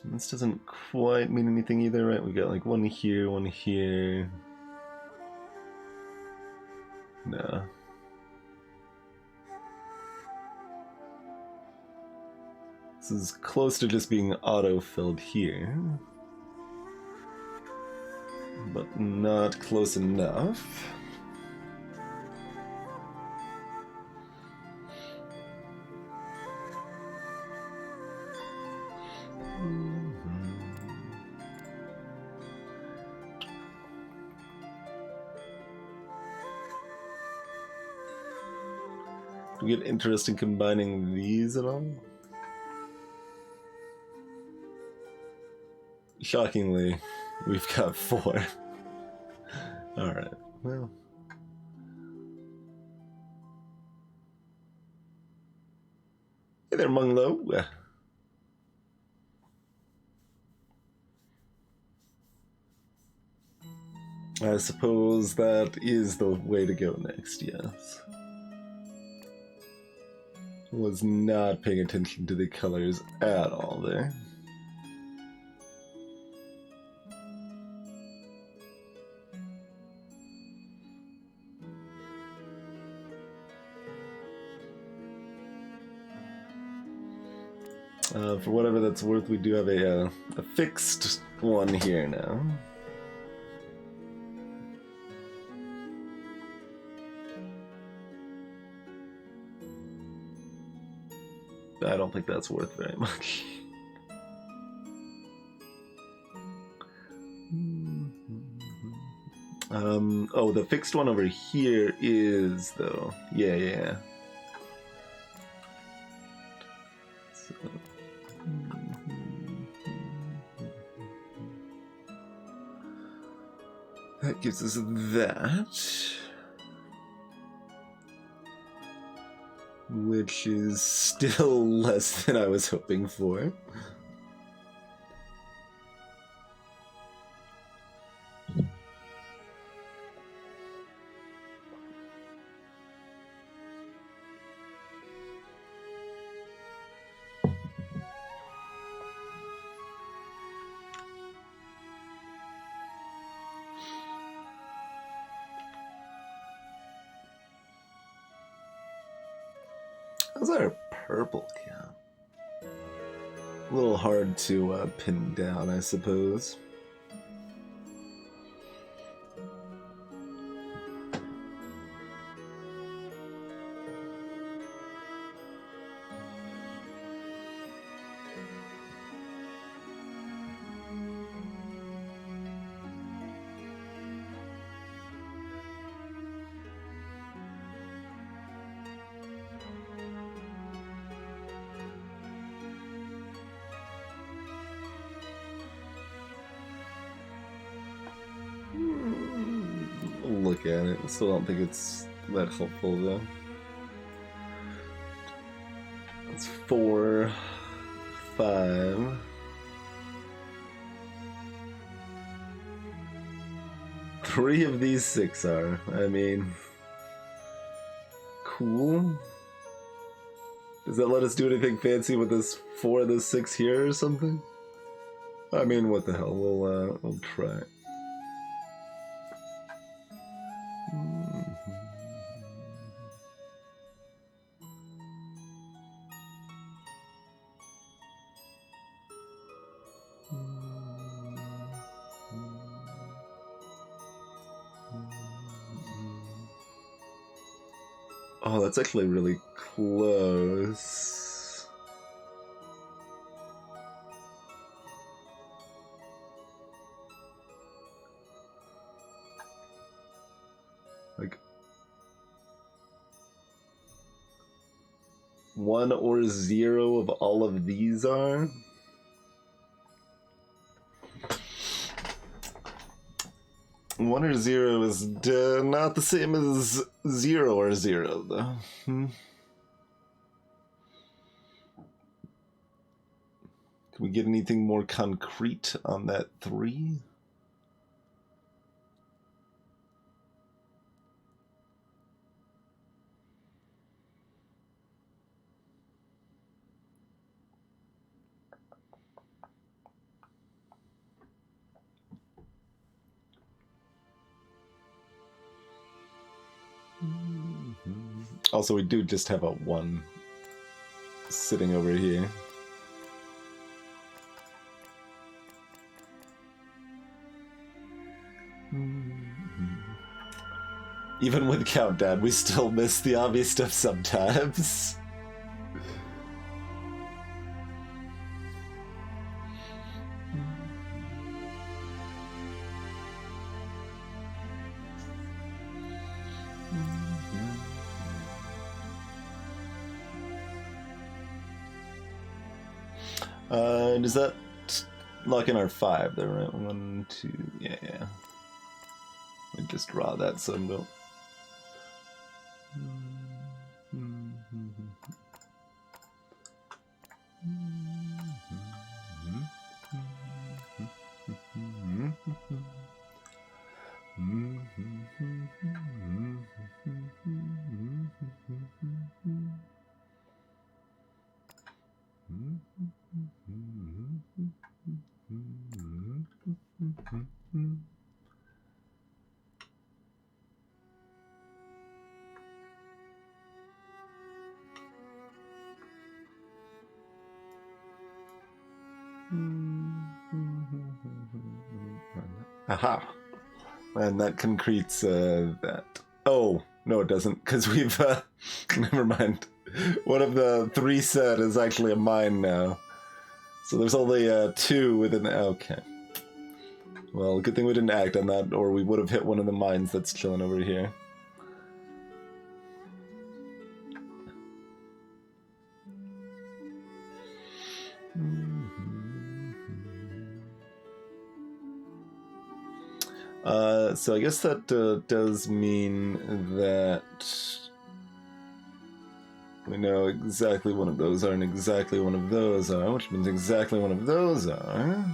This doesn't quite mean anything either, right? We got like 1 here, 1 here. No. This is close to just being auto-filled here. But not close enough. Do we get interest in combining these at all? Shockingly, we've got 4. Alright, well. Hey there, Munglo. I suppose that is the way to go next, yes. Was not paying attention to the colors at all there. For whatever that's worth, we do have a fixed one here now. I don't think that's worth very much. Oh, the fixed one over here is, though. Yeah. That gives us that. Which is still less than I was hoping for. How's our purple count? A little hard to pin down, I suppose. Look at it. Still don't think it's that helpful though. It's 4, 5. Three of these 6 are. I mean, cool. Does that let us do anything fancy with this 4 of this 6 here or something? I mean, what the hell? We'll try. Oh, that's actually really close. Like 1 or 0 of all of these are. One or 0 is not the same as 0 or 0, though. Can we get anything more concrete on that 3? Also, we do just have a 1 sitting over here. Even with Countdown, we still miss the obvious stuff sometimes. Does that lock in our 5 there, right? 1, 2, yeah. Let me just draw that symbol. Aha. And that concretes that. Oh, no it doesn't, because we've, never mind. One of the 3 set is actually a mine now. So there's only 2 within the... Okay. Well, good thing we didn't act on that, or we would have hit one of the mines that's chilling over here. So I guess that does mean that we know exactly one of those are and exactly one of those are, which means exactly one of those are.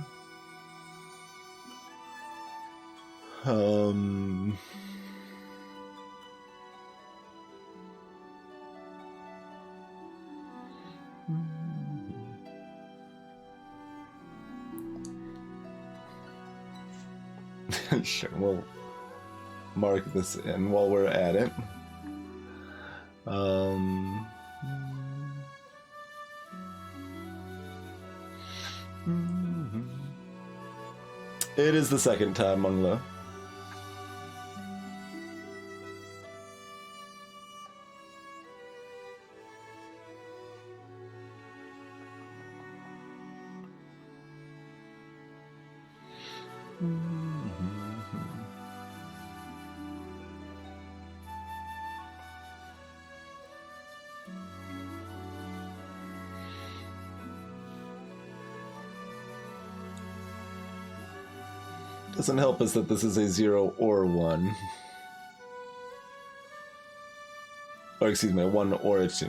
Sure, we'll mark this in while we're at it. It is the second time, Mungla. Doesn't help us that this is a 0 or 1. Or excuse me, a 1 or a 2.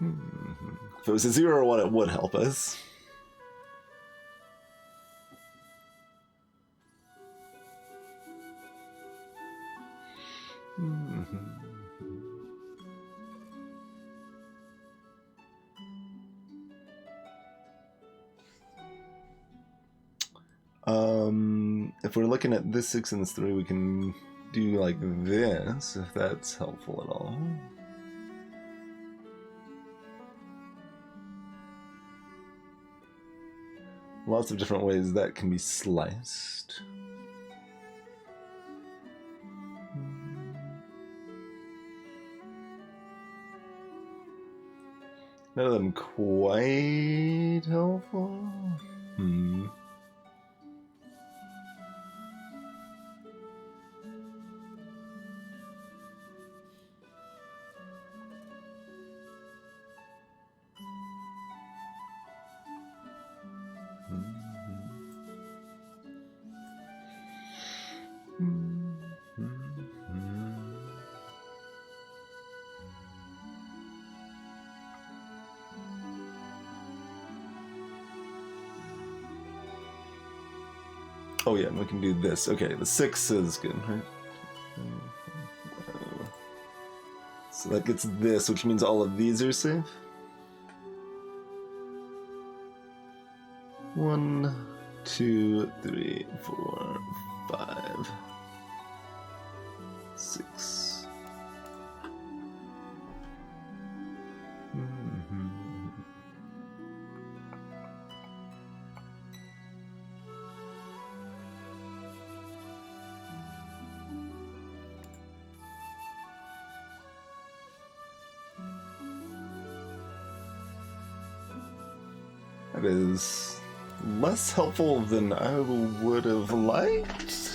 If it was a 0 or 1, it would help us. If we're looking at this 6 and this 3, we can do like this, if that's helpful at all. Lots of different ways that can be sliced. None of them quite helpful. Oh yeah, and we can do this. Okay, the 6 is good, right? So that gets this, which means all of these are safe. 1, 2, 3, 4, 5, 6. That is less helpful than I would have liked.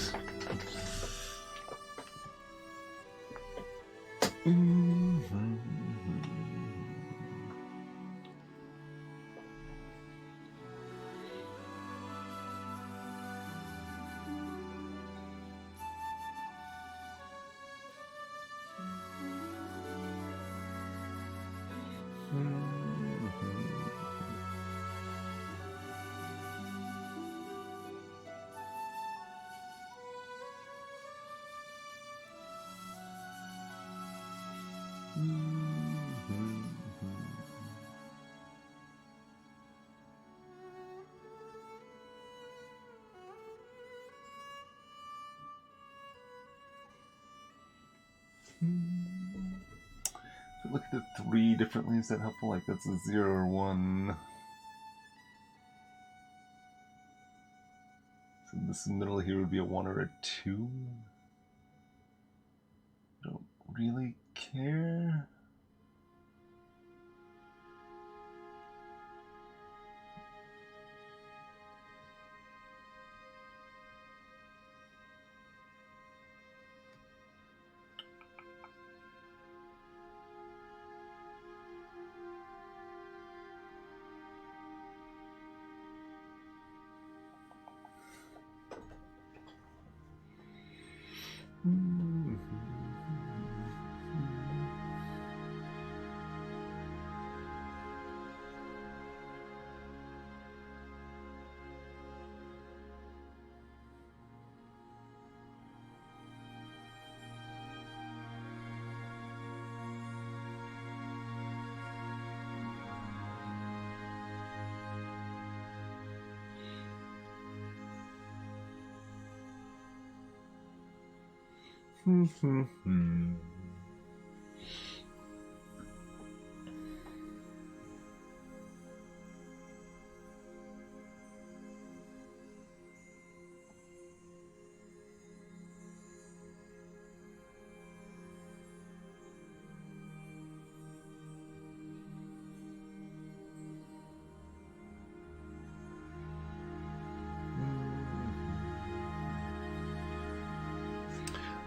Look at the 3 differently. Is that helpful? Like that's a 0 or 1. So this middle here would be a 1 or a 2. I don't really care.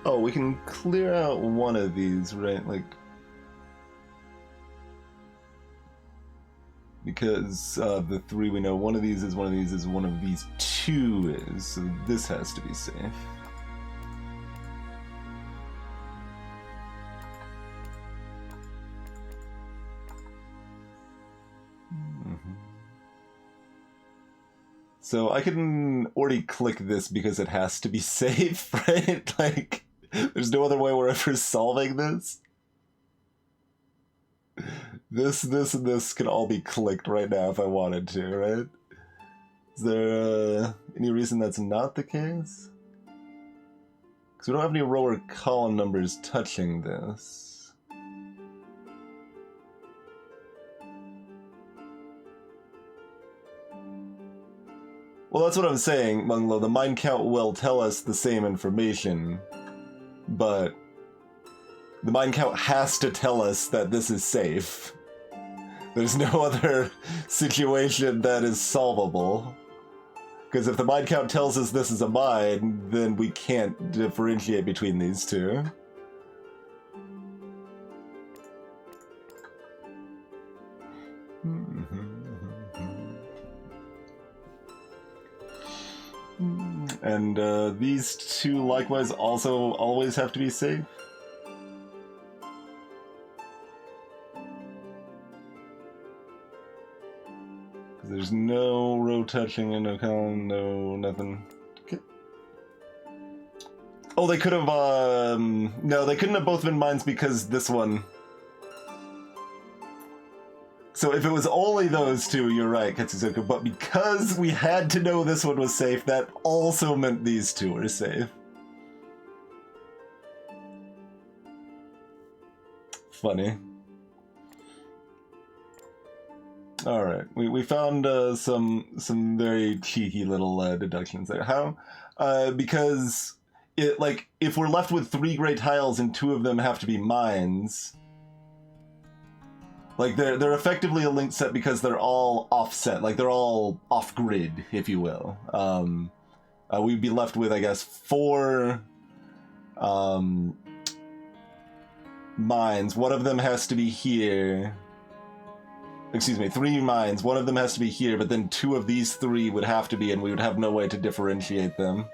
Oh, we can clear out one of these, right? Like, because the three we know, one of these is one of these is one of these two is, so this has to be safe. So I can already click this because it has to be safe, right? Like, there's no other way we're ever solving this. This, and this can all be clicked right now if I wanted to, right? Is there any reason that's not the case? Because we don't have any row or column numbers touching this. Well, that's what I'm saying, Munglo. The mind count will tell us the same information, but the mind count has to tell us that this is safe. There's no other situation that is solvable. Because if the mind count tells us this is a mine, then we can't differentiate between these two. And these two likewise also always have to be safe. There's no row touching and no column, no nothing. Okay. Oh, they could have, no, they couldn't have both been mines because this one. So if it was only those two, you're right, Katsuzuka, but because we had to know this one was safe, that also meant these two were safe. Funny. Alright, we found some very cheeky little deductions there. How? Because, it like, if we're left with 3 gray tiles and 2 of them have to be mines, like, they're effectively a linked set because they're all offset, like, they're all off-grid, if you will. We'd be left with, I guess, 4 mines. One of them has to be here. Excuse me, 3 mines. One of them has to be here, but then 2 of these 3 would have to be, and we would have no way to differentiate them.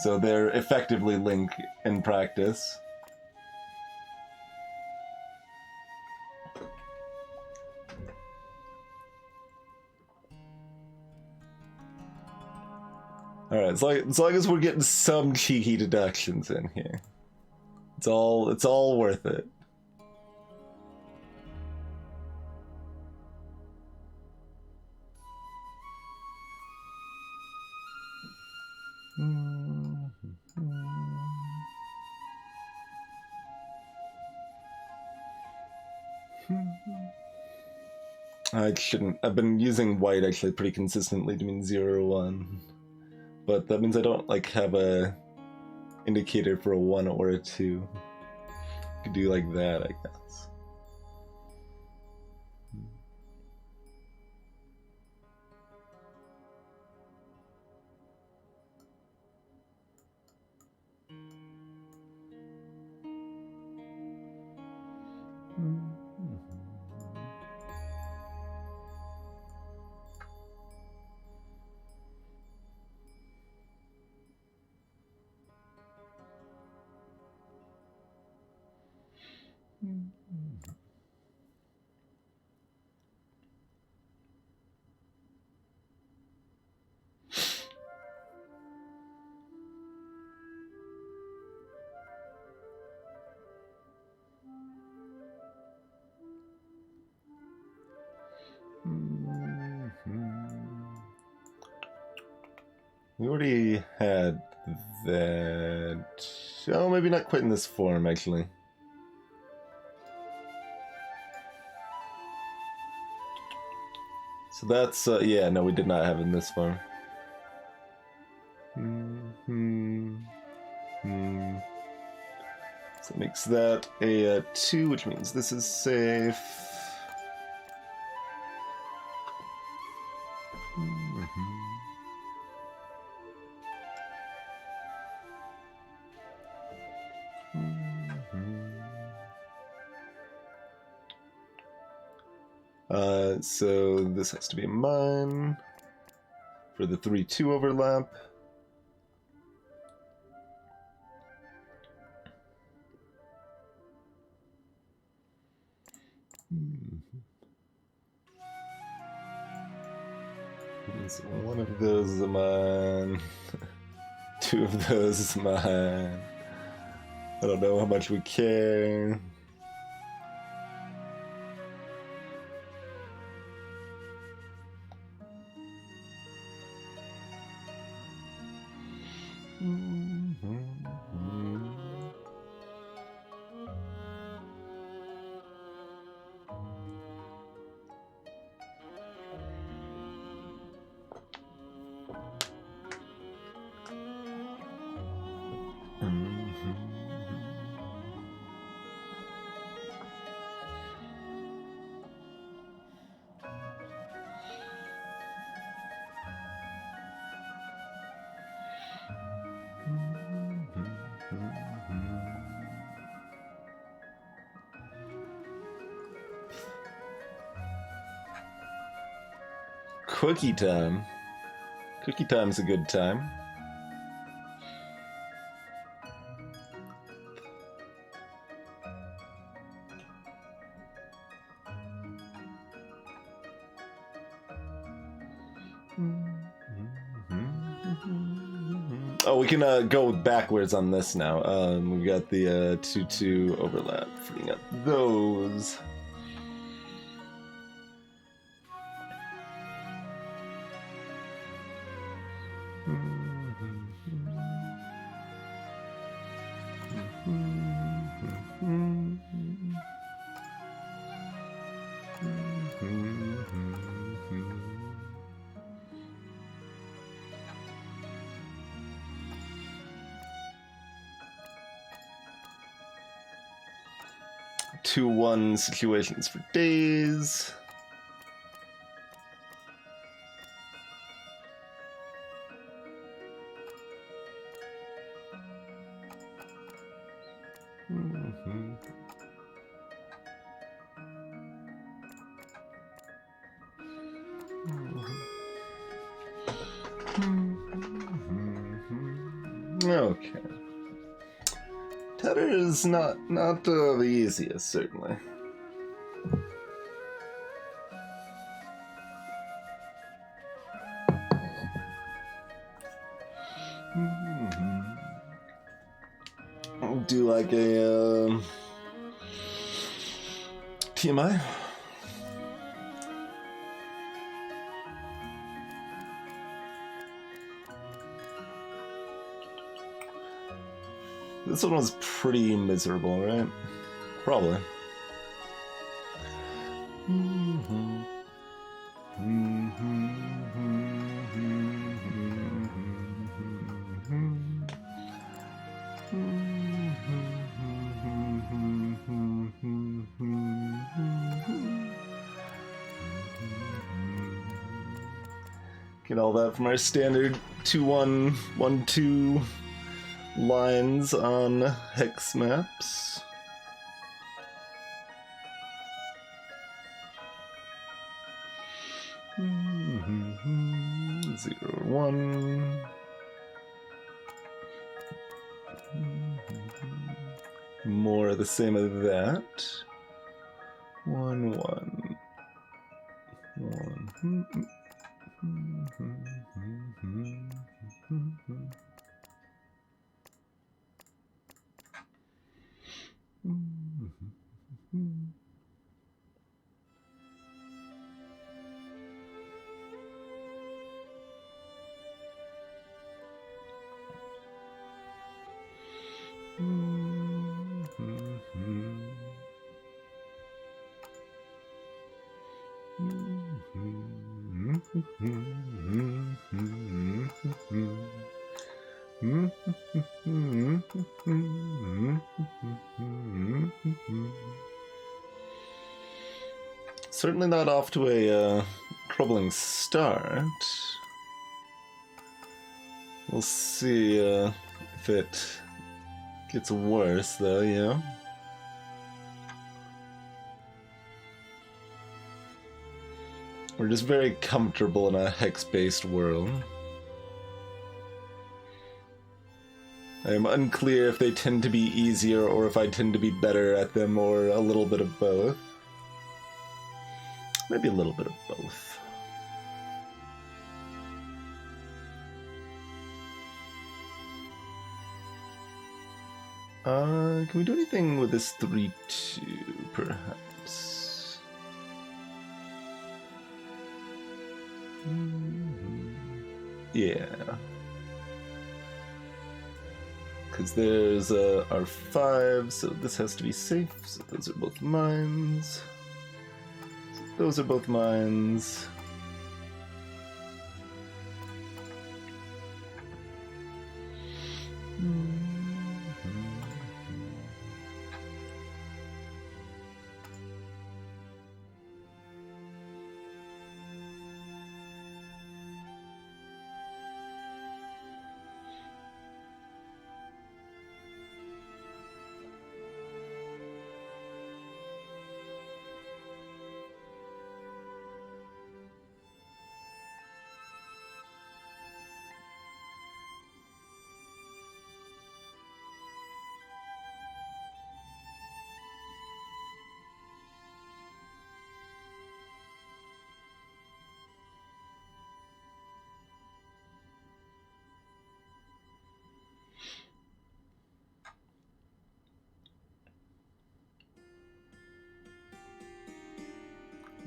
So they're effectively linked in practice. Alright, as long as we're getting some cheeky deductions in here. It's all worth it. I shouldn't. I've been using white actually pretty consistently to mean 0, 1. But that means I don't like have a indicator for a 1 or a 2. Could do like that, I guess. We already had that. Oh, maybe not quite in this form, actually. So that's, yeah, no, we did not have it in this form. So that makes that a 2, which means this is safe. So this has to be mine for the 3-2 overlap. So one of those is mine. 2 of those is mine. I don't know how much we care. Cookie time. Cookie time's a good time. Oh, we can go backwards on this now. We got the 2-2 overlap, freeing up those. Two 1 situations for days. Okay. Tether is not the easiest, certainly. I'll do like a TMI. This one was pretty miserable, right? Probably. Get all that from our standard 2-1, 1-2 lines on hex maps. Zero, 1. More of the same of that. 1, 1. 1. Certainly not off to a troubling start. We'll see if it gets worse, though, yeah. We're just very comfortable in a hex-based world. I am unclear if they tend to be easier or if I tend to be better at them, or a little bit of both. Maybe a little bit of both. Can we do anything with this 3-2, perhaps? Yeah. Because there's our 5, so this has to be safe, so those are both mines. So those are both mines.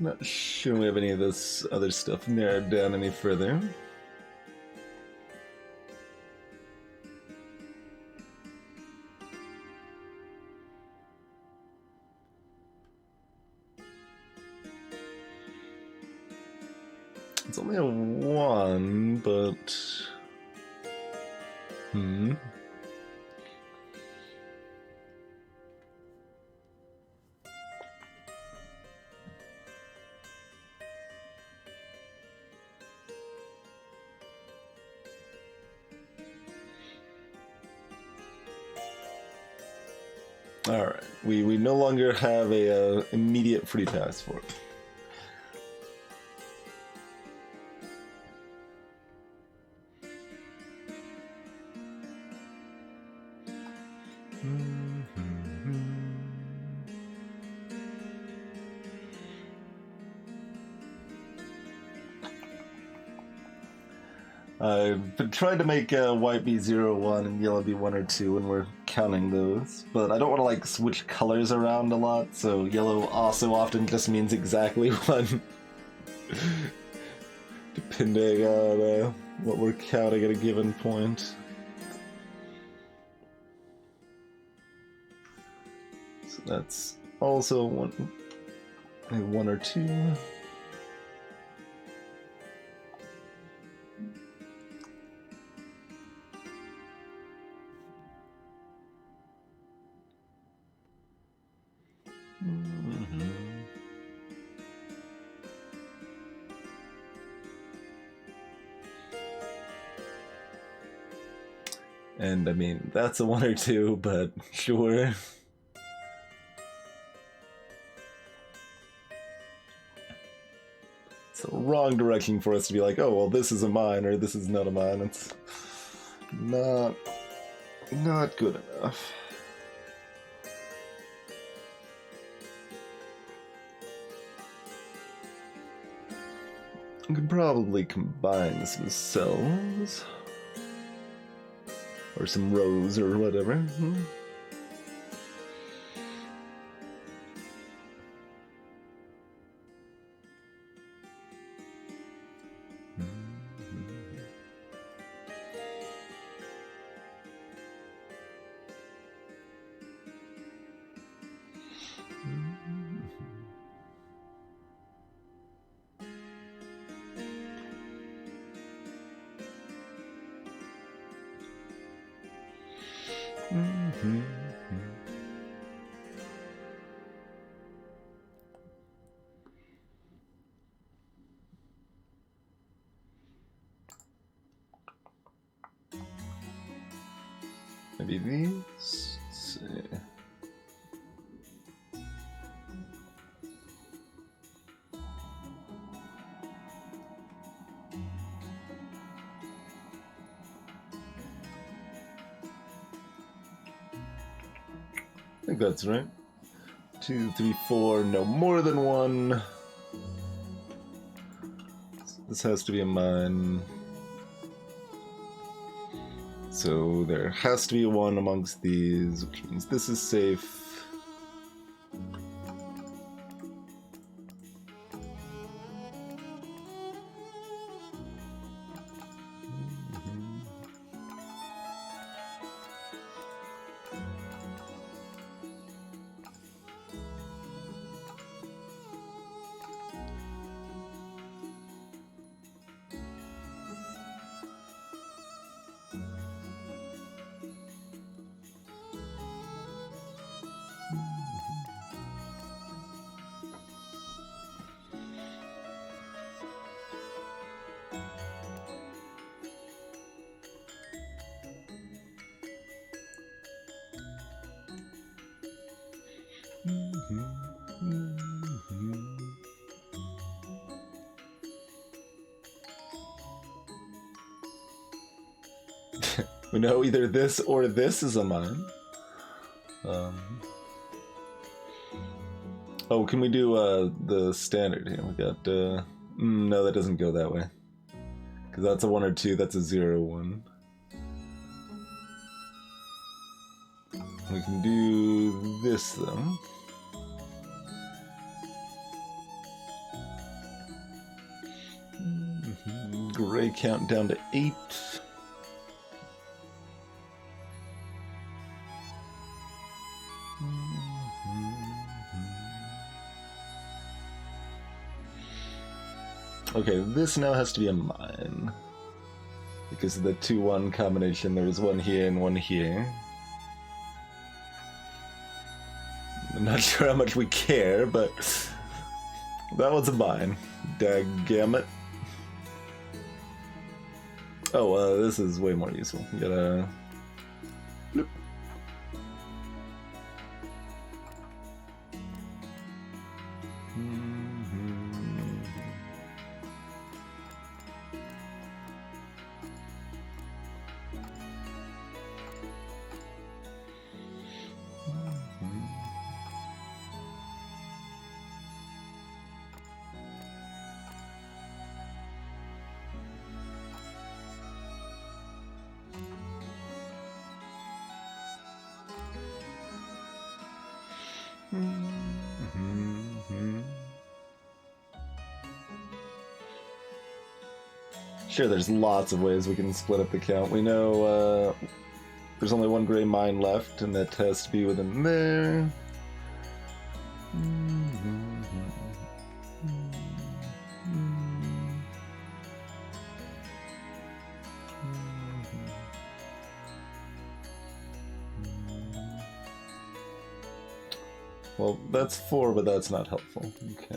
Not sure we have any of this other stuff narrowed down any further. It's only a 1, but... Alright, we no longer have a immediate free pass for it. I've been trying to make white be 0, 1 and yellow be 1 or 2 when we're counting those, but I don't want to like switch colors around a lot, so yellow also often just means exactly 1. Depending on what we're counting at a given point. So that's also a 1 or 2. And I mean, that's a 1 or 2, but sure. It's the wrong direction for us to be like, oh, well, this is a mine, or this is not a mine. It's not good enough. I could probably combine some cells. Or some rows or whatever. Maybe these? Let's see. I think that's right. 2, 3, 4, no more than one. This has to be a mine. So there has to be one amongst these, which means this is safe. We know either this or this is a mine. Oh, can we do the standard here? We got no, that doesn't go that way, because that's a 1 or 2. That's a 0, 1. We can do this though. Gray count down to 8. Okay, this now has to be a mine. Because of the 2-1 combination, there was one here and one here. I'm not sure how much we care, but that one's a mine. Daggammit. Oh, this is way more useful. You gotta... Bloop. Sure, there's lots of ways we can split up the count. We know there's only one gray mine left, and that has to be within there. Well, that's 4, but that's not helpful. Okay.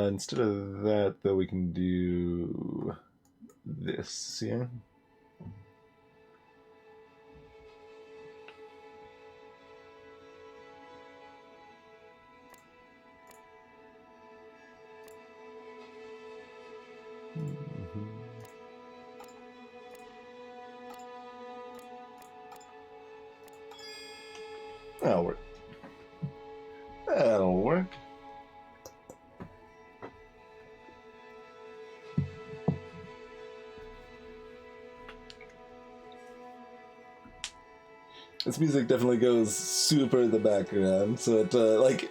Instead of that, though, we can do this, yeah? That'll work. That'll work. This music definitely goes super in the background, so it, like,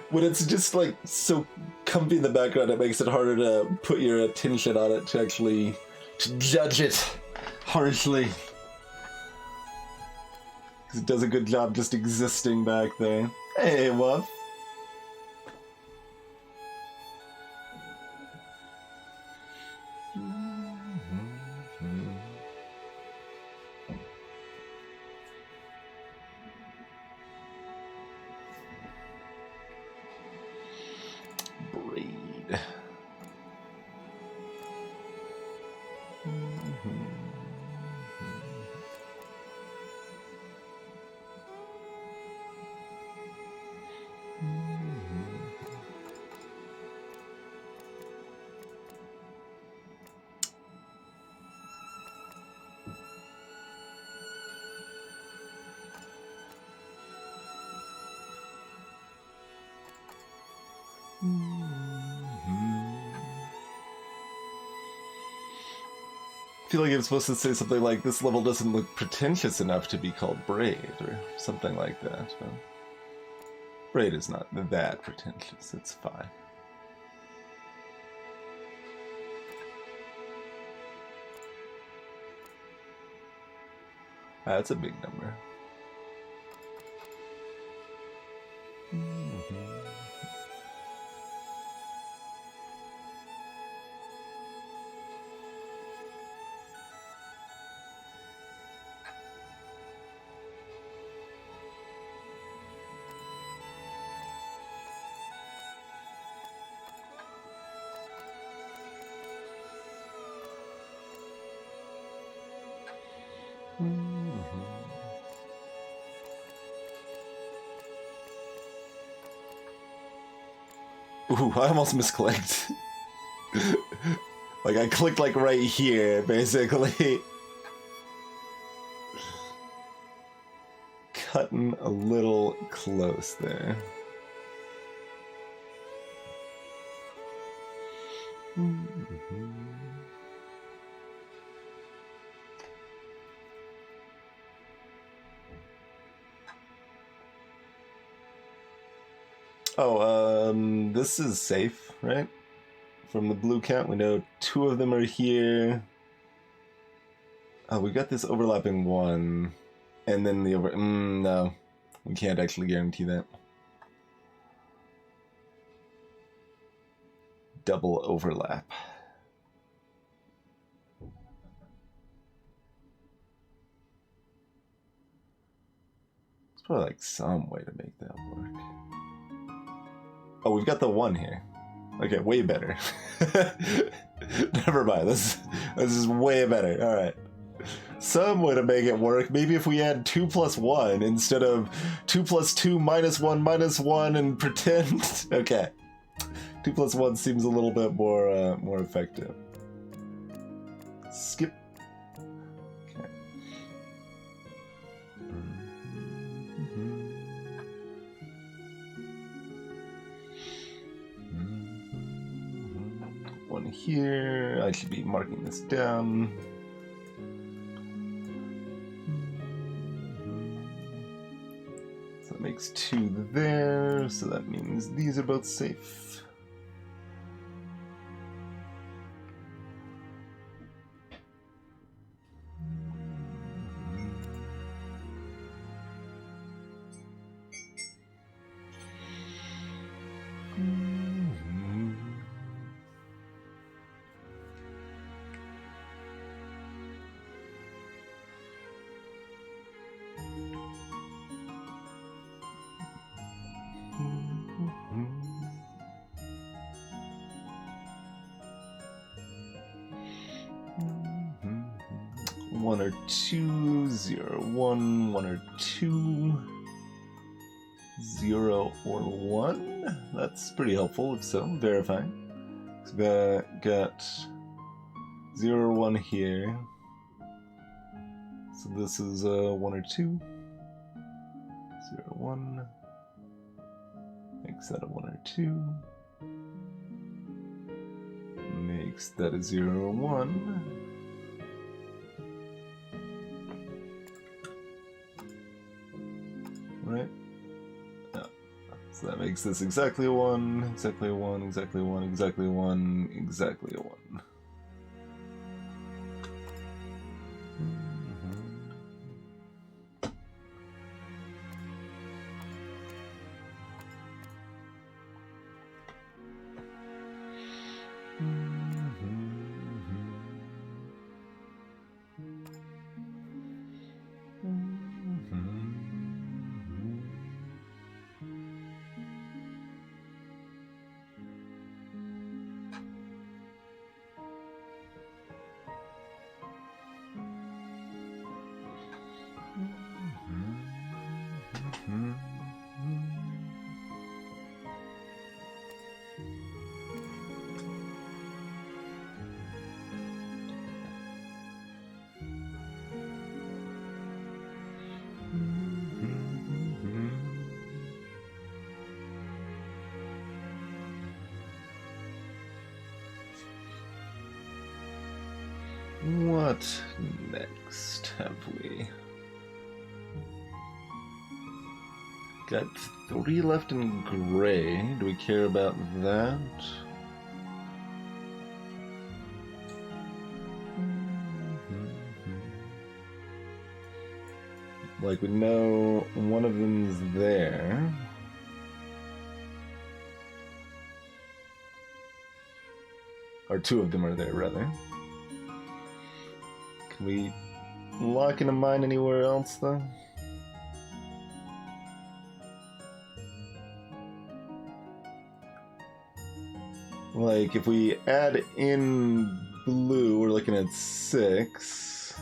when it's just, like, so comfy in the background, it makes it harder to put your attention on it, to actually to judge it harshly. It does a good job just existing back there. Hey, Wuff. Braid. I feel like I'm supposed to say something like, this level doesn't look pretentious enough to be called Braid, or something like that. But Braid is not that pretentious, it's fine. That's a big number. Ooh, I almost misclicked. Like, I clicked, like, right here, basically. Cutting a little close there. Oh, this is safe, right? From the blue count, we know 2 of them are here. Oh, we got this overlapping one. And then the no. We can't actually guarantee that. Double overlap. There's probably like some way to make that work. Oh, we've got the 1 here. Okay, way better. Never mind. This is way better. All right. Some way to make it work. Maybe if we add 2 plus 1 instead of 2 plus 2 minus 1 and pretend. Okay. 2 plus 1 seems a little bit more effective. Skip. Okay. One here. I should be marking this down. So that makes 2 there. So that means these are both safe. One or two, 0, 1, 1 or 2, 0 or 1. That's pretty helpful, if so. Verifying. So we got 0 or 1 here. So this is 1 or 2. 0 or 1. Makes that a 1 or 2. Makes that a 0 or 1. Right? Yeah. So that makes this exactly a 1, exactly a 1, exactly a 1, exactly a 1, exactly a 1. What next have we? Got 3 left in gray. Do we care about that? Like, we know one of them's there. Or 2 of them are there, rather. Can we lock in a mine anywhere else, though? Like, if we add in blue, we're looking at 6.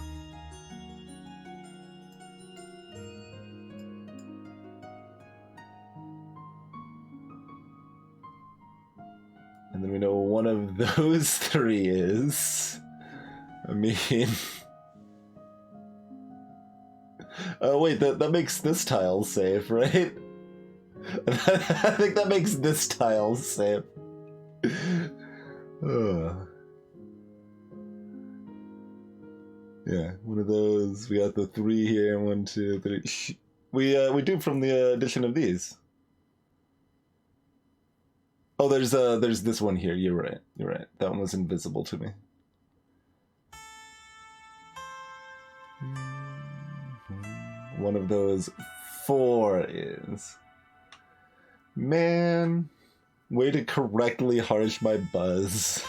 And then we know one of those 3 is... I mean... Oh, wait, that makes this tile safe, right? I think that makes this tile safe. Yeah, one of those. We got the 3 here. 1, 2, 3. We do from the addition of these. Oh, there's this one here. You're right. You're right. That one was invisible to me. One of those 4 is. Man, way to correctly harsh my buzz,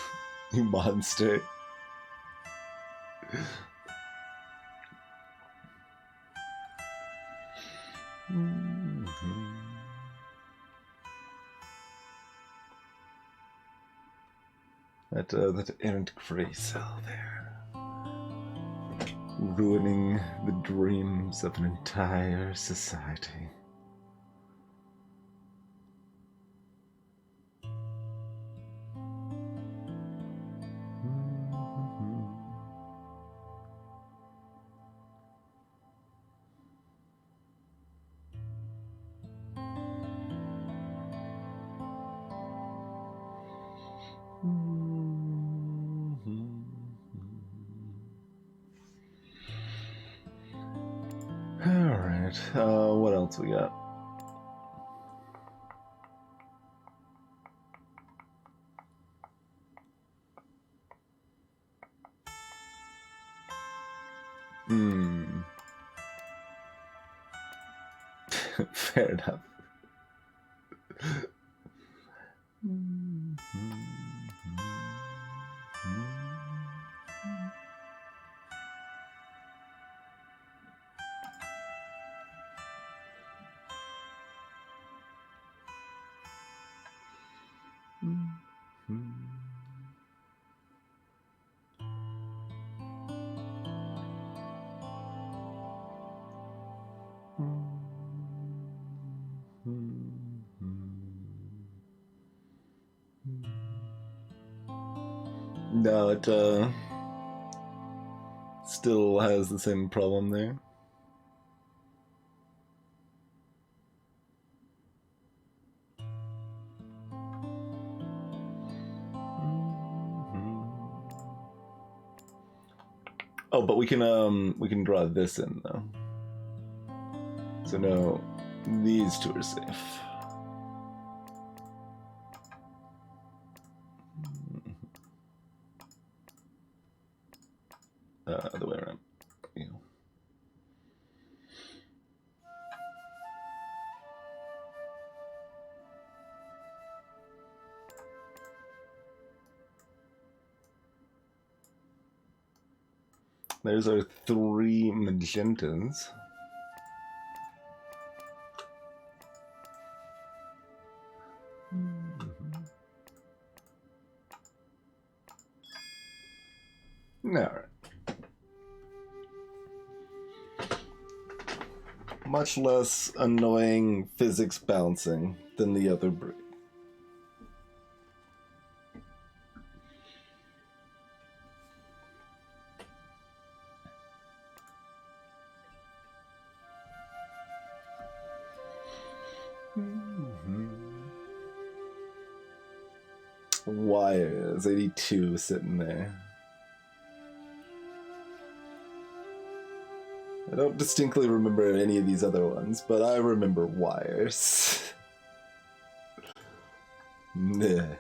you monster. That errant gray cell there, ruining the dreams of an entire society. Alright, what else we got? Fair enough. No, it still has the same problem there. Oh, but we can draw this in though. So no, these 2 are safe. The way around. Yeah. There's our 3 magentas. Alright. Much less annoying physics bouncing than the other breed. Why is 82 sitting there? I don't distinctly remember any of these other ones, but I remember wires. Meh.